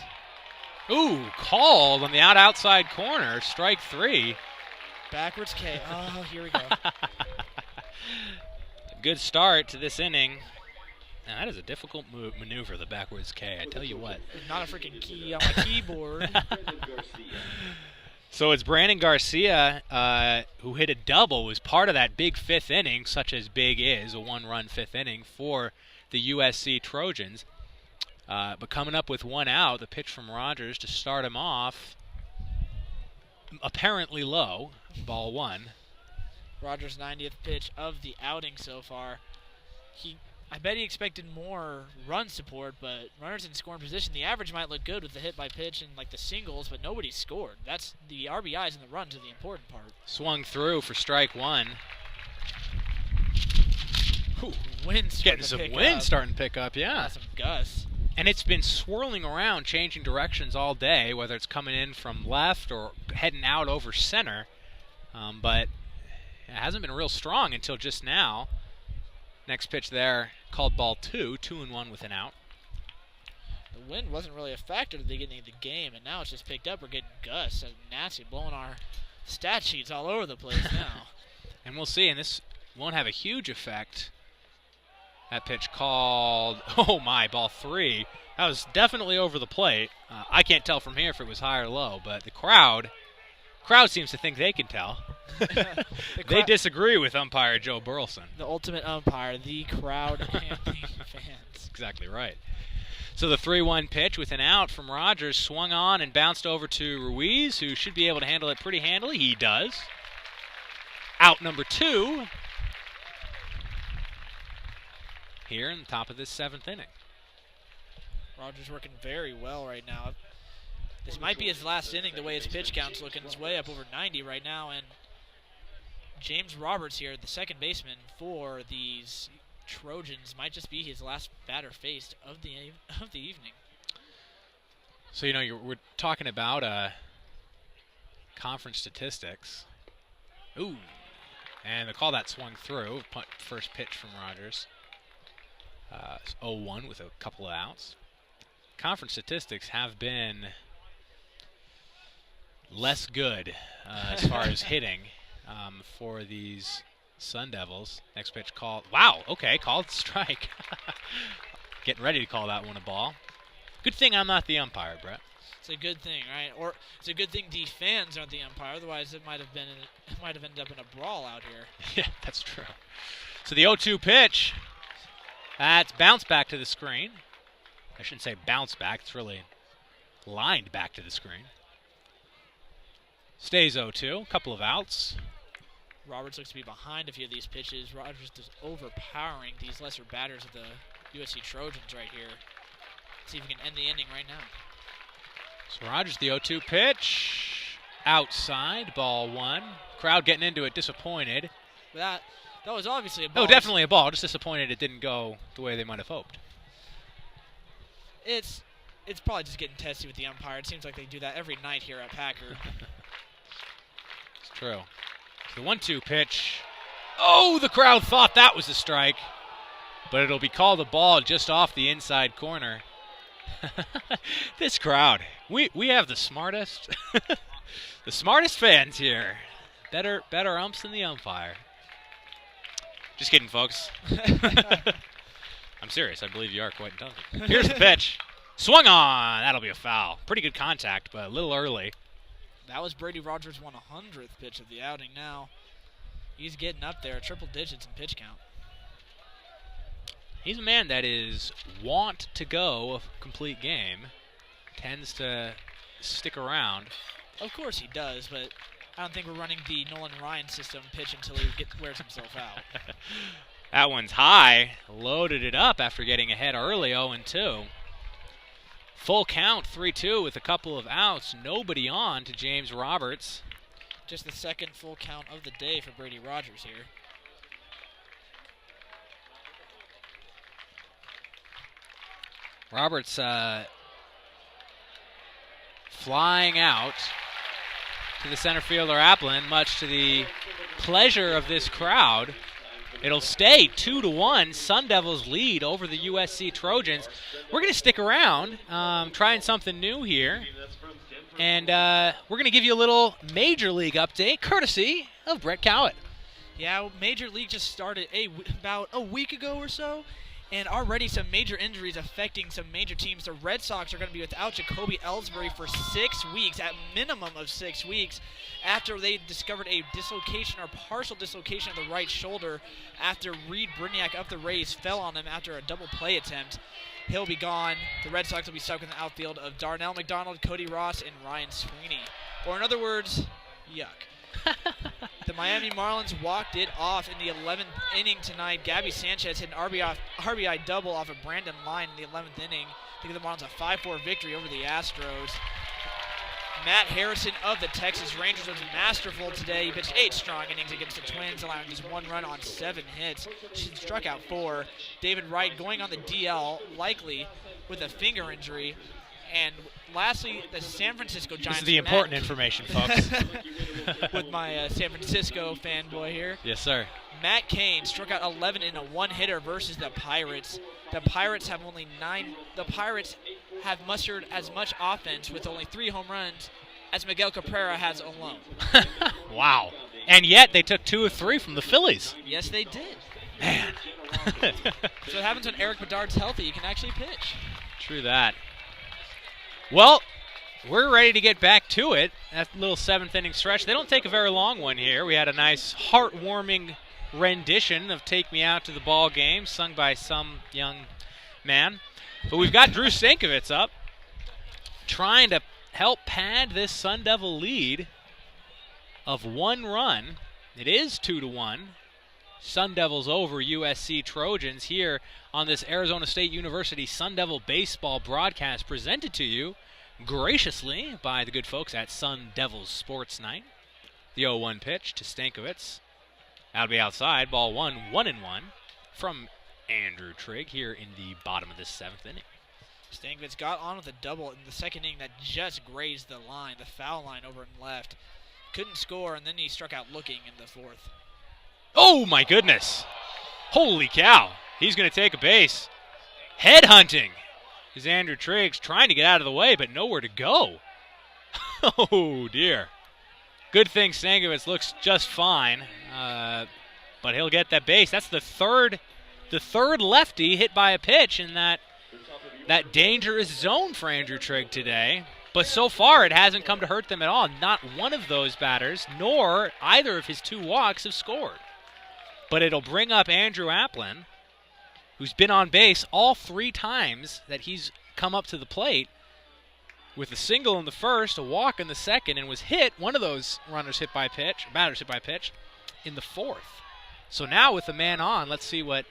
Ooh, called on the outside corner, strike 3. Backwards K. Oh, here we go. Good start to this inning. Now, that is a difficult maneuver, the backwards K, I tell you what. There's not a freaking key on my keyboard. So it's Brandon Garcia, who hit a double, was part of that big 5th inning, such as big is, a 1-run 5th inning for the USC Trojans. But coming up with 1 out, the pitch from Rogers to start him off, apparently low, ball 1. Rogers' 90th pitch of the outing so far. I bet he expected more run support, but runners in scoring position, the average might look good with the hit by pitch and like the singles, but nobody scored. That's the RBIs and the runs are the important part. Swung through for strike 1. Wind's getting some wind starting to pick up, yeah. Some gusts. And it's been swirling around, changing directions all day, whether it's coming in from left or heading out over center. But it hasn't been real strong until just now. Next pitch there, called ball 2, 2-1 with an out. The wind wasn't really a factor at the beginning of the game, and now it's just picked up. We're getting gusts and nasty, blowing our stat sheets all over the place now. And we'll see, and this won't have a huge effect. That pitch called, oh my, ball 3. That was definitely over the plate. I can't tell from here if it was high or low, but the crowd seems to think they can tell. They disagree with umpire Joe Burleson. The ultimate umpire, the crowd and the fans. Exactly right. So the 3-1 pitch with an out from Rogers swung on and bounced over to Ruiz, who should be able to handle it pretty handily. He does. Out number 2 here in the top of this 7th inning. Rogers working very well right now. This might be his last inning the way his pitch count's looking. It's way up over 90 right now, and James Roberts here, the second baseman for these Trojans, might just be his last batter faced of the evening. So, you know, we're talking about conference statistics. Ooh. And the call that swung through. First pitch from Rogers. 0-1 with a couple of outs. Conference statistics have been less good as far as hitting for these Sun Devils. Next pitch called. Wow, okay, called strike. Getting ready to call that one a ball. Good thing I'm not the umpire, Brett. It's a good thing, right? Or it's a good thing the fans aren't the umpire. Otherwise, it might have ended up in a brawl out here. Yeah, that's true. So the 0-2 pitch. That's bounced back to the screen. I shouldn't say bounce back. It's really lined back to the screen. Stays 0-2. Couple of outs. Roberts looks to be behind a few of these pitches. Rogers is overpowering these lesser batters of the USC Trojans right here. See if we can end the inning right now. So Rogers, the 0-2 pitch. Outside, ball 1. Crowd getting into it, disappointed. That was obviously a ball. Oh, definitely a ball. Just disappointed it didn't go the way they might have hoped. It's probably just getting testy with the umpire. It seems like they do that every night here at Packard. It's true. The 1-2 pitch. Oh, the crowd thought that was a strike, but it'll be called a ball just off the inside corner. This crowd, we have the smartest, the smartest fans here. Better umps than the umpire. Just kidding, folks. I'm serious. I believe you are quite intelligent. Here's the pitch. Swung on. That'll be a foul. Pretty good contact, but a little early. That was Brady Rogers' 100th pitch of the outing now. He's getting up there, triple digits in pitch count. He's a man that is wont to go a complete game. Tends to stick around. Of course he does, but I don't think we're running the Nolan Ryan system pitch until he wears himself out. That one's high. Loaded it up after getting ahead early, 0-2. Full count, 3-2 with a couple of outs. Nobody on to James Roberts. Just the second full count of the day for Brady Rogers here. Roberts flying out to the center fielder Applin, much to the pleasure of this crowd. It'll stay 2-1. Sun Devils lead over the USC Trojans. We're going to stick around, trying something new here. And we're going to give you a little Major League update, courtesy of Brett Cowett. Yeah, Major League just started about a week ago or so, and already some major injuries affecting some major teams. The Red Sox are going to be without Jacoby Ellsbury for 6 weeks, at minimum of 6 weeks, after they discovered a dislocation or partial dislocation of the right shoulder after Reed Brignac of the Rays fell on him after a double play attempt. He'll be gone. The Red Sox will be stuck in the outfield of Darnell McDonald, Cody Ross, and Ryan Sweeney. Or in other words, yuck. The Miami Marlins walked it off in the 11th inning tonight. Gabby Sanchez hit an RBI double off of Brandon Line in the 11th inning to give the Marlins a 5-4 victory over the Astros. Matt Harrison of the Texas Rangers was masterful today. He pitched 8 strong innings against the Twins, allowing just 1 run on 7 hits. She struck out 4. David Wright going on the DL, likely with a finger injury. And lastly, the San Francisco Giants. This is the important information, folks. With my San Francisco fanboy here. Yes, sir. Matt Cain struck out 11 in a one-hitter versus the Pirates. The Pirates have only 9. The Pirates have mustered as much offense with only 3 home runs as Miguel Cabrera has alone. Wow. And yet they took 2 of 3 from the Phillies. Yes, they did. Man. So what happens when Eric Bedard's healthy? He can actually pitch. True that. Well, we're ready to get back to it. That little 7th inning stretch. They don't take a very long one here. We had a nice heartwarming rendition of Take Me Out to the Ball Game, sung by some young man. But we've got Drew Stankiewicz up, trying to help pad this Sun Devil lead of 1 run. It is 2-1. Sun Devils over USC Trojans here on this Arizona State University Sun Devil baseball broadcast, presented to you graciously by the good folks at Sun Devils Sports Night. The 0-1 pitch to Stankiewicz. That'll be outside. Ball 1-1 from Andrew Trigg here in the bottom of this 7th inning. Stankiewicz got on with a double in the 2nd inning that just grazed the line, the foul line over and left. Couldn't score, and then he struck out looking in the 4th. Oh, my goodness. Holy cow. He's going to take a base. Head hunting is Andrew Triggs, trying to get out of the way, but nowhere to go. Oh, dear. Good thing Stankiewicz looks just fine, but he'll get that base. That's the third lefty hit by a pitch in that dangerous zone for Andrew Trigg today. But so far, it hasn't come to hurt them at all. Not one of those batters, nor either of his 2 walks, have scored. But it'll bring up Andrew Applin, who's been on base all 3 times that he's come up to the plate, with a single in the 1st, a walk in the 2nd, and was hit, one of those batters hit by pitch, in the 4th. So now with the man on, let's see what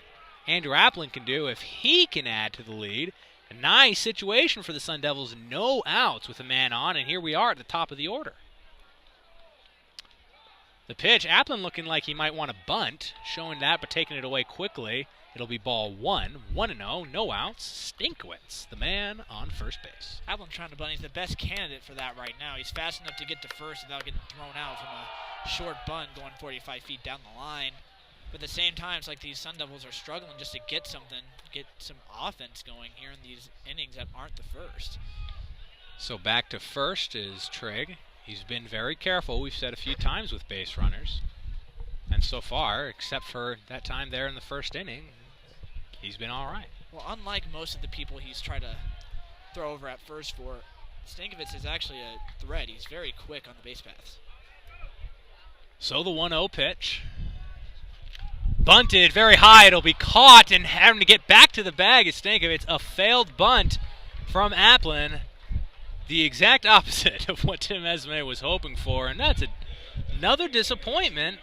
Andrew Applin can do if he can add to the lead. A nice situation for the Sun Devils, no outs with a man on, and here we are at the top of the order. The pitch, Applin looking like he might want to bunt, showing that but taking it away quickly. It'll be ball 1, 1-0, no outs. Stankiewicz, the man on first base. Applin trying to bunt. He's the best candidate for that right now. He's fast enough to get to first without getting thrown out from a short bunt going 45 feet down the line. But at the same time, it's like these Sun Devils are struggling just to get something, get some offense going here in these innings that aren't the first. So back to first is Trigg. He's been very careful, we've said a few times, with base runners. And so far, except for that time there in the first inning, he's been all right. Well, unlike most of the people he's tried to throw over at first for, Stankiewicz is actually a threat. He's very quick on the base paths. So the 1-0 pitch. Bunted very high. It'll be caught, and having to get back to the bag is Stankiewicz. A failed bunt from Applin. The exact opposite of what Tim Esme was hoping for, and that's another disappointment.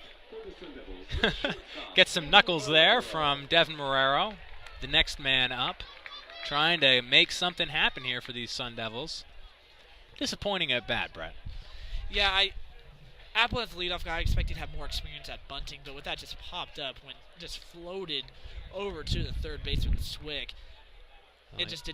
Get some knuckles there from Devin Marrero, the next man up, trying to make something happen here for these Sun Devils. Disappointing at bat, Brett. Yeah, Apple as the leadoff guy, I expected to have more experience at bunting, but with that just popped up when just floated over to the third base with the swick. It just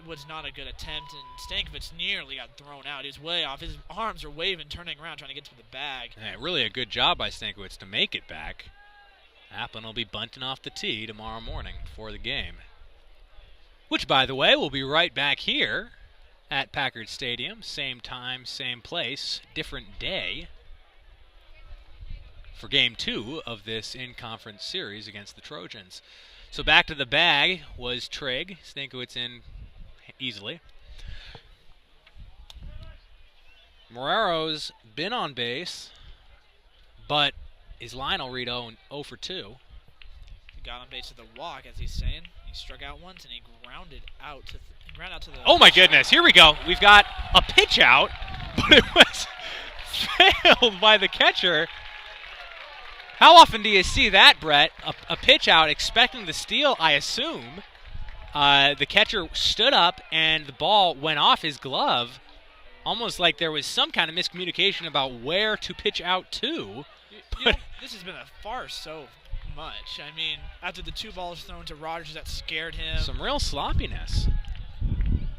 was not a good attempt, and Stankiewicz nearly got thrown out. He was way off. His arms are waving, turning around, trying to get to the bag. Yeah, really a good job by Stankiewicz to make it back. Applin will be bunting off the tee tomorrow morning before the game. Which, by the way, will be right back here at Packard Stadium. Same time, same place, different day for Game 2 of this in-conference series against the Trojans. So back to the bag was Trigg. Stankiewicz in easily. Marrero's been on base, but his line will read 0 for 2. He got on base with a walk, as he's saying. He struck out once, and he grounded out to the... Oh, my goodness. Here we go. We've got a pitch out, but it was failed by the catcher. How often do you see that, Brett? A pitch out, expecting the steal, I assume. The catcher stood up, and the ball went off his glove, almost like there was some kind of miscommunication about where to pitch out to. You know, this has been a farce so much. I mean, after the 2 balls thrown to Rogers that scared him. Some real sloppiness.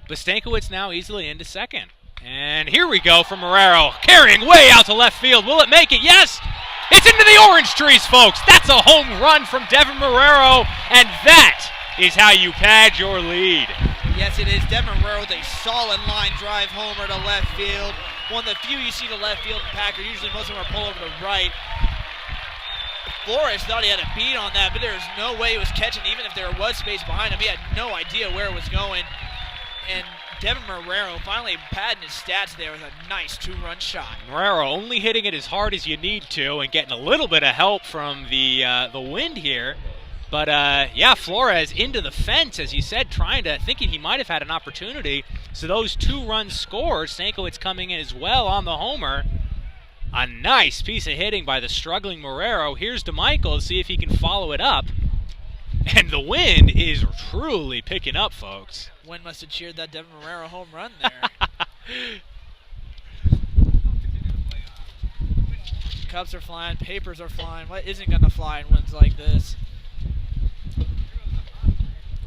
But Stankiewicz now easily into second. And here we go from Marrero, carrying way out to left field. Will it make it? Yes! It's into the orange trees, folks. That's a home run from Devin Marrero, and that is how you pad your lead. Yes, it is. Devin Marrero with a solid line drive homer to left field. One of the few you see to left field in Packard. Usually most of them are pulled over to right. Flores thought he had a beat on that, but there was no way he was catching, even if there was space behind him. He had no idea where it was going. And Devin Marrero finally padding his stats there with a nice 2-run shot. Marrero only hitting it as hard as you need to and getting a little bit of help from the wind here. But, yeah, Flores into the fence, as you said, thinking he might have had an opportunity. So those 2 runs scored. Stankiewicz coming in as well on the homer. A nice piece of hitting by the struggling Marrero. Here's DeMichael to see if he can follow it up. And the wind is truly picking up, folks. Wind must have cheered that Devin Marrero home run there. Cups are flying, papers are flying. What isn't going to fly in winds like this?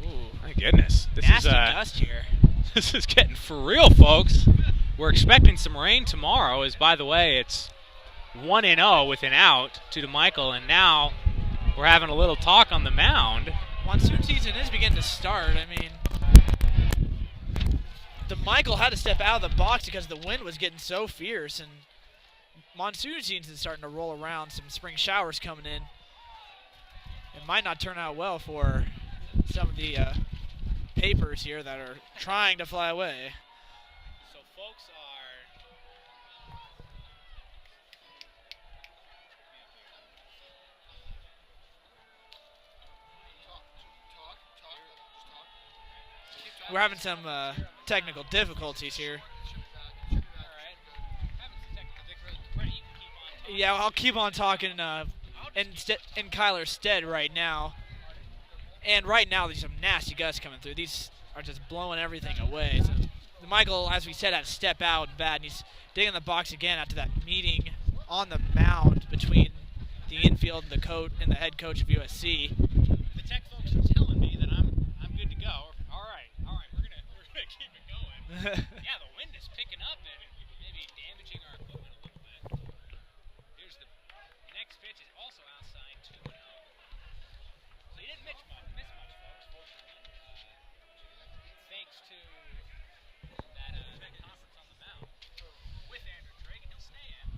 Ooh, my goodness. This nasty is dust here. This is getting for real, folks. We're expecting some rain tomorrow, as by the way, it's 1-0 with an out to DeMichael, and now we're having a little talk on the mound. Monsoon season is beginning to start. I mean, DeMichael had to step out of the box because the wind was getting so fierce, and monsoon season is starting to roll around. Some spring showers coming in. It might not turn out well for some of the papers here that are trying to fly away. So folks are... We're having some technical difficulties here. Yeah, I'll keep on talking in Cuyler's stead right now. And right now, there's some nasty gusts coming through. These are just blowing everything away. So Michael, as we said, had to step out bad, and he's digging the box again after that meeting on the mound between the infield and the head coach of USC. The tech folks are telling me that I'm good to go. All right, we're gonna keep it going. Yeah, the wind is picking up and maybe damaging our equipment a little bit. Here's the next pitch is also outside 2-0. So he didn't miss much, folks. Fortunately, thanks to that conference on the mound with Andrew Drake, and he'll stay in.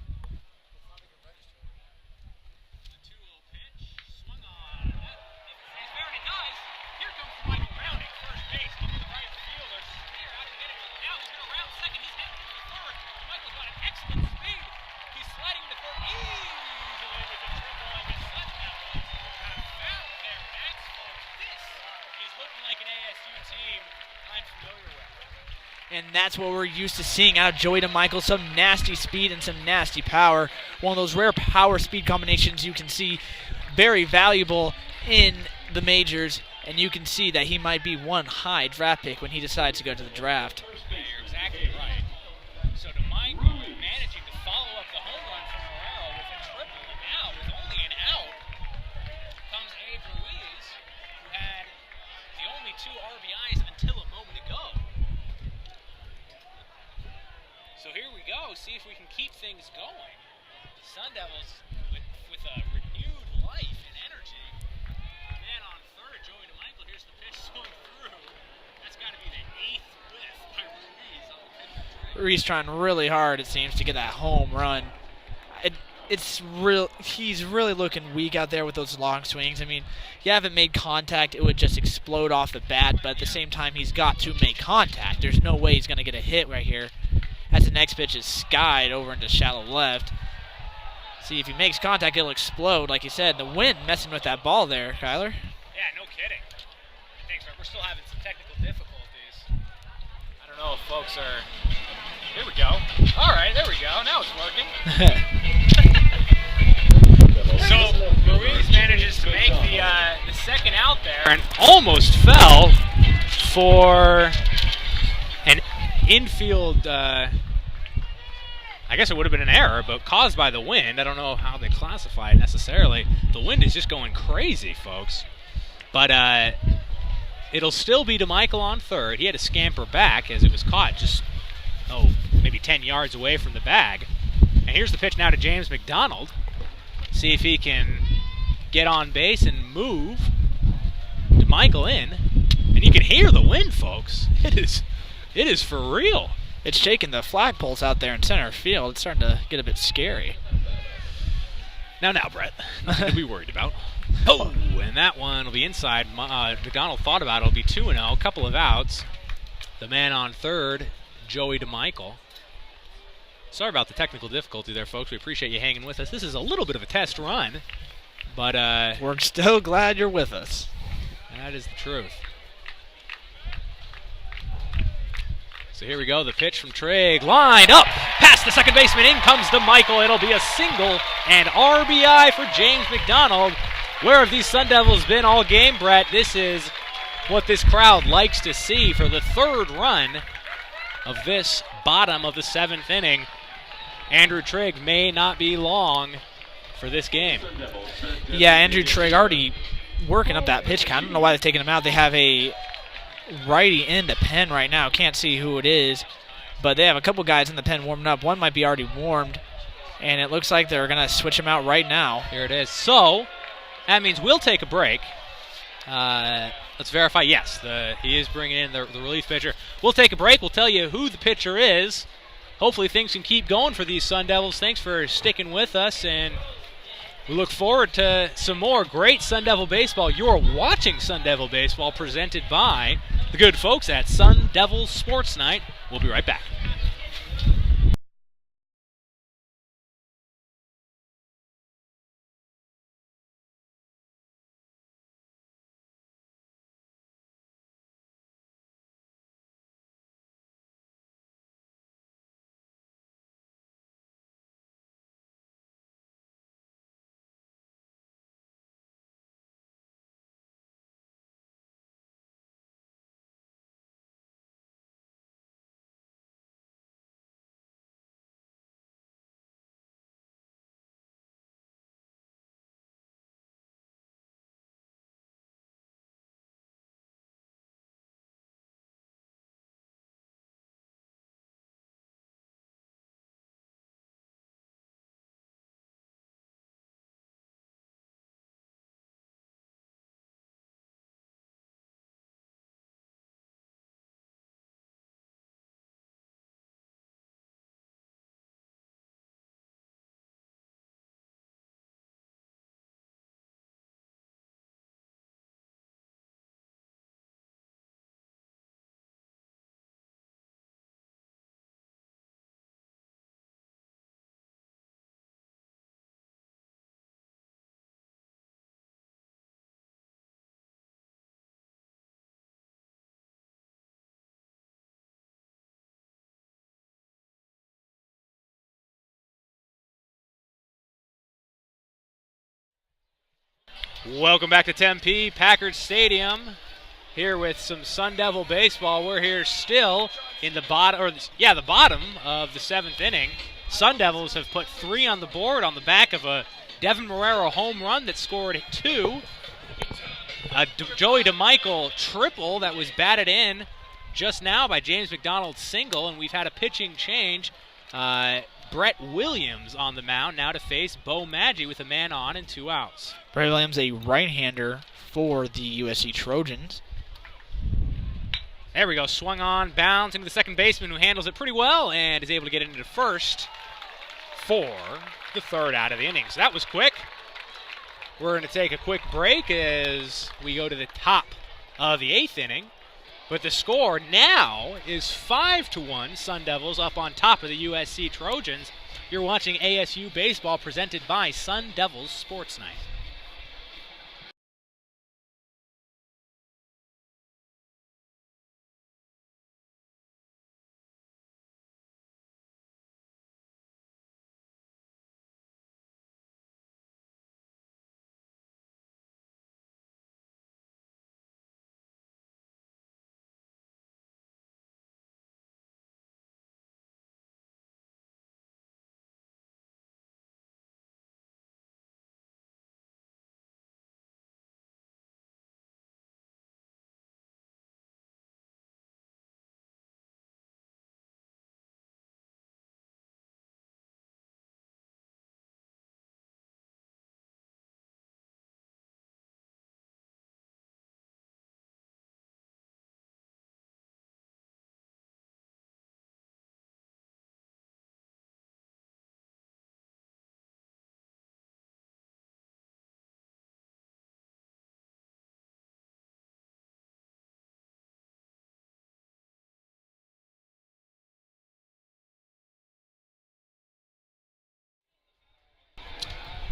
The 2-0 pitch swung on. He's very nice. Here comes Michael rounding first base into the right fielder. Here, out to get it. Now he's going to round second. He's heading for third. Michael's got an excellent speed. He's sliding to third easily with a triple. I guess that's that one. Got a foul there. That's this is looking like an ASU team I'm familiar with. And that's what we're used to seeing out of Joey DeMichael. Some nasty speed and some nasty power. One of those rare power-speed combinations you can see very valuable in the majors. And you can see that he might be one high draft pick when he decides to go to the draft. Yeah, you're exactly right. So DeMichael managing to follow up the home run from Ferreirae with a triple. And now, with only an out, comes Abe Ruiz, who had the only 2 RBIs until a moment ago. So here we go. See if we can keep things going. The Sun Devils with a renewed life and energy. Man on third, Joey DeMichael. Here's the pitch swung through. That's got to be the 8th whiff by Ruiz on the pitch. Ruiz trying really hard, it seems, to get that home run. He's really looking weak out there with those long swings. I mean, you haven't made contact, it would just explode off the bat, but at the same time, he's got to make contact. There's no way he's going to get a hit right here. As the next pitch is skied over into shallow left. See, if he makes contact, it'll explode. Like you said, the wind messing with that ball there, Cuyler. Yeah, no kidding. Thanks, we're still having some technical difficulties. I don't know if folks are... Here we go. All right, there we go. Now it's working. So Ruiz manages to make the second out there and almost fell for an infield, I guess it would have been an error, but caused by the wind. I don't know how they classify it necessarily. The wind is just going crazy, folks. But it'll still be DeMichael on third. He had to scamper back as it was caught just, maybe 10 yards away from the bag. And here's the pitch now to James McDonald. See if he can get on base and move DeMichael in. And you can hear the wind, folks. It is for real. It's shaking the flagpoles out there in center field. It's starting to get a bit scary. Now, Brett. Nothing to be worried about. Oh, and that one will be inside. McDonald thought about it. It'll be 2-0. A couple of outs. The man on third, Joey DeMichael. Sorry about the technical difficulty there, folks. We appreciate you hanging with us. This is a little bit of a test run, but we're still glad you're with us. That is the truth. So here we go, the pitch from Trey, lined up, past the second baseman, in comes DeMichael. It'll be a single and RBI for James McDonald. Where have these Sun Devils been all game, Brett? This is what this crowd likes to see for the third run of this bottom of the 7th inning. Andrew Trigg may not be long for this game. Yeah, Andrew Trigg already working up that pitch count. I don't know why they've taken him out. They have a righty in the pen right now. Can't see who it is, but they have a couple guys in the pen warming up. One might be already warmed, and it looks like they're going to switch him out right now. Here it is. So that means we'll take a break. Let's verify. Yes, he is bringing in the relief pitcher. We'll take a break. We'll tell you who the pitcher is. Hopefully things can keep going for these Sun Devils. Thanks for sticking with us, and we look forward to some more great Sun Devil baseball. You're watching Sun Devil baseball presented by the good folks at Sun Devil Sports Night. We'll be right back. Welcome back to Tempe, Packard Stadium. Here with some Sun Devil baseball. We're here still in the bottom, the bottom of the 7th inning. Sun Devils have put 3 on the board on the back of a Devin Marrero home run that scored 2. A Joey DeMichael triple that was batted in just now by James McDonald's single, and we've had a pitching change. Brett Williams on the mound now to face Bo Maggi with a man on and 2 outs. Brett Williams, a right-hander for the USC Trojans. There we go, swung on, bounds into the second baseman who handles it pretty well and is able to get it into first for the 3rd out of the inning. So that was quick. We're going to take a quick break as we go to the top of the 8th inning. But the score now is 5-1, Sun Devils up on top of the USC Trojans. You're watching ASU Baseball presented by Sun Devils Sports Night.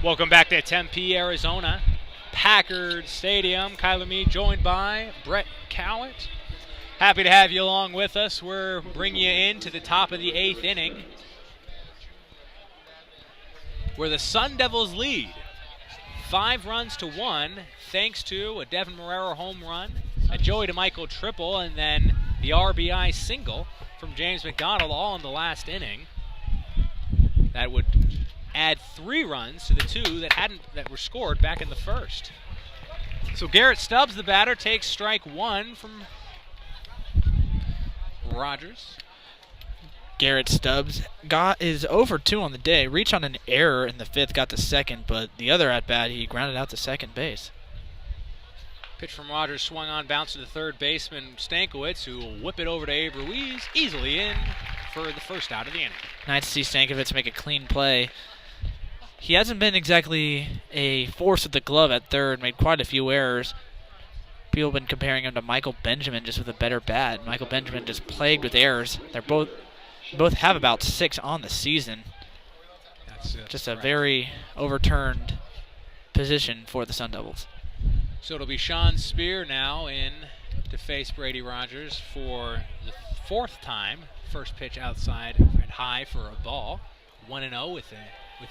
Welcome back to Tempe, Arizona. Packard Stadium. Cuyler Meade joined by Brett Cowett. Happy to have you along with us. We're bringing you into the top of the 8th inning, where the Sun Devils lead 5-1 thanks to a Devin Marrero home run, a Joey DeMichael triple, and then the RBI single from James McDonald all in the last inning. That would add 3 runs to the 2 that were scored back in the 1st. So Garrett Stubbs, the batter, takes strike 1 from Rogers. Garrett Stubbs is over 2 on the day. Reach on an error in the 5th, got to second, but the other at-bat, he grounded out to second base. Pitch from Rogers swung on, bounced to the third baseman, Stankiewicz, who will whip it over to Abe Ruiz, easily in for the 1st out of the inning. Nice to see Stankiewicz make a clean play. He hasn't been exactly a force with the glove at 3rd, made quite a few errors. People have been comparing him to Michael Benjamin, just with a better bat. Michael Benjamin just plagued with errors. They're both have about 6 on the season. That's just a very overturned position for the Sun Devils. So it'll be Sean Spear now in to face Brady Rogers for the 4th time. First pitch outside and high for a ball. 1-0 with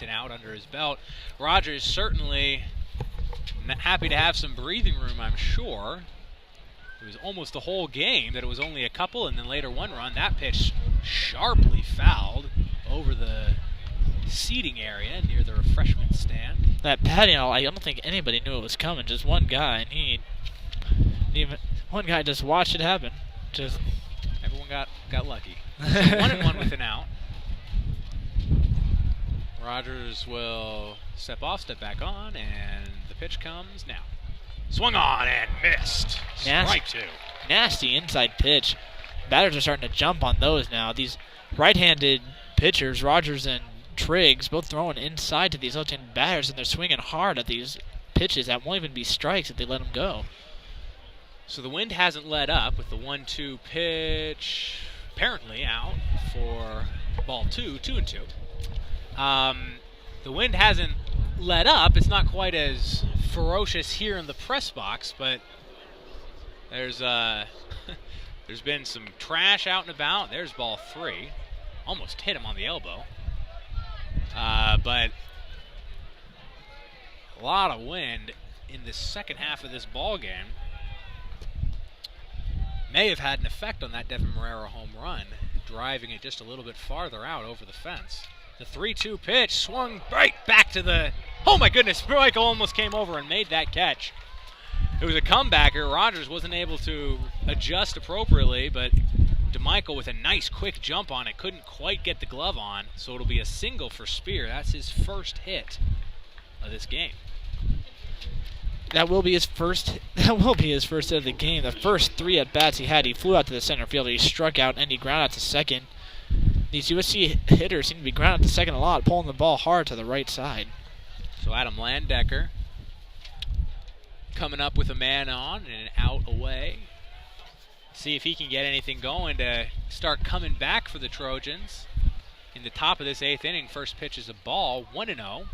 an out under his belt. Rogers certainly happy to have some breathing room, I'm sure. It was almost the whole game that it was only a couple and then later 1 run. That pitch sharply fouled over the seating area near the refreshment stand. That patio, I don't think anybody knew it was coming. Just one guy, and one guy just watched it happen. Just everyone got lucky. So 1-1 with an out. Rogers will step off, step back on, and the pitch comes now. Swung on and missed. Strike 2. Nasty inside pitch. Batters are starting to jump on those now. These right-handed pitchers, Rogers and Triggs, both throwing inside to these left-handed batters, and they're swinging hard at these pitches that won't even be strikes if they let them go. So the wind hasn't let up with the 1-2 pitch apparently out for ball 2, 2-2. The wind hasn't let up. It's not quite as ferocious here in the press box, but there's been some trash out and about. There's ball 3. Almost hit him on the elbow. But a lot of wind in the second half of this ball game may have had an effect on that Devin Ferreirae home run, driving it just a little bit farther out over the fence. The 3-2 pitch swung right back to the, oh my goodness, Michael almost came over and made that catch. It was a comebacker. Rogers wasn't able to adjust appropriately, but DeMichael with a nice quick jump on it couldn't quite get the glove on, so it'll be a single for Spear. That's his first hit of this game. That will be his first. That will be his first hit of the game. The first 3 at bats he had, he flew out to the center field. He struck out and he grounded out to second. These USC hitters seem to be grounding out to second a lot, pulling the ball hard to the right side. So Adam Landecker coming up with a man on and an out away. See if he can get anything going to start coming back for the Trojans. In the top of this 8th inning, first pitch is a ball, 1-0.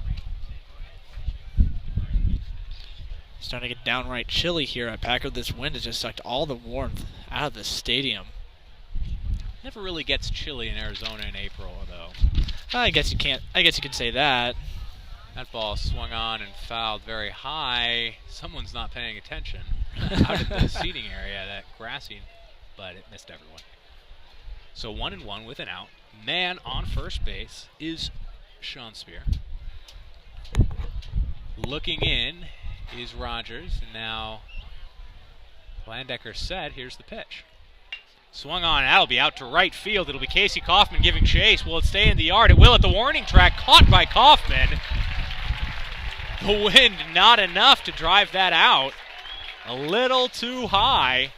Starting to get downright chilly here at Packard. This wind has just sucked all the warmth out of the stadium. Never really gets chilly in Arizona in April, though. I guess you can't. I guess you could say that. That ball swung on and fouled very high. Someone's not paying attention out in the seating area, that grassy, but it missed everyone. So 1-1 with an out. Man on first base is Sean Spear. Looking in is Rogers, and now Landecker set. Here's the pitch. Swung on, that'll be out to right field. It'll be Casey Kaufman giving chase. Will it stay in the yard? It will at the warning track. Caught by Kaufman. The wind not enough to drive that out. A little too high.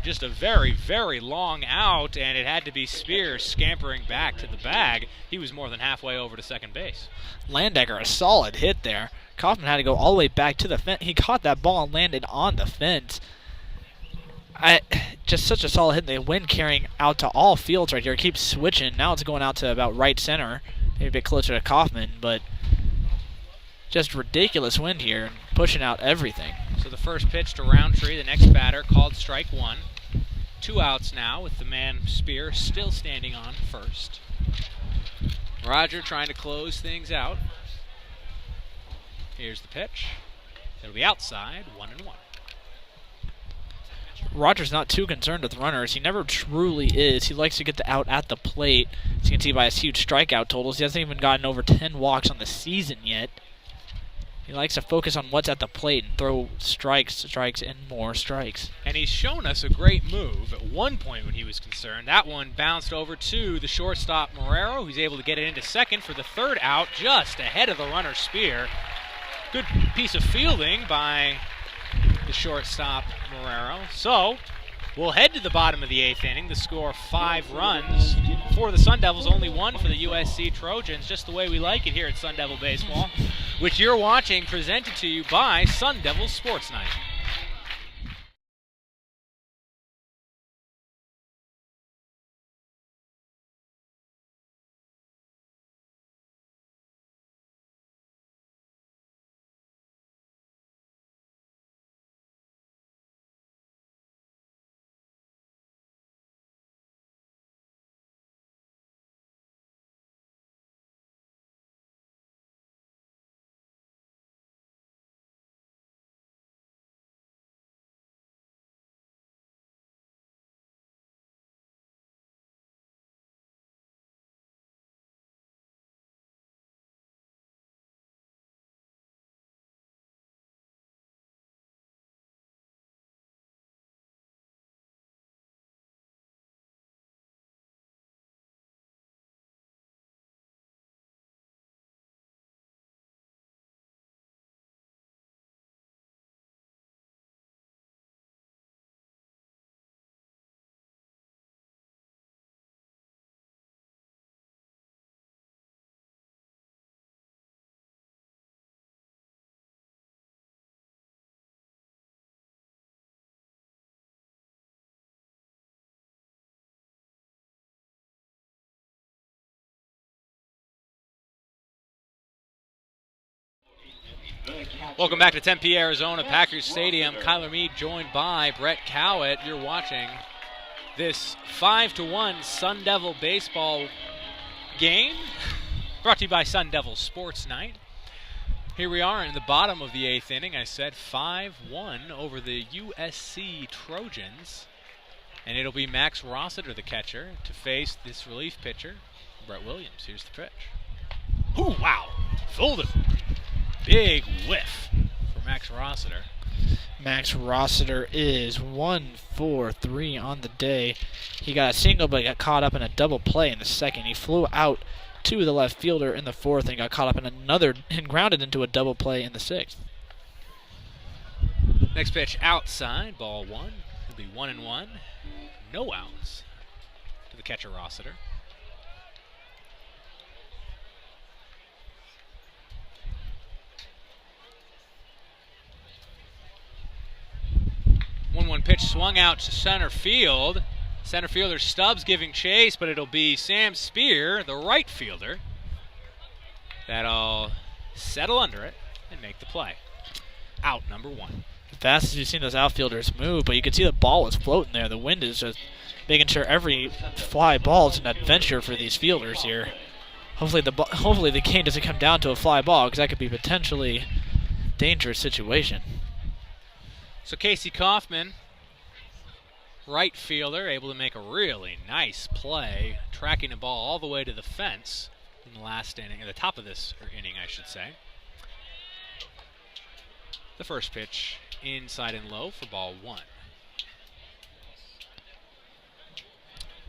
Just a very, very long out, and it had to be Spears scampering back to the bag. He was more than halfway over to second base. Landecker, a solid hit there. Kaufman had to go all the way back to the fence. He caught that ball and landed on the fence. Just such a solid hit. The wind carrying out to all fields right here. It keeps switching. Now it's going out to about right center, maybe a bit closer to Kaufman, but just ridiculous wind here and pushing out everything. So the first pitch to Roundtree, the next batter, called strike 1. 2 outs now with the man Spear still standing on first. Roger trying to close things out. Here's the pitch. It'll be outside, 1-1. Rogers not too concerned with runners. He never truly is. He likes to get the out at the plate. As you can see by his huge strikeout totals, he hasn't even gotten over 10 walks on the season yet. He likes to focus on what's at the plate and throw strikes, and more strikes. And he's shown us a great move at one point when he was concerned. That one bounced over to the shortstop Marrero, who's able to get it into second for the 3rd out, just ahead of the runner Spear. Good piece of fielding by the shortstop Marrero. So we'll head to the bottom of the 8th inning. The score 5 runs for the Sun Devils, only 1 for the USC Trojans, just the way we like it here at Sun Devil Baseball, which you're watching, presented to you by Sun Devil Sports Night. Welcome back to Tempe, Arizona, Packers Stadium. Cuyler Meade joined by Brett Cowett. You're watching this 5-1 Sun Devil baseball game brought to you by Sun Devil Sports Night. Here we are in the bottom of the 8th inning. I said 5-1 over the USC Trojans. And it'll be Max Rossiter, the catcher, to face this relief pitcher, Brett Williams. Here's the pitch. Ooh, wow. Fooled him. Big whiff for Max Rossiter. Max Rossiter is 1 for 3 on the day. He got a single, but got caught up in a double play in the second. He flew out to the left fielder in the 4th and got caught up in another and grounded into a double play in the 6th. Next pitch outside, ball 1. It'll be 1-1. No outs to the catcher Rossiter. One pitch swung out to center field. Center fielder Stubbs giving chase, but it'll be Sam Spear, the right fielder, that'll settle under it and make the play. Out number 1. As fast as you've seen those outfielders move, but you can see the ball was floating there. The wind is just making sure every fly ball is an adventure for these fielders here. Hopefully the game doesn't come down to a fly ball, because that could be potentially a dangerous situation. So Casey Kaufman, right fielder, able to make a really nice play, tracking the ball all the way to the fence in the last inning, at the top of this inning, I should say. The first pitch inside and low for ball 1.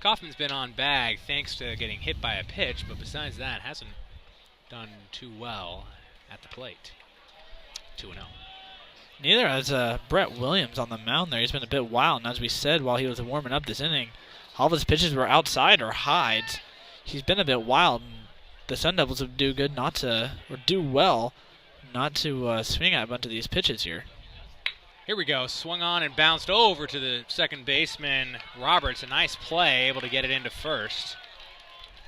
Kaufman's been on bag thanks to getting hit by a pitch, but besides that, hasn't done too well at the plate. 2-0. Neither has Brett Williams on the mound there. He's been a bit wild, and as we said while he was warming up this inning, all of his pitches were outside or hides. He's been a bit wild, and the Sun Devils would do well not to swing at a bunch of these pitches here. Here we go. Swung on and bounced over to the second baseman, Roberts. A nice play, able to get it into first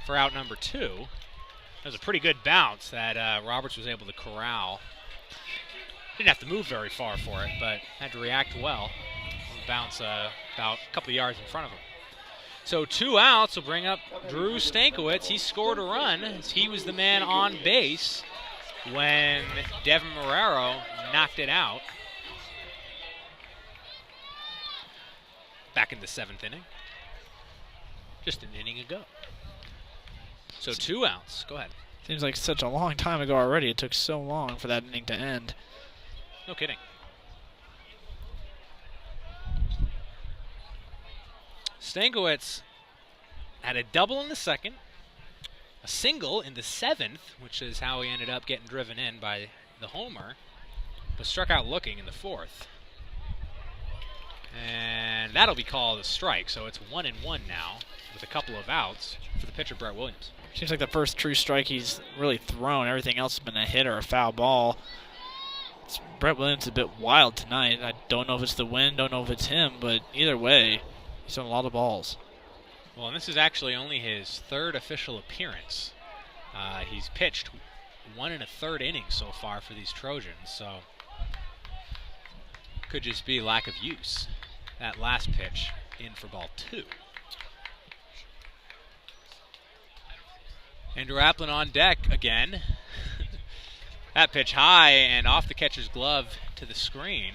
for out number 2. That was a pretty good bounce that Roberts was able to corral. Didn't have to move very far for it, but had to react well. Bounce about a couple of yards in front of him. So 2 outs will bring up Drew Stankiewicz. He scored a run. He was the man on base when Devin Marrero knocked it out. Back in the 7th inning. Just an inning ago. So 2 outs. Go ahead. Seems like such a long time ago already. It took so long for that inning to end. No kidding. Stankiewicz had a double in the 2nd, a single in the 7th, which is how he ended up getting driven in by the homer, but struck out looking in the 4th. And that'll be called a strike, so it's 1-1 now with a couple of outs for the pitcher Brett Williams. Seems like the first true strike he's really thrown. Everything else has been a hit or a foul ball. Brett Williams is a bit wild tonight. I don't know if it's the wind, don't know if it's him, but either way, he's thrown a lot of balls. Well, and this is actually only his 3rd official appearance. He's pitched 1 1/3 innings so far for these Trojans, so could just be lack of use. That last pitch in for ball 2. Andrew Applin on deck again. That pitch high and off the catcher's glove to the screen.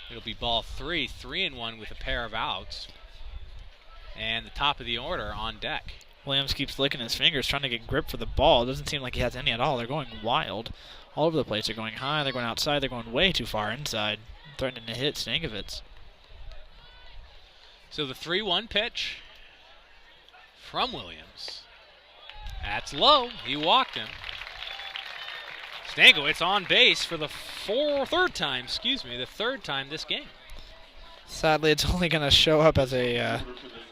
It'll be ball 3, 3-1 with a pair of outs. And the top of the order on deck. Williams keeps licking his fingers, trying to get grip for the ball. It doesn't seem like he has any at all. They're going wild all over the place. They're going high, they're going outside, they're going way too far inside, threatening to hit Stankiewicz. So the 3-1 pitch from Williams. That's low. He walked him. Stankiewicz on base for the third time this game. Sadly, it's only going to show up as a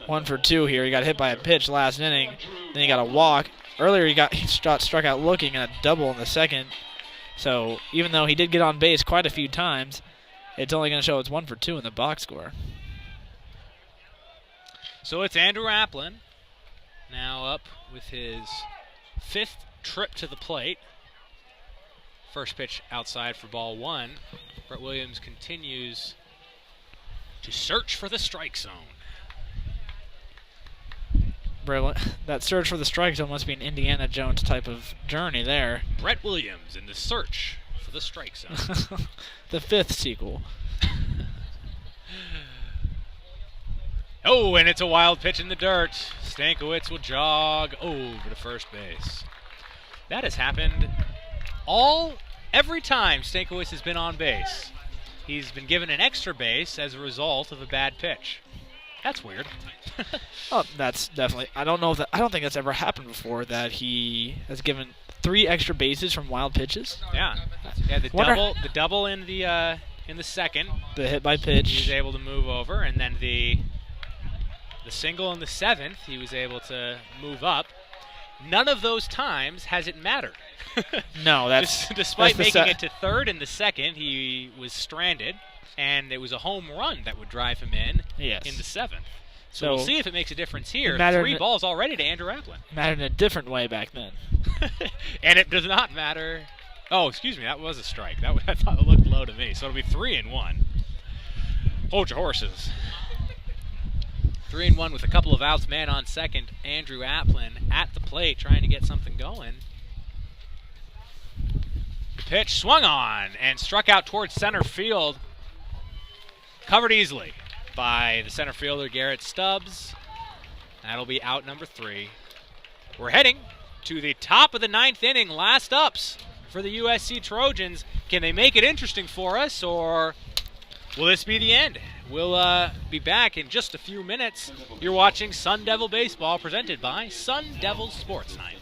1 for 2 here. He got hit by a pitch last inning, then he got a walk. Earlier, he struck out looking and a double in the 2nd. So even though he did get on base quite a few times, it's only going to show it's 1 for 2 in the box score. So it's Andrew Applin now up with his 5th trip to the plate. First pitch outside for ball 1. Brett Williams continues to search for the strike zone. That search for the strike zone must be an Indiana Jones type of journey there. Brett Williams in the search for the strike zone. The 5th sequel. Oh, and it's a wild pitch in the dirt. Stankiewicz will jog over to first base. That has happened every time Stankiewicz has been on base. He's been given an extra base as a result of a bad pitch. That's weird. Oh, that's definitely. I don't think that's ever happened before that he has given 3 extra bases from wild pitches. Yeah. The double in the second. The hit by pitch. He was able to move over, and then the single in the 7th, he was able to move up. None of those times has it mattered. No, despite making it to 3rd in the 2nd, he was stranded, and it was a home run that would drive him in the 7th. So we'll see if it makes a difference here. 3 balls already to Andrew Applin. Mattered in a different way back then. And it does not matter. Oh, excuse me, that was a strike. I thought it looked low to me. So it'll be 3-1. Hold your horses. 3-1 with a couple of outs, man on second. Andrew Applin at the plate trying to get something going. The pitch swung on and struck out towards center field. Covered easily by the center fielder, Garrett Stubbs. That'll be out number 3. We're heading to the top of the 9th inning. Last ups for the USC Trojans. Can they make it interesting for us, or will this be the end? We'll be back in just a few minutes. You're watching Sun Devil Baseball presented by Sun Devils Sports Night.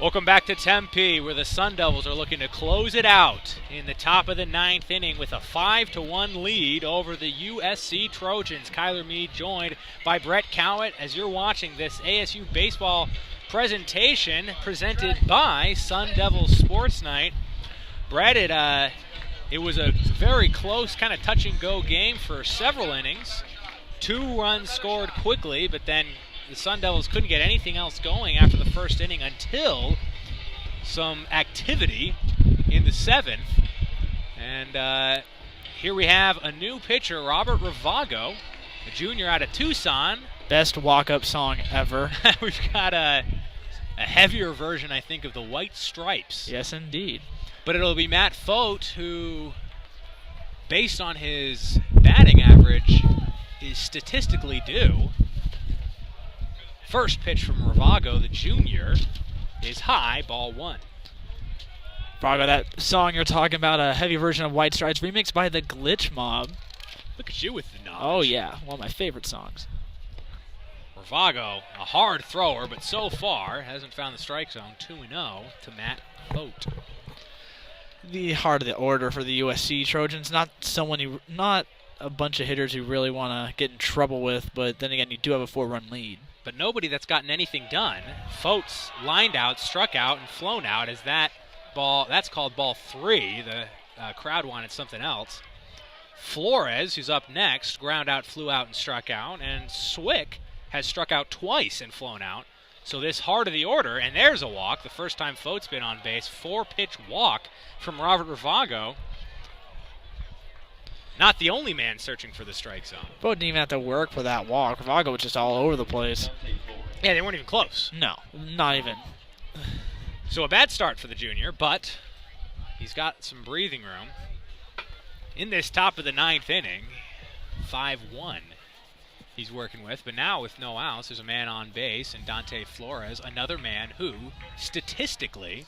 Welcome back to Tempe, where the Sun Devils are looking to close it out in the top of the 9th inning with a 5-1 lead over the USC Trojans. Cuyler Meade joined by Brett Cowett as you're watching this ASU baseball presentation presented by Sun Devils Sports Night. Brett, it was a very close kind of touch-and-go game for several innings. 2 runs scored quickly, but then the Sun Devils couldn't get anything else going after the first inning until some activity in the 7th. And here we have a new pitcher, Robert Ravago, a junior out of Tucson. Best walk-up song ever. We've got a heavier version, I think, of the White Stripes. Yes, indeed. But it'll be Matt Fote, who, based on his batting average, is statistically due. First pitch from Ravago, the junior, is high, ball 1. Ravago, that song you're talking about, a heavy version of White Stripes, remixed by the Glitch Mob. Look at you with the knowledge. Oh, yeah, one of my favorite songs. Ravago, a hard thrower, but so far hasn't found the strike zone. 2-0 to Matt Fote. The heart of the order for the USC Trojans, not a bunch of hitters you really want to get in trouble with, but then again, you do have a 4-run lead. But nobody that's gotten anything done. Fote's lined out, struck out, and flown out as that's called ball 3. The crowd wanted something else. Flores, who's up next, ground out, flew out, and struck out. And Swick has struck out twice and flown out. So this heart of the order, and there's a walk, the first time Fote's been on base. 4-pitch walk from Robert Ravago. Not the only man searching for the strike zone. Fote didn't even have to work for that walk. Ravago was just all over the place. Yeah, they weren't even close. No, not even. So a bad start for the junior, but he's got some breathing room. in this top of the 9th inning. 5-1 he's working with, but now with no outs, there's a man on base, and Dante Flores, another man who statistically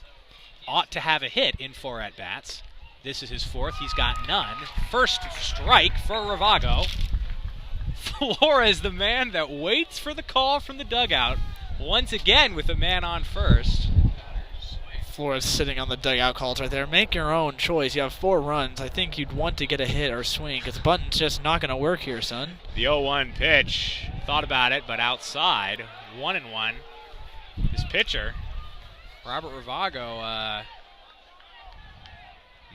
ought to have a hit in 4 at-bats. This is his 4th. He's got none. First strike for Ravago. Flores, the man that waits for the call from the dugout, once again with a man on first. Flores sitting on the dugout calls right there. Make your own choice. You have 4 runs. I think you'd want to get a hit or swing because button's just not going to work here, son. The 0-1 pitch. Thought about it, but outside. 1-1. This pitcher, Robert Ravago,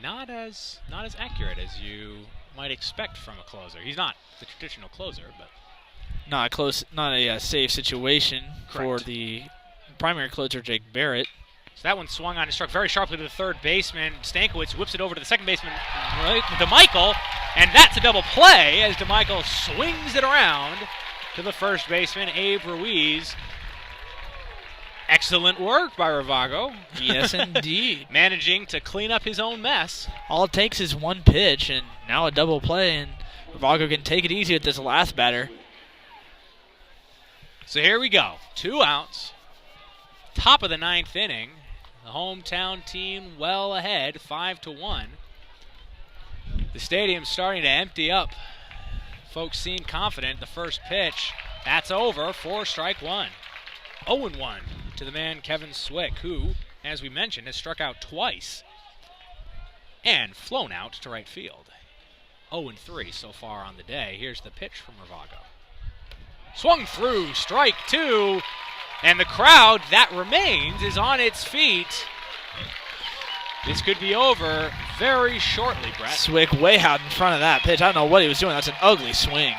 not as accurate as you might expect from a closer. He's not the traditional closer, but not a safe situation. Correct. For the primary closer, Jake Barrett. So that one swung on and struck very sharply to the third baseman. Stankiewicz whips it over to the second baseman, DeMichael, and that's a double play as DeMichael swings it around to the first baseman, Abe Ruiz. Excellent work by Ravago. Yes, indeed. Managing to clean up his own mess. All it takes is one pitch, and now a double play, and Ravago can take it easy with this last batter. So here we go. 2 outs. Top of the 9th inning. The hometown team well ahead, 5-1. The stadium's starting to empty up. Folks seem confident. The first pitch, that's over for strike 1. 0-1 to the man Kevin Swick, who, as we mentioned, has struck out twice and flown out to right field. 0-3 so far on the day. Here's the pitch from Ravago. Swung through, strike 2. And the crowd that remains is on its feet. This could be over very shortly, Brett. Swick way out in front of that pitch. I don't know what he was doing. That's an ugly swing.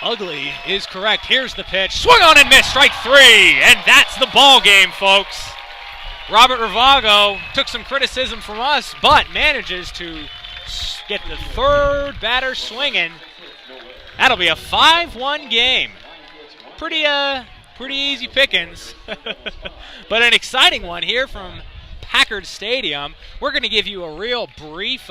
Ugly is correct. Here's the pitch. Swung on and missed. Strike 3. And that's the ball game, folks. Robert Ravago took some criticism from us, but manages to get the third batter swinging. That'll be a 5-1 game. Pretty easy pickings, but an exciting one here from Packard Stadium. We're going to give you a real brief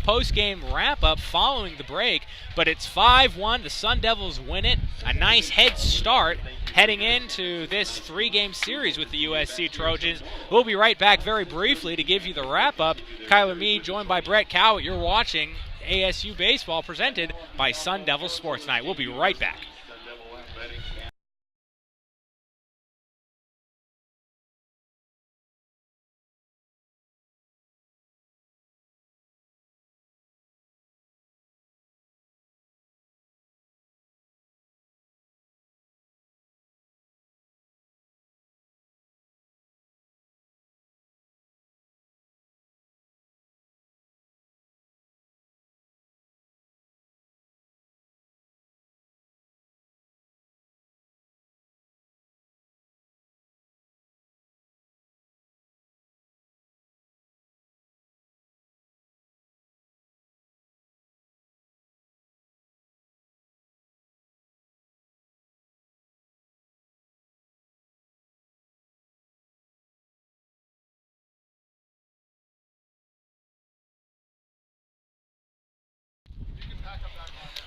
post-game wrap-up following the break, but it's 5-1. The Sun Devils win it. A nice head start heading into this 3-game series with the USC Trojans. We'll be right back very briefly to give you the wrap-up. Cuyler Meade joined by Brett Cowett. You're watching ASU Baseball presented by Sun Devils Sports Night. We'll be right back.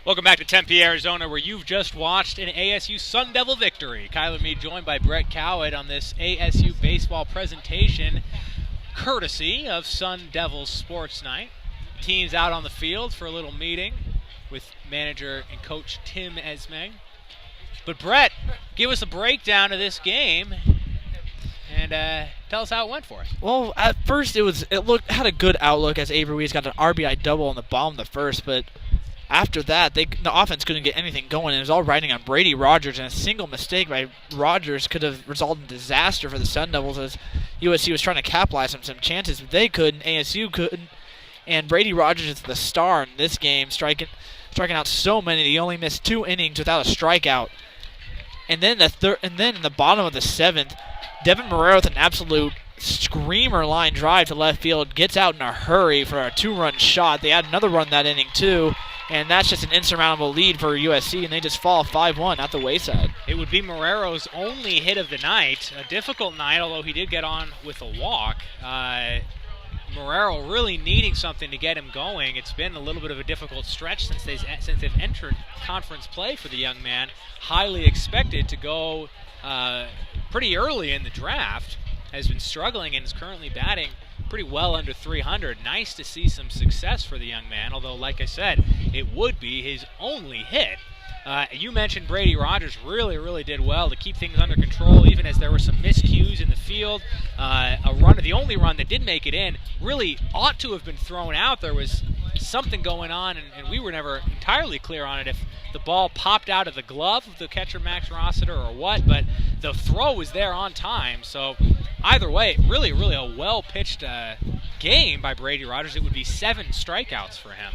Welcome back to Tempe, Arizona, where you've just watched an ASU Sun Devil victory. Cuyler Meade joined by Brett Cowett on this ASU baseball presentation, courtesy of Sun Devils Sports Night. The team's out on the field for a little meeting with manager and coach Tim Esme. But Brett, give us a breakdown of this game and tell us how it went for us. Well, at first it had a good outlook as Abe Ruiz got an RBI double on the bottom of the first, but after that, the offense couldn't get anything going. It was all riding on Brady Rogers, and a single mistake by Rogers could have resulted in disaster for the Sun Devils as USC was trying to capitalize on some chances, but they couldn't, ASU couldn't, and Brady Rogers is the star in this game, striking out so many. He only missed 2 innings without a strikeout. And then in the bottom of the 7th, Devin Marrero with an absolute screamer line drive to left field gets out in a hurry for a 2-run shot. They had another run that inning too. And that's just an insurmountable lead for USC, and they just fall 5-1 at the wayside. It would be Marrero's only hit of the night. A difficult night, although he did get on with a walk. Marrero really needing something to get him going. It's been a little bit of a difficult stretch since they've entered conference play for the young man. Highly expected to go pretty early in the draft. Has been struggling and is currently batting pretty well under 300. Nice to see some success for the young man, although, like I said, it would be his only hit. You mentioned Brady Rogers really did well to keep things under control, even as there were some miscues in the field. The only run that did make it in really ought to have been thrown out. There was something going on, and we were never entirely clear on it if the ball popped out of the glove of the catcher Max Rossiter or what, but the throw was there on time. So either way, really a well-pitched game by Brady Rogers. It would be 7 strikeouts for him.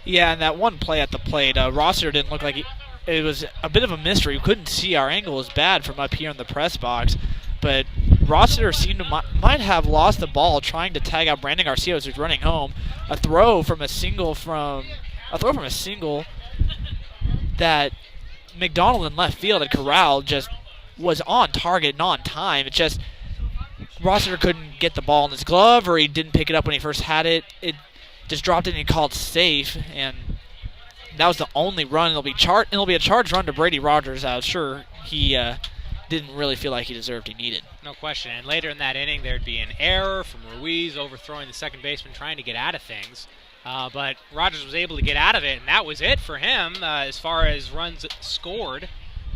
Yeah, and that one play at the plate, Rossiter didn't look like it was a bit of a mystery. We couldn't see. Our angle was bad from up here in the press box, but Rossiter seemed to might have lost the ball trying to tag out Brandon Garcia as he was running home. A throw from a single that McDonald in left field at Corral just was on target and on time. It just Rossiter couldn't get the ball in his glove, or he didn't pick it up when he first had it. It just dropped it and he called safe, and that was the only run. It'll be a charge run to Brady Rogers. I was sure he didn't really feel like he deserved. He needed. No question. And later in that inning, there'd be an error from Ruiz overthrowing the second baseman, trying to get out of things. But Rogers was able to get out of it, and that was it for him as far as runs scored.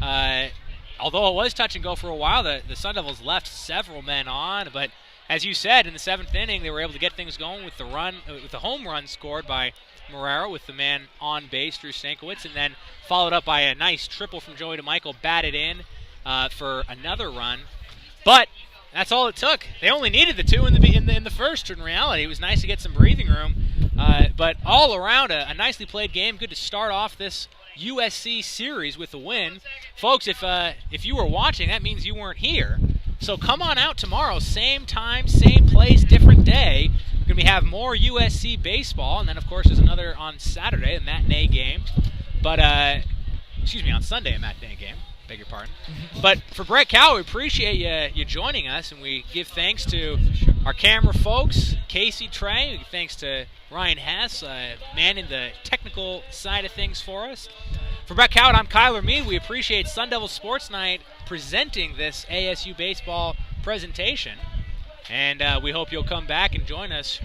Although it was touch and go for a while, the Sun Devils left several men on, but as you said, in the 7th inning, they were able to get things going with the home run scored by Marrero with the man on base, Drew Stankiewicz, and then followed up by a nice triple from Joey DeMichael, batted in for another run. But that's all it took. They only needed the 2 in the first. In reality, it was nice to get some breathing room. But all around, a nicely played game. Good to start off this USC series with a win. Folks, if you were watching, that means you weren't here. So come on out tomorrow, same time, same place, different day. We're going to have more USC baseball, and then, of course, there's another on Saturday, a matinee game. But, on Sunday, a matinee game. Beg your pardon. But for Brett Cowett, we appreciate you joining us, and we give thanks to our camera folks, Casey, Trey. We give thanks to Ryan Hess, manning the technical side of things for us. For Brett Cowett, I'm Cuyler Meade. We appreciate Sun Devils Sports Night presenting this ASU baseball presentation, and we hope you'll come back and join us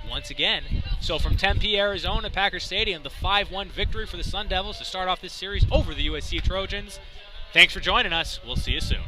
once again. So from Tempe, Arizona, Packer Stadium, the 5-1 victory for the Sun Devils to start off this series over the USC Trojans. Thanks for joining us. We'll see you soon.